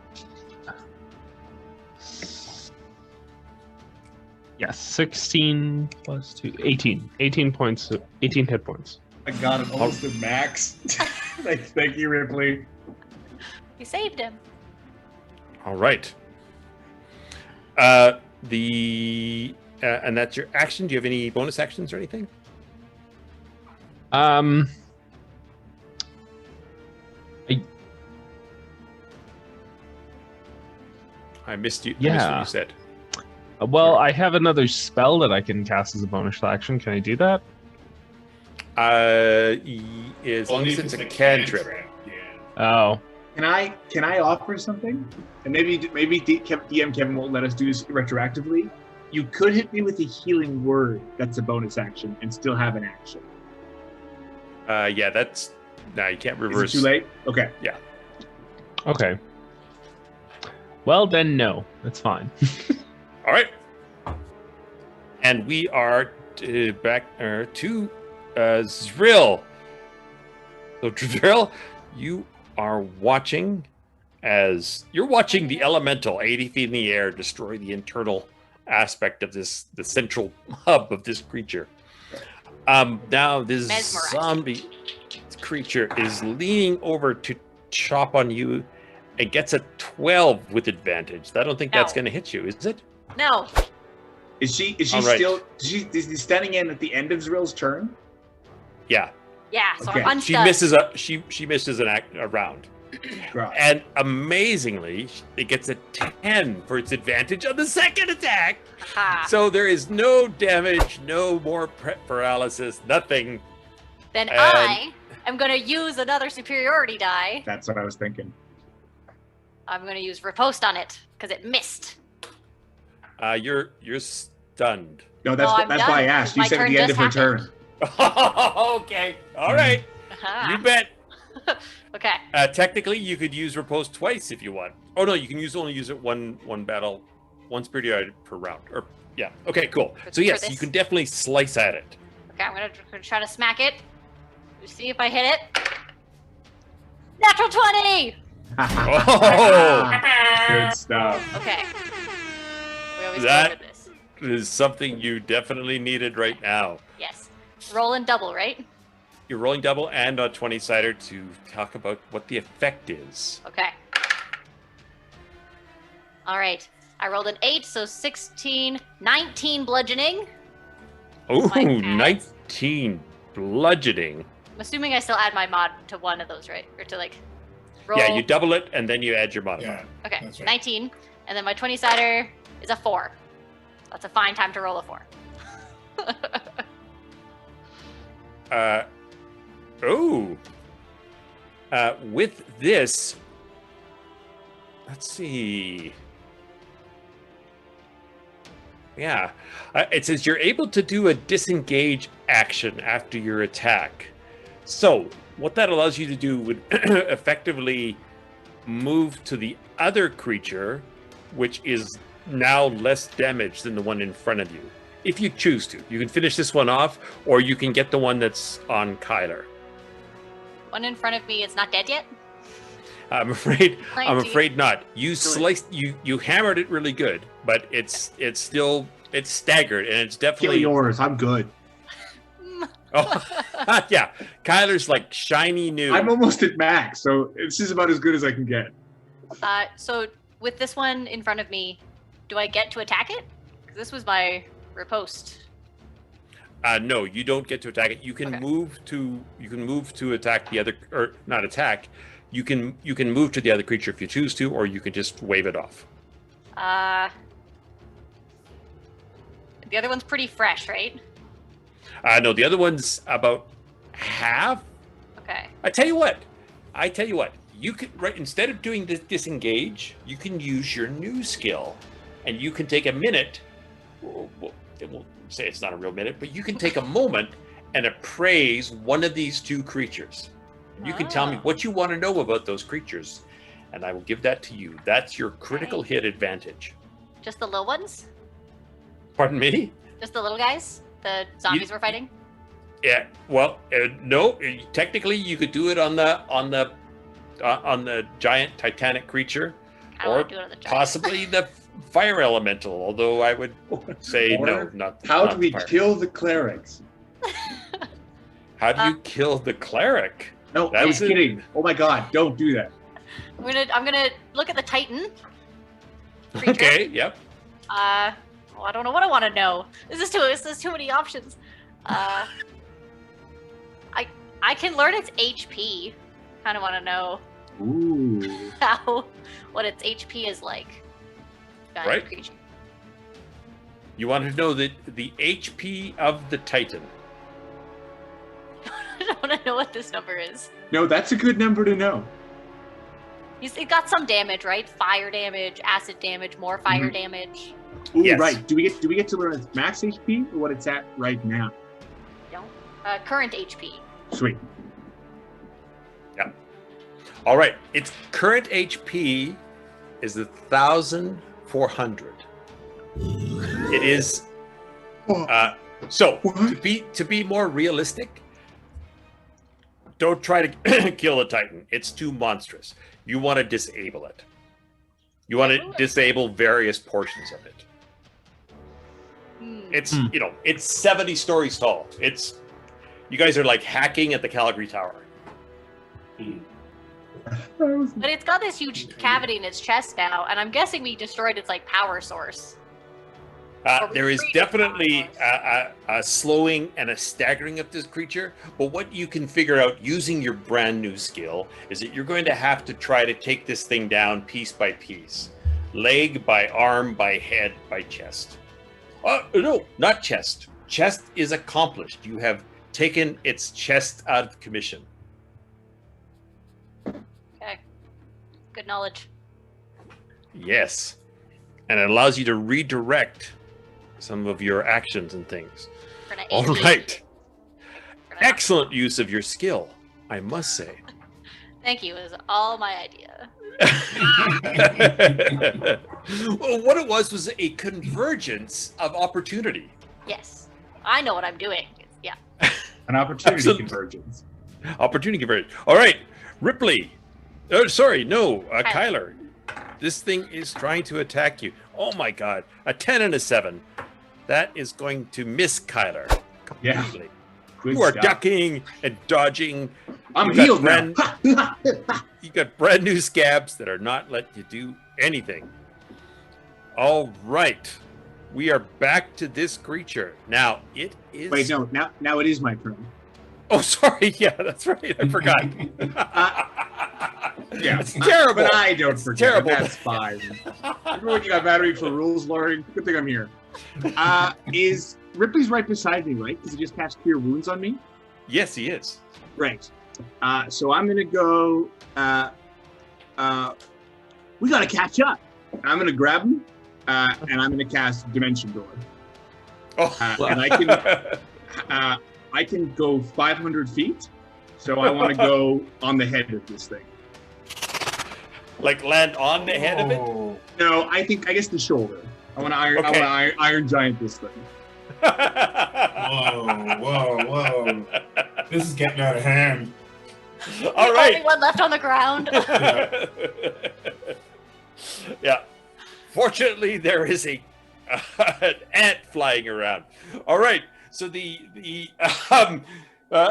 16 plus 2, 18. 18 points. 18 hit points. I got him almost to max. Thank you, Ripley. You saved him. All right. And that's your action. Do you have any bonus actions or anything? I missed you. I missed what you said. Well, I have another spell that I can cast as a bonus action. Can I do that? As long Only as if it's a cantrip. Yeah. Oh, Can I offer something? And maybe DM Kevin won't let us do this retroactively. You could hit me with a healing word that's a bonus action and still have an action. Yeah, that's no. You can't Is reverse. it too late? Okay. okay. Well, then no. That's fine. All right. And we are back to Zrill. So Zrill, you are watching the elemental 80 feet in the air destroy the internal aspect of the central hub of this creature. Now this Mesmerizing. zombie creature is leaning over to chop on you and gets a 12 with advantage. I don't think that's No. going to hit you, is it? No. Is she All right. still? Is she standing in at the end of Zrill's turn? Yeah. Yeah, so Okay. I'm She unstuck. misses she misses a round. Right. And amazingly, it gets a 10 for its advantage on the second attack. Aha. So there is no damage, no more paralysis, nothing. Then and- I am going to use another superiority die. That's what I was thinking. I'm going to use riposte on it because it missed. You're stunned. No, that's Oh, I'm that's why I done. asked. You My said at turn the end of just her happened. turn. Okay. All right. Aha. You bet. Okay. Technically, you could use riposte twice if you want. Oh no, you can only use it one battle, one superiority per round. Or yeah. Okay, cool. So For yes, this? you can definitely slice at it. Okay, I'm gonna try to smack it. See if I hit it. Natural 20! Oh, Good stuff. Okay. We always That- go with this. is something you definitely needed right now. Yes. Roll and double, right? You're rolling double and a 20-sider to talk about what the effect is. Okay. All right. I rolled an 8, so 16, 19 bludgeoning. Oh, My ads. 19 bludgeoning. I'm assuming I still add my mod to one of those, right? Or to like roll. Yeah, you double it and then you add your modifier. Yeah. Okay, That's right. 19. And then my 20-sider is a 4. That's a fine time to roll a 4. With this, let's see. Yeah, it says you're able to do a disengage action after your attack. So what that allows you to do would effectively move to the other creature, which is now less damaged than the one in front of you. If you choose to, you can finish this one off, or you can get the one that's on Kyler. One in front of me is not dead yet. I'm afraid. I'm 19. afraid not. You sliced. You hammered it really good, but it's staggered, and it's Kill definitely. yours. I'm good. Oh, yeah. Kyler's like shiny new. I'm almost at max, so this is about as good as I can get. So with this one in front of me, do I get to attack it? 'Cause this was my riposte. No, you don't get to attack it. You can Okay. move to attack the other, or not attack. You can move to the other creature if you choose to, or you can just wave it off. The other one's pretty fresh, right? No, the other one's about half. Okay. I tell you what. You could instead of doing this disengage, you can use your new skill, and you can take a minute. We'll say it's not a real minute, but you can take a moment and appraise one of these two creatures. And you can tell me Ah. what you want to know about those creatures, and I will give that to you. That's your critical hit advantage. Just the little ones? Pardon me? Just the little guys? The zombies we're fighting? Yeah. Well, no. Technically, you could do it on the giant titanic creature, I don't or wanna do it on the giant. possibly the fire elemental. Although I would say Or no, not. How not do we fire. kill the clerics? How do you kill the cleric? No, That I'm was it. kidding. Oh my god, don't do that. I'm gonna look at the Titan. Creature. Okay. Yep. Well, I don't know what I want to know. This is too many options. I can learn its HP. Kind of want to know Ooh. what its HP is like. Right. Creature. You want to know the HP of the Titan. I don't want to know what this number is. No, that's a good number to know. It got some damage, right? Fire damage, acid damage, more fire damage. Ooh, Yes. right. Do we get to learn its max HP or what it's at right now? Current HP. Sweet. All right. Its current HP is 1,400. It is. So to be more realistic, don't try to kill a Titan. It's too monstrous. You want to disable it. You want to disable various portions of it. It's it's 70 stories tall. You guys are like hacking at the Calgary Tower. But it's got this huge cavity in its chest now, and I'm guessing we destroyed its like power source. There is definitely a slowing and a staggering of this creature, but what you can figure out using your brand new skill is that you're going to have to try to take this thing down piece by piece. Leg by arm, by head, by chest. No, not chest. Chest is accomplished. You have taken its chest out of commission. Okay. Good knowledge. Yes. And it allows you to redirect some of your actions and things. All right. Excellent use of your skill, I must say. Thank you. It was all my idea. Well, what it was a convergence of opportunity. Yes. I know what I'm doing. Yeah. An opportunity convergence. Opportunity convergence. All right, Ripley. Oh, sorry, no, Kyler. This thing is trying to attack you. Oh my God, a 10 and a 7. That is going to miss Kyler completely. Yeah. You are ducking and dodging. I'm healed now. You got brand new scabs that are not letting you do anything. All right. We are back to this creature. Now, it is... Wait, no. Now it is my turn. Oh, sorry. Yeah, that's right. I forgot. Yeah. It's terrible. But I don't forget. Terrible. That's fine. Remember when you got battery for rules learning? Good thing I'm here. Is Ripley's right beside me, right? Because he just cast Cure Wounds on me? Yes, he is. Right. So I'm going to go... we got to catch up. I'm going to grab him, and I'm going to cast Dimension Door. Oh, and I can go 500 feet, so I want to go on the head of this thing. Like land on the head of it? No, I guess the shoulder. I want to iron giant this thing. Whoa. This is getting out of hand. All right. Only one left on the ground. Yeah. Fortunately, there is an ant flying around. All right. So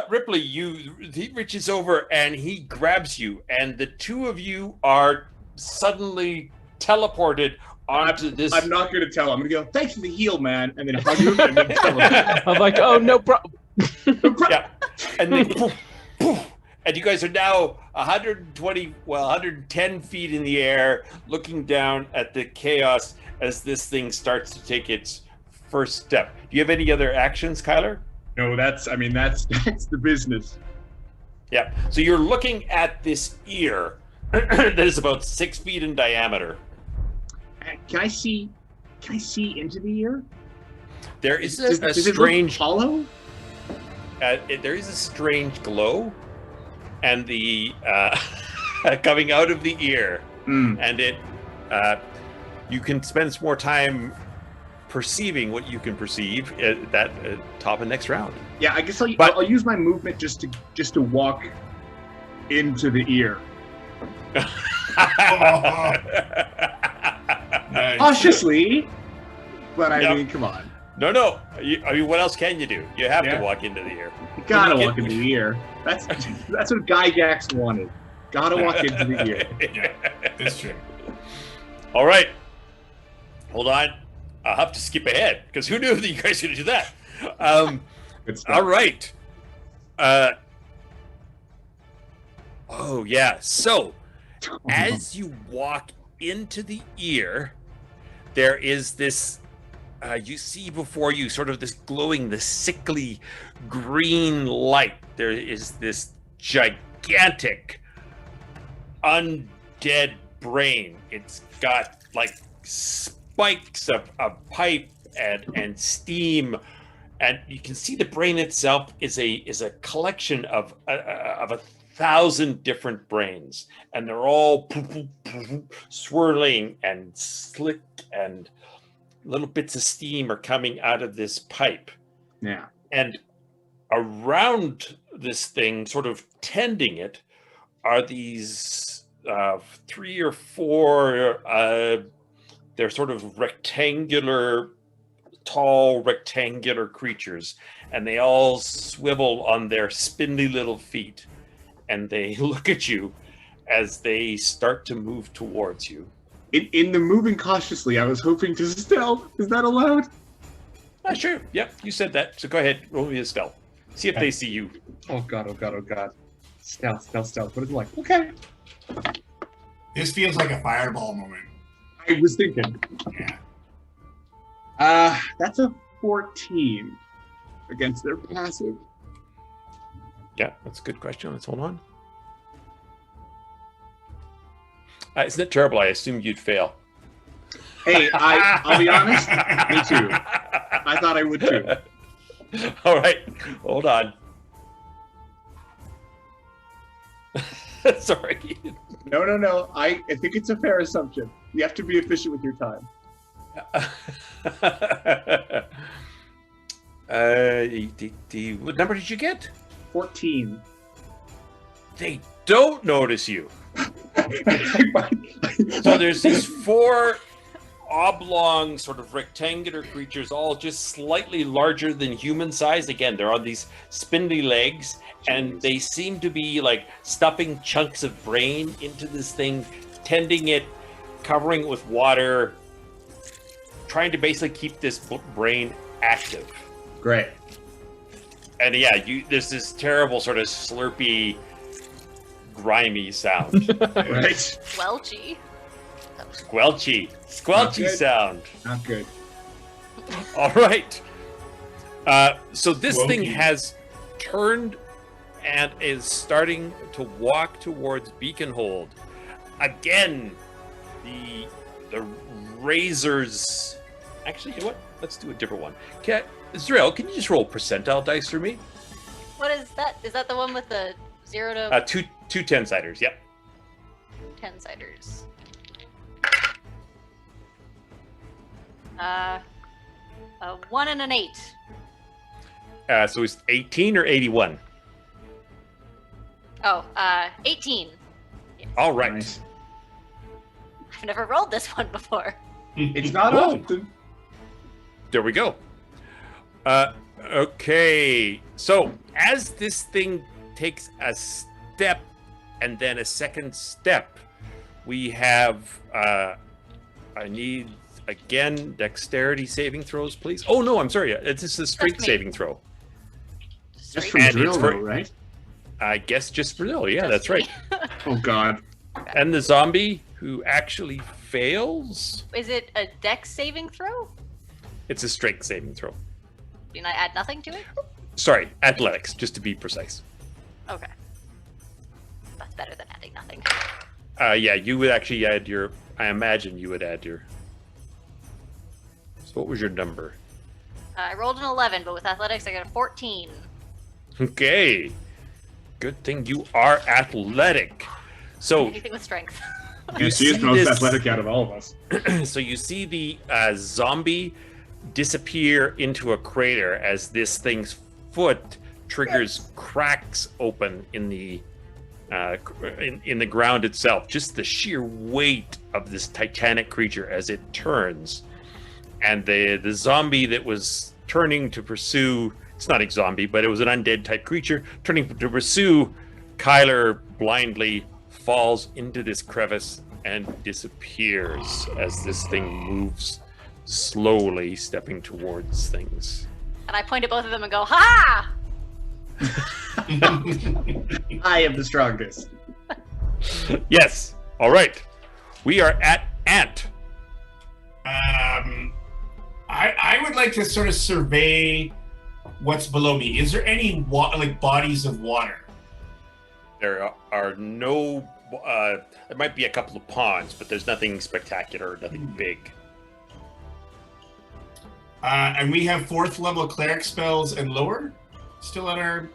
Ripley, he reaches over and he grabs you, and the two of you are suddenly teleported onto this. I'm not going to tell him. I'm going to go, thanks for the heal, man, and then hug him and then tell him. I'm like, oh, no problem. Yeah. And then poof, poof, and you guys are now 110 feet in the air, looking down at the chaos as this thing starts to take its first step. Do you have any other actions, Kyler? No, that's the business. Yeah. So you're looking at this ear that is about 6 feet in diameter. Can I see into the ear? There is Does a it look strange hollow? There is a strange glow, and the coming out of the ear, and it you can spend some more time perceiving what you can perceive at that top of next round. Yeah, I guess I'll use my movement just to walk into the ear. Nice. Cautiously, but I mean, come on. No. I mean, what else can you do? You have to walk into the ear. You gotta walk into the ear. That's what Gygax wanted. Gotta walk into the ear. Yeah, that's true. All right. Hold on. I'll have to skip ahead, because who knew that you guys were going to do that? Good stuff. All right. Oh, yeah. So, as you walk into the ear, there is this, you see before you sort of this glowing, this sickly green light. There is this gigantic undead brain. It's got like spikes of pipe and steam, and you can see the brain itself is a collection of 1,000 different brains, and they're all swirling and slick, and little bits of steam are coming out of this pipe. Yeah. And around this thing, sort of tending it, are these 3 or 4 they're sort of tall rectangular creatures, and they all swivel on their spindly little feet, and they look at you, as they start to move towards you. In the moving cautiously, I was hoping to stealth. Is that allowed? Sure. Yep, you said that. So go ahead, roll me a stealth. See if they see you. Oh god, oh god, oh god. Stealth. What is it like? Okay. This feels like a fireball moment. I was thinking. Yeah. That's a 14 against their passive. Yeah, that's a good question. Let's hold on. Isn't it terrible? I assumed you'd fail. Hey, I'll be honest. Me too. I thought I would too. All right, hold on. Sorry. No. I think it's a fair assumption. You have to be efficient with your time. What number did you get? 14. They don't notice you. So there's these 4 oblong, sort of rectangular creatures, all just slightly larger than human size. Again, they're on these spindly legs, and they seem to be like stuffing chunks of brain into this thing, tending it, covering it with water, trying to basically keep this brain active. Great. And yeah, there's this terrible sort of slurpy, grimy sound. Right. Squelchy. Squelchy sound. Not good. All right. So this Squelchy. thing has turned and is starting to walk towards Beaconhold. Again, the razors. Actually, you know what? Let's do a different one. Zrill, can you just roll percentile dice for me? What is that? Is that the one with the 0 to Two 10-siders. Yep. 10-siders? A 1 and an 8. So it's 18 or 81. Oh, 18. All right. Nice. I've never rolled this one before. It's not Whoa. often. There we go. Okay. So as this thing takes a step and then a second step, we have I need again dexterity saving throws, please. Oh no, I'm sorry. It's just a strength me. saving throw. Just from And Zrill, it's though, right? I guess just for Lilli. Yeah, Just that's me. right. Oh god. And the zombie who actually fails, Is it a dex saving throw? it's a strength saving throw. Can I add nothing to it? Sorry, athletics, just to be precise. Okay. That's better than adding nothing. Yeah, you would actually add your. I imagine you would add your. So what was your number? I rolled an 11, but with athletics, I got a 14. Okay. Good thing you are athletic. So Anything with strength. you She is see most this. athletic out of all of us. So you see the zombie disappear into a crater as this thing's foot triggers cracks open in the in the ground itself. Just the sheer weight of this titanic creature as it turns, and the zombie that was turning to pursue. It's not a zombie, but it was an undead type creature turning to pursue Kyler blindly falls into this crevice and disappears as this thing moves slowly, stepping towards things. And I point at both of them and go, ha! I am the strongest. Yes. All right. We are at Ant. I would like to sort of survey what's below me. Is there any bodies of water? There are no. There might be a couple of ponds, but there's nothing spectacular, nothing big. And we have 4th level cleric spells and lower still at our.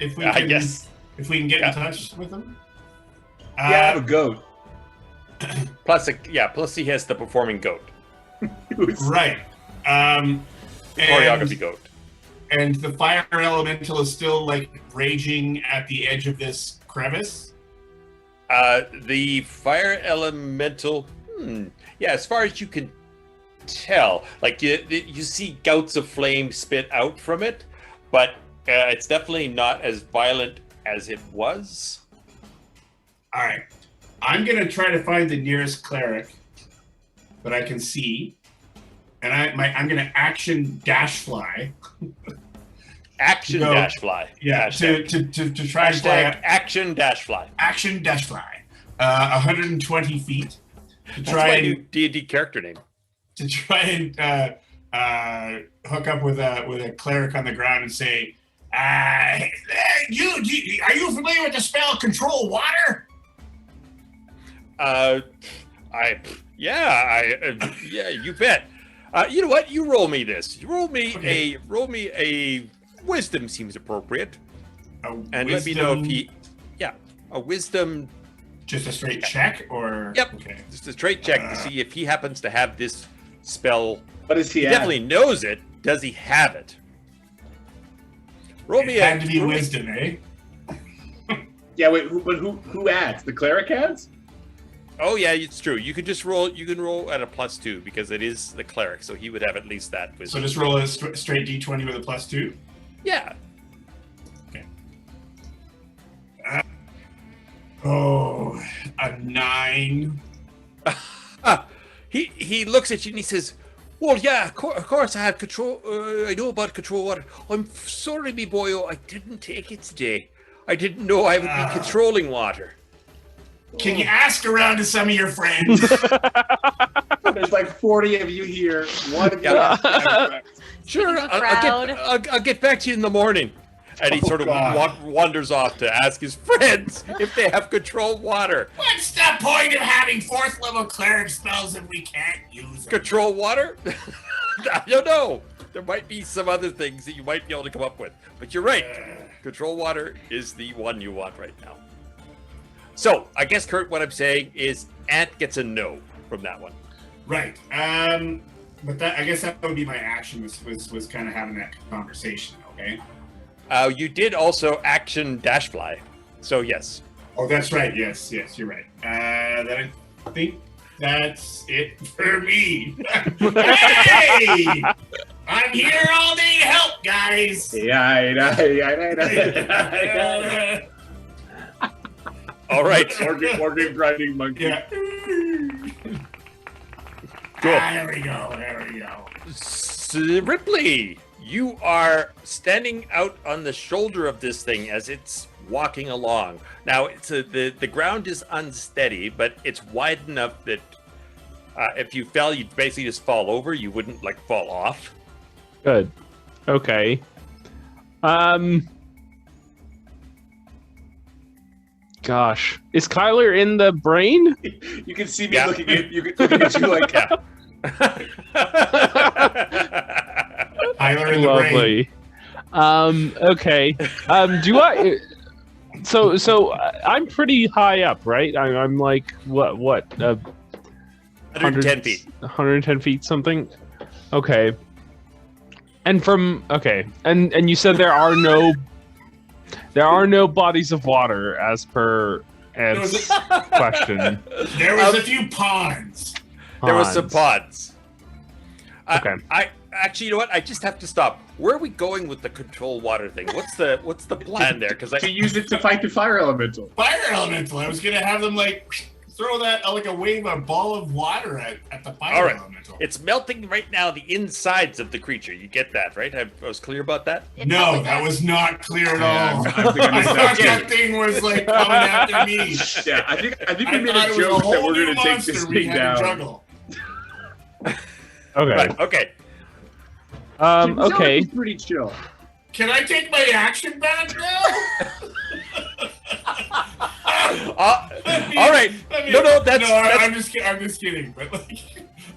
If we can, Yes. if we can get in touch with them. Yeah, I have a goat. Plus he has the performing goat, Right. choreography goat. And the fire elemental is still like raging at the edge of this crevice. The fire elemental. Yeah, as far as you can tell, like you see gouts of flame spit out from it, but it's definitely not as violent as it was. All right. I'm going to try to find the nearest cleric that I can see. And I'm going to action dash fly. Action dash fly. Yeah, to try and fly. Action dash fly. Action dash fly. 120 feet. That's my new D&D character name. To try and hook up with a cleric on the ground and say, are you familiar with the spell Control Water? Yeah, you bet. You know what? You roll me this. You roll me a wisdom seems appropriate. And let me know if a wisdom. Just a straight check, or yep, okay. Just a straight check to see if he happens to have this spell. What does he have? Definitely knows it. Does he have it? Roll me had to be wisdom, eh? Yeah, wait. Who adds? The cleric adds? Oh yeah, it's true. You can just roll. You can roll at a +2 because it is the cleric, so he would have at least that wisdom. So just roll a straight D20 with a +2. Yeah. Okay. A 9. He looks at you and he says, "Well, yeah, of course I have control. I know about control water. I'm sorry, me boyo. I didn't take it today. I didn't know I would be controlling water." Can you ask around to some of your friends? There's like 40 of you here. One of you. Sure, I'll get back to you in the morning. And he sort of wanders off to ask his friends if they have controlled water. What's the point of having 4th level cleric spells if we can't use them? Control water? I don't know. There might be some other things that you might be able to come up with. But you're right. Control water is the one you want right now. So, I guess, Curt, what I'm saying is Ant gets a no from that one. Right. But I guess that would be my action was kind of having that conversation, okay? You did also action dash fly. So, yes. Oh, that's right. Yes, you're right. Then I think that's it for me. Hey! I'm here all day to help, guys. Yeah. All right. Organ grinding monkey. Yeah. Cool. There we go. Ripley, you are standing out on the shoulder of this thing as it's walking along. Now, it's the ground is unsteady, but it's wide enough that if you fell, you'd basically just fall over. You wouldn't fall off. Good. Okay. Gosh, is Kyler in the brain? You can see me looking at you like yeah. Kyler in the Lovely. Okay. Do I? So I'm pretty high up, right? I'm like what? 110 feet. 110 feet, something. Okay. And and you said there are no bodies of water as per Ed's question. There was a few ponds. There was some ponds. Okay. I actually, you know what? I just have to stop. Where are we going with the control water thing? What's the plan there? Because to use it to fight the fire elemental. Fire elemental. I was gonna have them throw that a ball of water at the fire elemental. It's melting right now the insides of the creature. You get that, right? I was clear about that? No, that was not clear at all. I thought that thing was coming after me. Yeah, I think we made a joke that we're going to take this thing down. Okay. Right, okay. Okay. Pretty chill. Can I take my action back now? All right. That's... I'm just kidding. But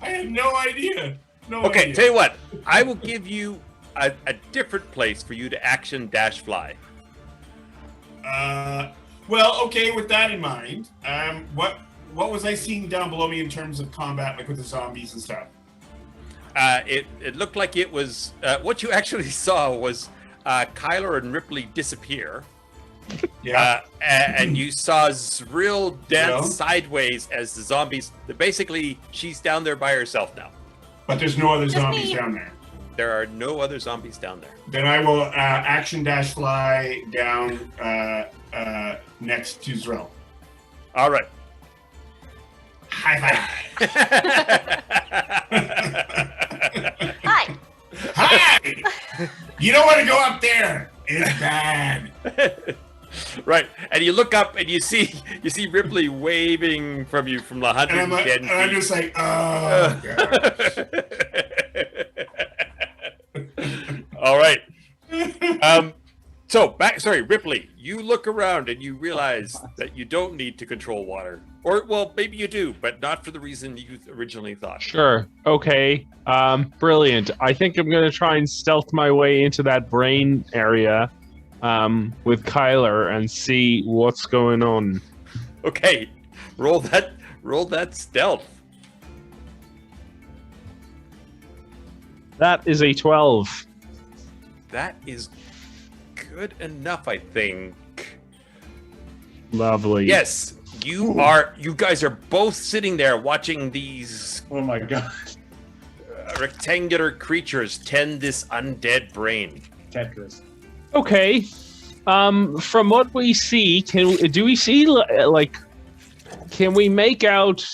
I had no idea. Okay, tell you what. I will give you a different place for you to action dash fly. Well, okay. With that in mind, what was I seeing down below me in terms of combat, with the zombies and stuff? It looked like it was what you actually saw was Kyler and Ripley disappear. Yeah. And you saw Zrill dance sideways as the zombies. Basically, she's down there by herself now. But there's no other zombies down there. There are no other zombies down there. Then I will action dash fly down next to Zrill. All right. High five. Hi. Hi. You don't want to go up there. It's bad. Right, and you look up and you see Ripley waving from you from the 110 and I'm just like, oh gosh. All right. Sorry, Ripley, you look around and you realize that you don't need to control water. Or, well, maybe you do, but not for the reason you originally thought. Sure. Okay. Brilliant. I think I'm going to try and stealth my way into that brain area with Kyler and see what's going on. Okay. Roll that stealth. That is a 12. That is good enough, I think. Lovely. Yes, you guys are both sitting there watching these Oh my god. rectangular creatures tend this undead brain. Tetris. Okay. From what we see, can we make out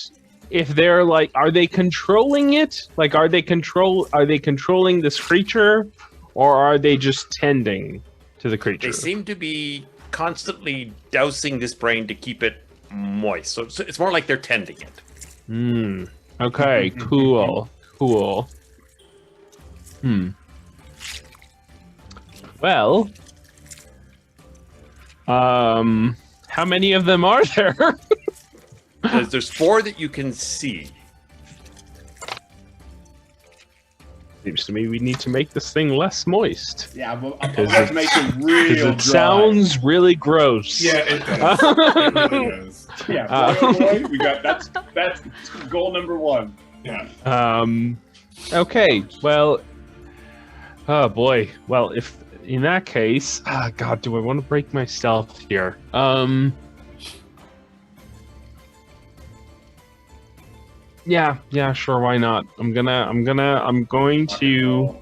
if they're like, are they controlling it? Like, are they controlling this creature, or are they just tending to the creature? They seem to be constantly dousing this brain to keep it moist. So it's more like they're tending it. Okay, cool. Well, how many of them are there? There's 4 that you can see. Seems to me we need to make this thing less moist. Yeah, but I have to make it real dry. It sounds really gross. Yeah, it does. It really does. Yeah, boy, we got that's goal number 1. Yeah. Okay, well, oh boy. Well, if in that case, God, do I want to break my stealth here? Yeah, sure, why not? I'm going to.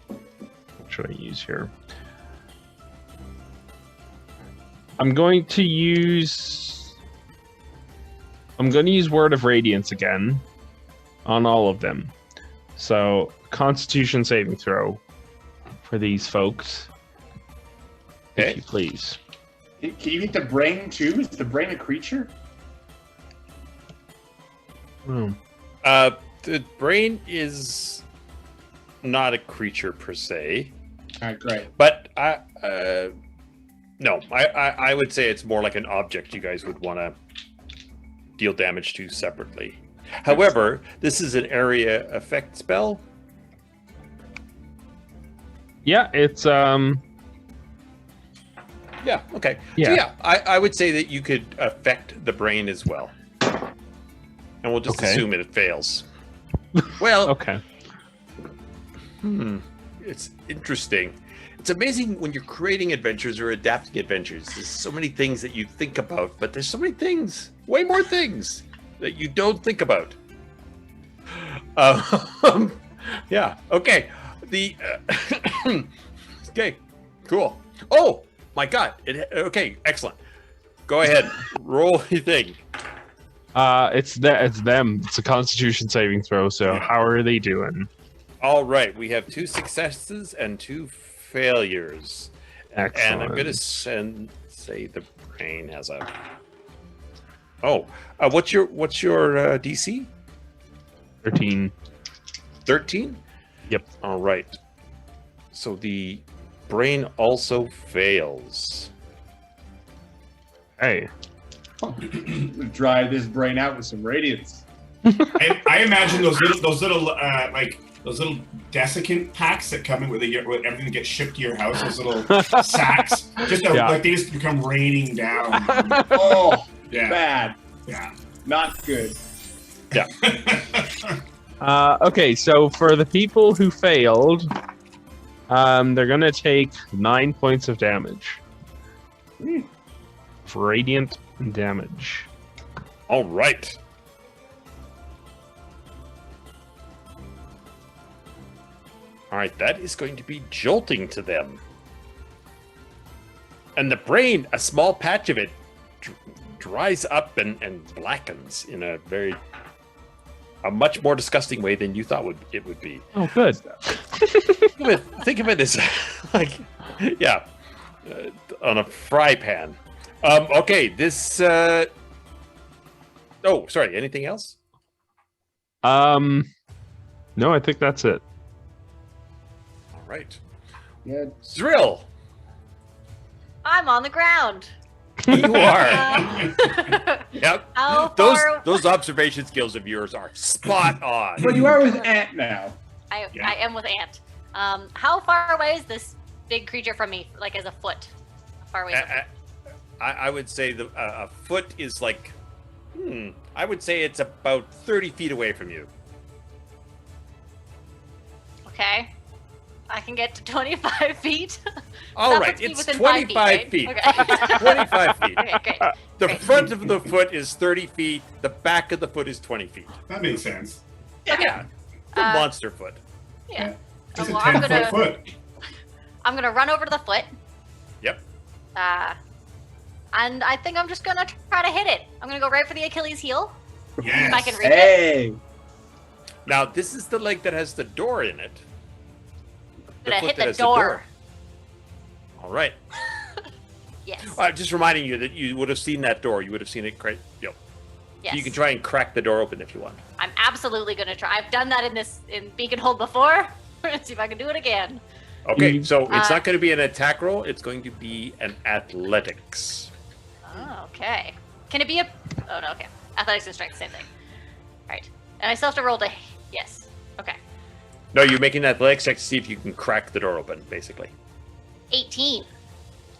What should I use here? I'm going to use Word of Radiance again on all of them. So, Constitution saving throw for these folks. Okay. If you please. Can you get the brain too? Is the brain a creature? The brain is not a creature per se. All right, great. But I would say it's more like an object you guys would want to deal damage to separately. However, this is an area effect spell. Yeah, it's Yeah, okay. Yeah. So yeah, I would say that you could affect the brain as well. And we'll just assume it fails. Well, okay. It's interesting. It's amazing when you're creating adventures or adapting adventures. There's so many things that you think about, but there's so many things, way more things, that you don't think about. Yeah, okay. Okay, cool. Oh, my God. Okay, excellent. Go ahead. Roll your thing. It's them. It's a Constitution saving throw. So how are they doing? All right, we have 2 successes and 2 failures. Excellent. And I'm gonna say the brain has a. Oh, what's your DC? 13. 13? Yep. All right. So the brain also fails. Hey. Dry this brain out with some radiance. I imagine those little desiccant packs that come in with everything that gets shipped to your house. Those little sacks, like they just become raining down. Oh, yeah, bad. Yeah, not good. Yeah. Okay, so for the people who failed, they're gonna take 9 points of damage. Radiant damage. All right. All right, that is going to be jolting to them. And the brain, a small patch of it, dries up and blackens in a much more disgusting way than you thought it would be. Oh, good. Think of it as like, yeah, on a fry pan. Okay, this. Oh, sorry. Anything else? No, I think that's it. All right. Yeah. Zrill, I'm on the ground. you are. Yep. How far? Those observation skills of yours are spot on. But you are with Ant now. I am with Ant. How far away is this big creature from me? Like as a foot? How far away is it? I would say a foot is like. I would say it's about 30 feet away from you. Okay. I can get to 25 feet. All That right, puts me it's within 25 feet. Okay. 25 feet. Okay, great. The Great. front of the foot is 30 feet. The back of the foot is 20 feet. That makes sense. Yeah. The monster foot. Yeah. It's Well, a I'm 10-foot foot. I'm gonna run over to the foot. Yep. And I think I'm just gonna try to hit it. I'm gonna go right for the Achilles heel. Yes. If I can reach it. Hey. Now, this is the leg that has the door in it. Gonna foot hit that the has door. All right. Yes. Just reminding you that you would have seen that door. You would have seen it. Yes. So you can try and crack the door open if you want. I'm absolutely gonna try. I've done that in Beaconhold before. Let's see if I can do it again. Okay, so it's not going to be an attack roll. It's going to be an athletics. Oh, okay. Can it be a? Oh no. Okay. Athletics and strength, same thing. All right. And I still have to roll to. Yes. Okay. No, you're making an athletics check to see if you can crack the door open, basically. 18.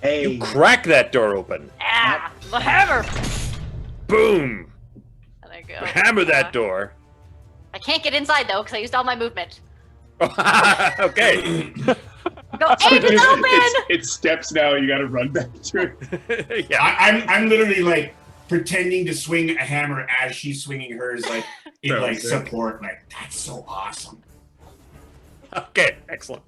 Hey. You crack that door open. Ah, the hammer. Boom! There you go. Hammer that door. I can't get inside though because I used all my movement. Okay. Go, Aid is open. It's steps now. You got to run back to it. Yeah. I'm literally like pretending to swing a hammer as she's swinging hers, like in That was like sick. support. Like that's so awesome. Okay, excellent.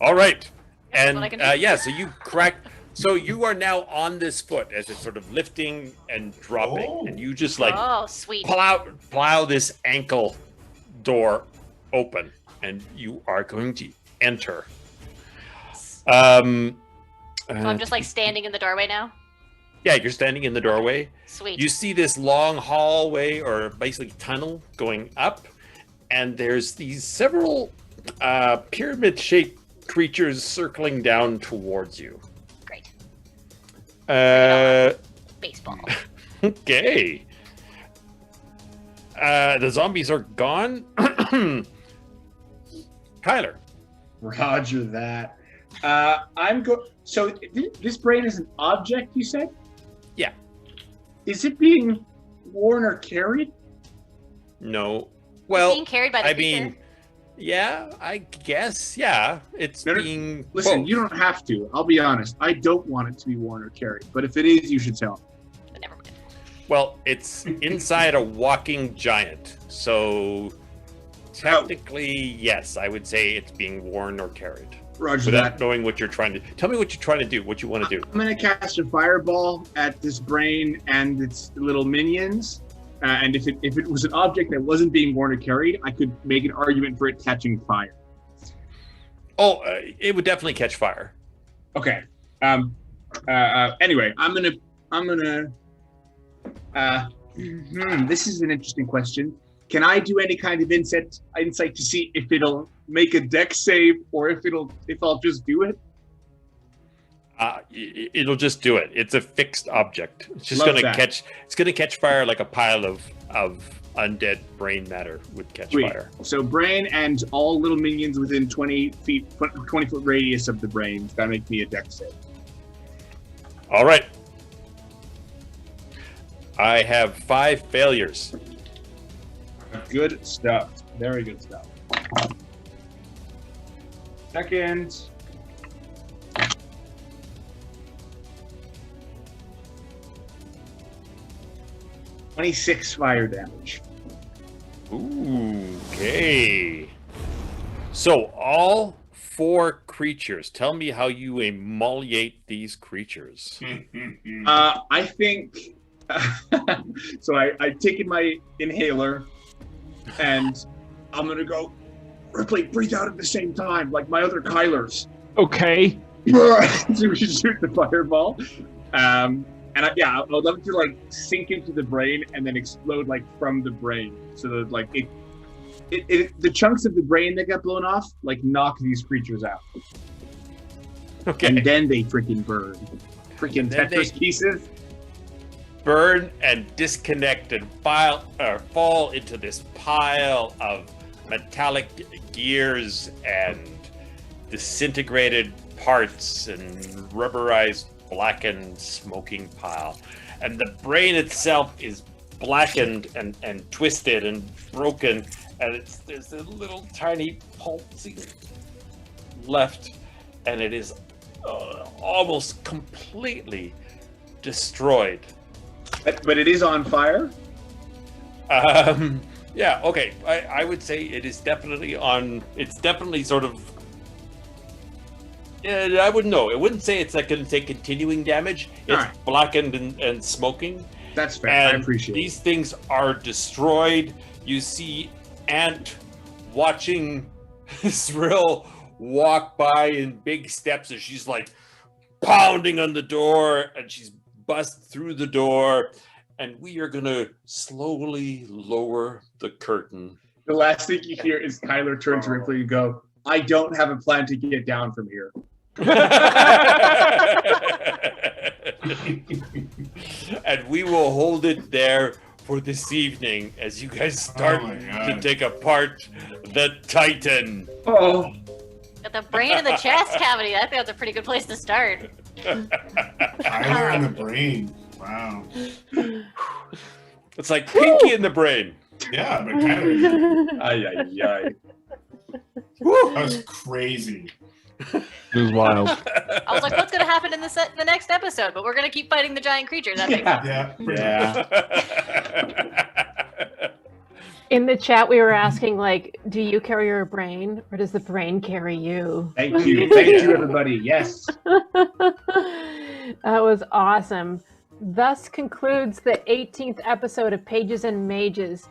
All right. That's And what I can do. yeah, so you crack. So you are now on this foot as it's sort of lifting and dropping, Oh. and you just like Oh, sweet. plow this ankle door open, and you are going to enter. So I'm just like standing in the doorway now. Yeah, you're standing in the doorway. Sweet. You see this long hallway, or basically tunnel, going up, and there's these several pyramid-shaped creatures circling down towards you. Great. Uh, Baseball. okay. The zombies are gone. Kyler. Roger that. I'm go. So this brain is an object, you said? Yeah. Is it being worn or carried? No. It's Well, being carried by the I creature. mean, yeah, I guess, yeah. It's No, no, being. Listen, both. you don't have to. I'll be honest. I don't want it to be worn or carried. But if it is, you should tell me. But never mind. Well, it's inside a walking giant, so technically, yes, I would say it's being worn or carried. Roger Without that. knowing what you're trying to. Tell me what you're trying to do. What you want to do. I'm going to cast a fireball at this brain and its little minions. And if it was an object that wasn't being worn or carried, I could make an argument for it catching fire. Oh, it would definitely catch fire. Okay. Anyway, I'm gonna. This is an interesting question. Can I do any kind of insight to see if it'll make a dex save or if I'll just do it? It'll just do it. It's a fixed object. It's just Love gonna that. catch. It's gonna catch fire like a pile of undead brain matter would catch Sweet. fire. So brain and all little minions within 20 foot radius of the brain. Gotta make me a dex save. All right. I have 5 failures. Good stuff. Very good stuff. Second. $26 fire damage. Ooh, okay. So all 4 creatures. Tell me how you emoliate these creatures. I think So I taken my inhaler, and I'm gonna go. Ripley, breathe out at the same time, like my other Kylers. Okay. So we shoot the fireball. And I would love it to like sink into the brain and then explode like from the brain, so that like the chunks of the brain that got blown off like knock these creatures out. Okay. And then they freaking burn. Freaking Tetris pieces. Burn and disconnect and fall into this pile of metallic gears and disintegrated parts and rubberized, blackened, smoking pile. And the brain itself is blackened and twisted and broken, and there's a little tiny pulsing left, and it is almost completely destroyed. But it is on fire? Yeah, okay. I would say it is definitely on. It's definitely sort of. Yeah, I wouldn't know. I wouldn't say it's like going to take continuing damage. It's right. Blackened and smoking. That's fair. And I appreciate it. these things are destroyed. You see Ant watching Zrill walk by in big steps as she's like pounding on the door, and she's bust through the door. And we are going to slowly lower the curtain. The last thing you hear is Kyler turn to Ripley and go, I don't have a plan to get down from here. And we will hold it there for this evening as you guys start to take apart the Titan. Oh. Got the brain in the chest cavity. I think that's a pretty good place to start. Kyler in the brain. Wow. It's like Pinky in the brain. Yeah, but Kyler. Ay. That was crazy. It was wild. I was like, what's going to happen in the next episode? But we're going to keep fighting the giant creature. That makes sense. Yeah. In the chat, we were asking, like, do you carry your brain, or does the brain carry you? Thank you. Thank you, everybody. Yes. That was awesome. Thus concludes the 18th episode of Pages and Mages,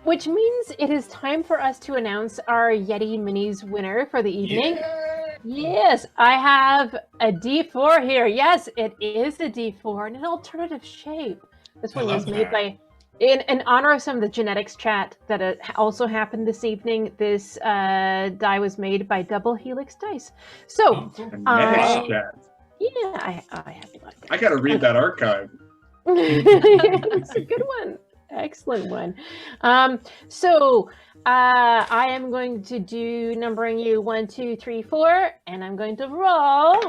which means it is time for us to announce our Yeti Minis winner for the evening. Yeah. Yes, I have a D4 here. Yes, it is a D4 in an alternative shape. This one was made by, in honor of some of the genetics chat that also happened this evening. This die was made by Double Helix Dice. So, yeah, I have a lot of I got to read that archive. It's a good one. Excellent one. So I am going to do numbering you 1, 2, 3, 4, and I'm going to roll.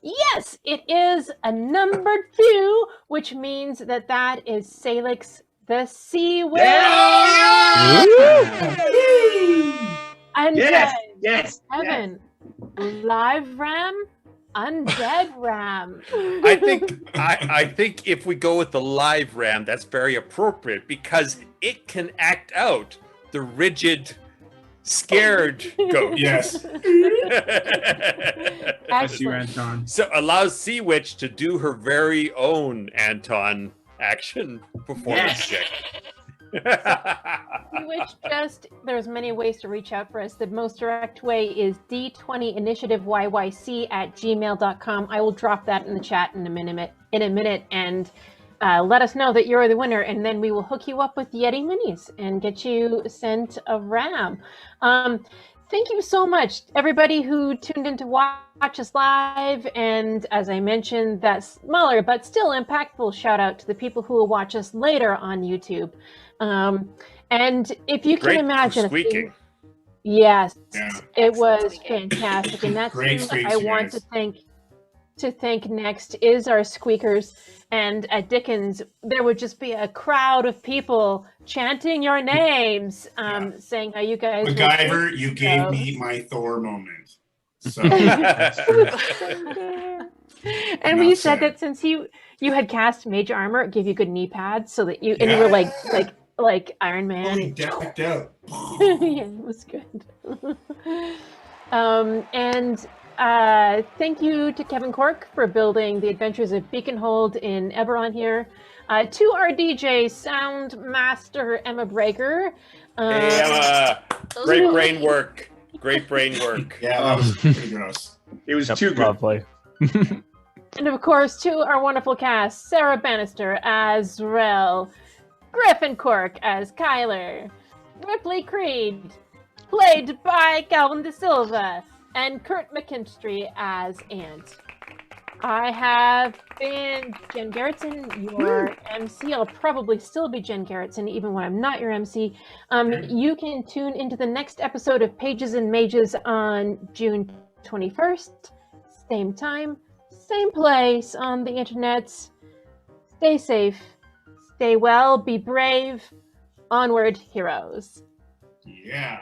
Yes, it is a number 2, which means that is Salix the Sea Witch. Yeah! And Yes. Evan, Live Ram, Undead Ram. I think if we go with the live ram, that's very appropriate because it can act out the rigid, scared goat. Yes. Bless you, Anton. So allows Sea Witch to do her very own Anton action performance check. Which there's many ways to reach out for us. The most direct way is D20 Initiative YYC@gmail.com. I will drop that in the chat in a minute, and let us know that you're the winner, and then we will hook you up with Yeti Minis and get you sent a RAM. Thank you so much, everybody who tuned in to watch us live. And as I mentioned, that smaller but still impactful shout out to the people who will watch us later on YouTube. And if you can imagine, yes, it was fantastic, and that's who I want to thank next is our squeakers. And at Dickens, there would just be a crowd of people chanting your names, saying how you guys. MacGyver, you gave me my Thor moment. So. And we said that since you had cast mage armor, it gave you good knee pads, so that you were like Iron Man. Fully decked out. Yeah, it was good. And Thank you to Kevin Cork for building the Adventures of Beaconhold in Eberron here. To our DJ Sound Master Emma Breaker. Hey, Emma. Great brain work. Great brain work. Yeah, that was pretty gross. It was too good. Lovely. And of course, to our wonderful cast, Sarah Bannister as Zrill, Griffin Cork as Kyler, Ripley Creed, played by Calvin DiSilva, and Curt McCkinstry as Ant. I have been Jen Gerritsen, your MC. I'll probably still be Jen Gerritsen even when I'm not your MC. You can tune into the next episode of Pages and Mages on June 21st. Same time, same place on the internet. Stay safe, stay well, be brave. Onward, heroes. Yeah.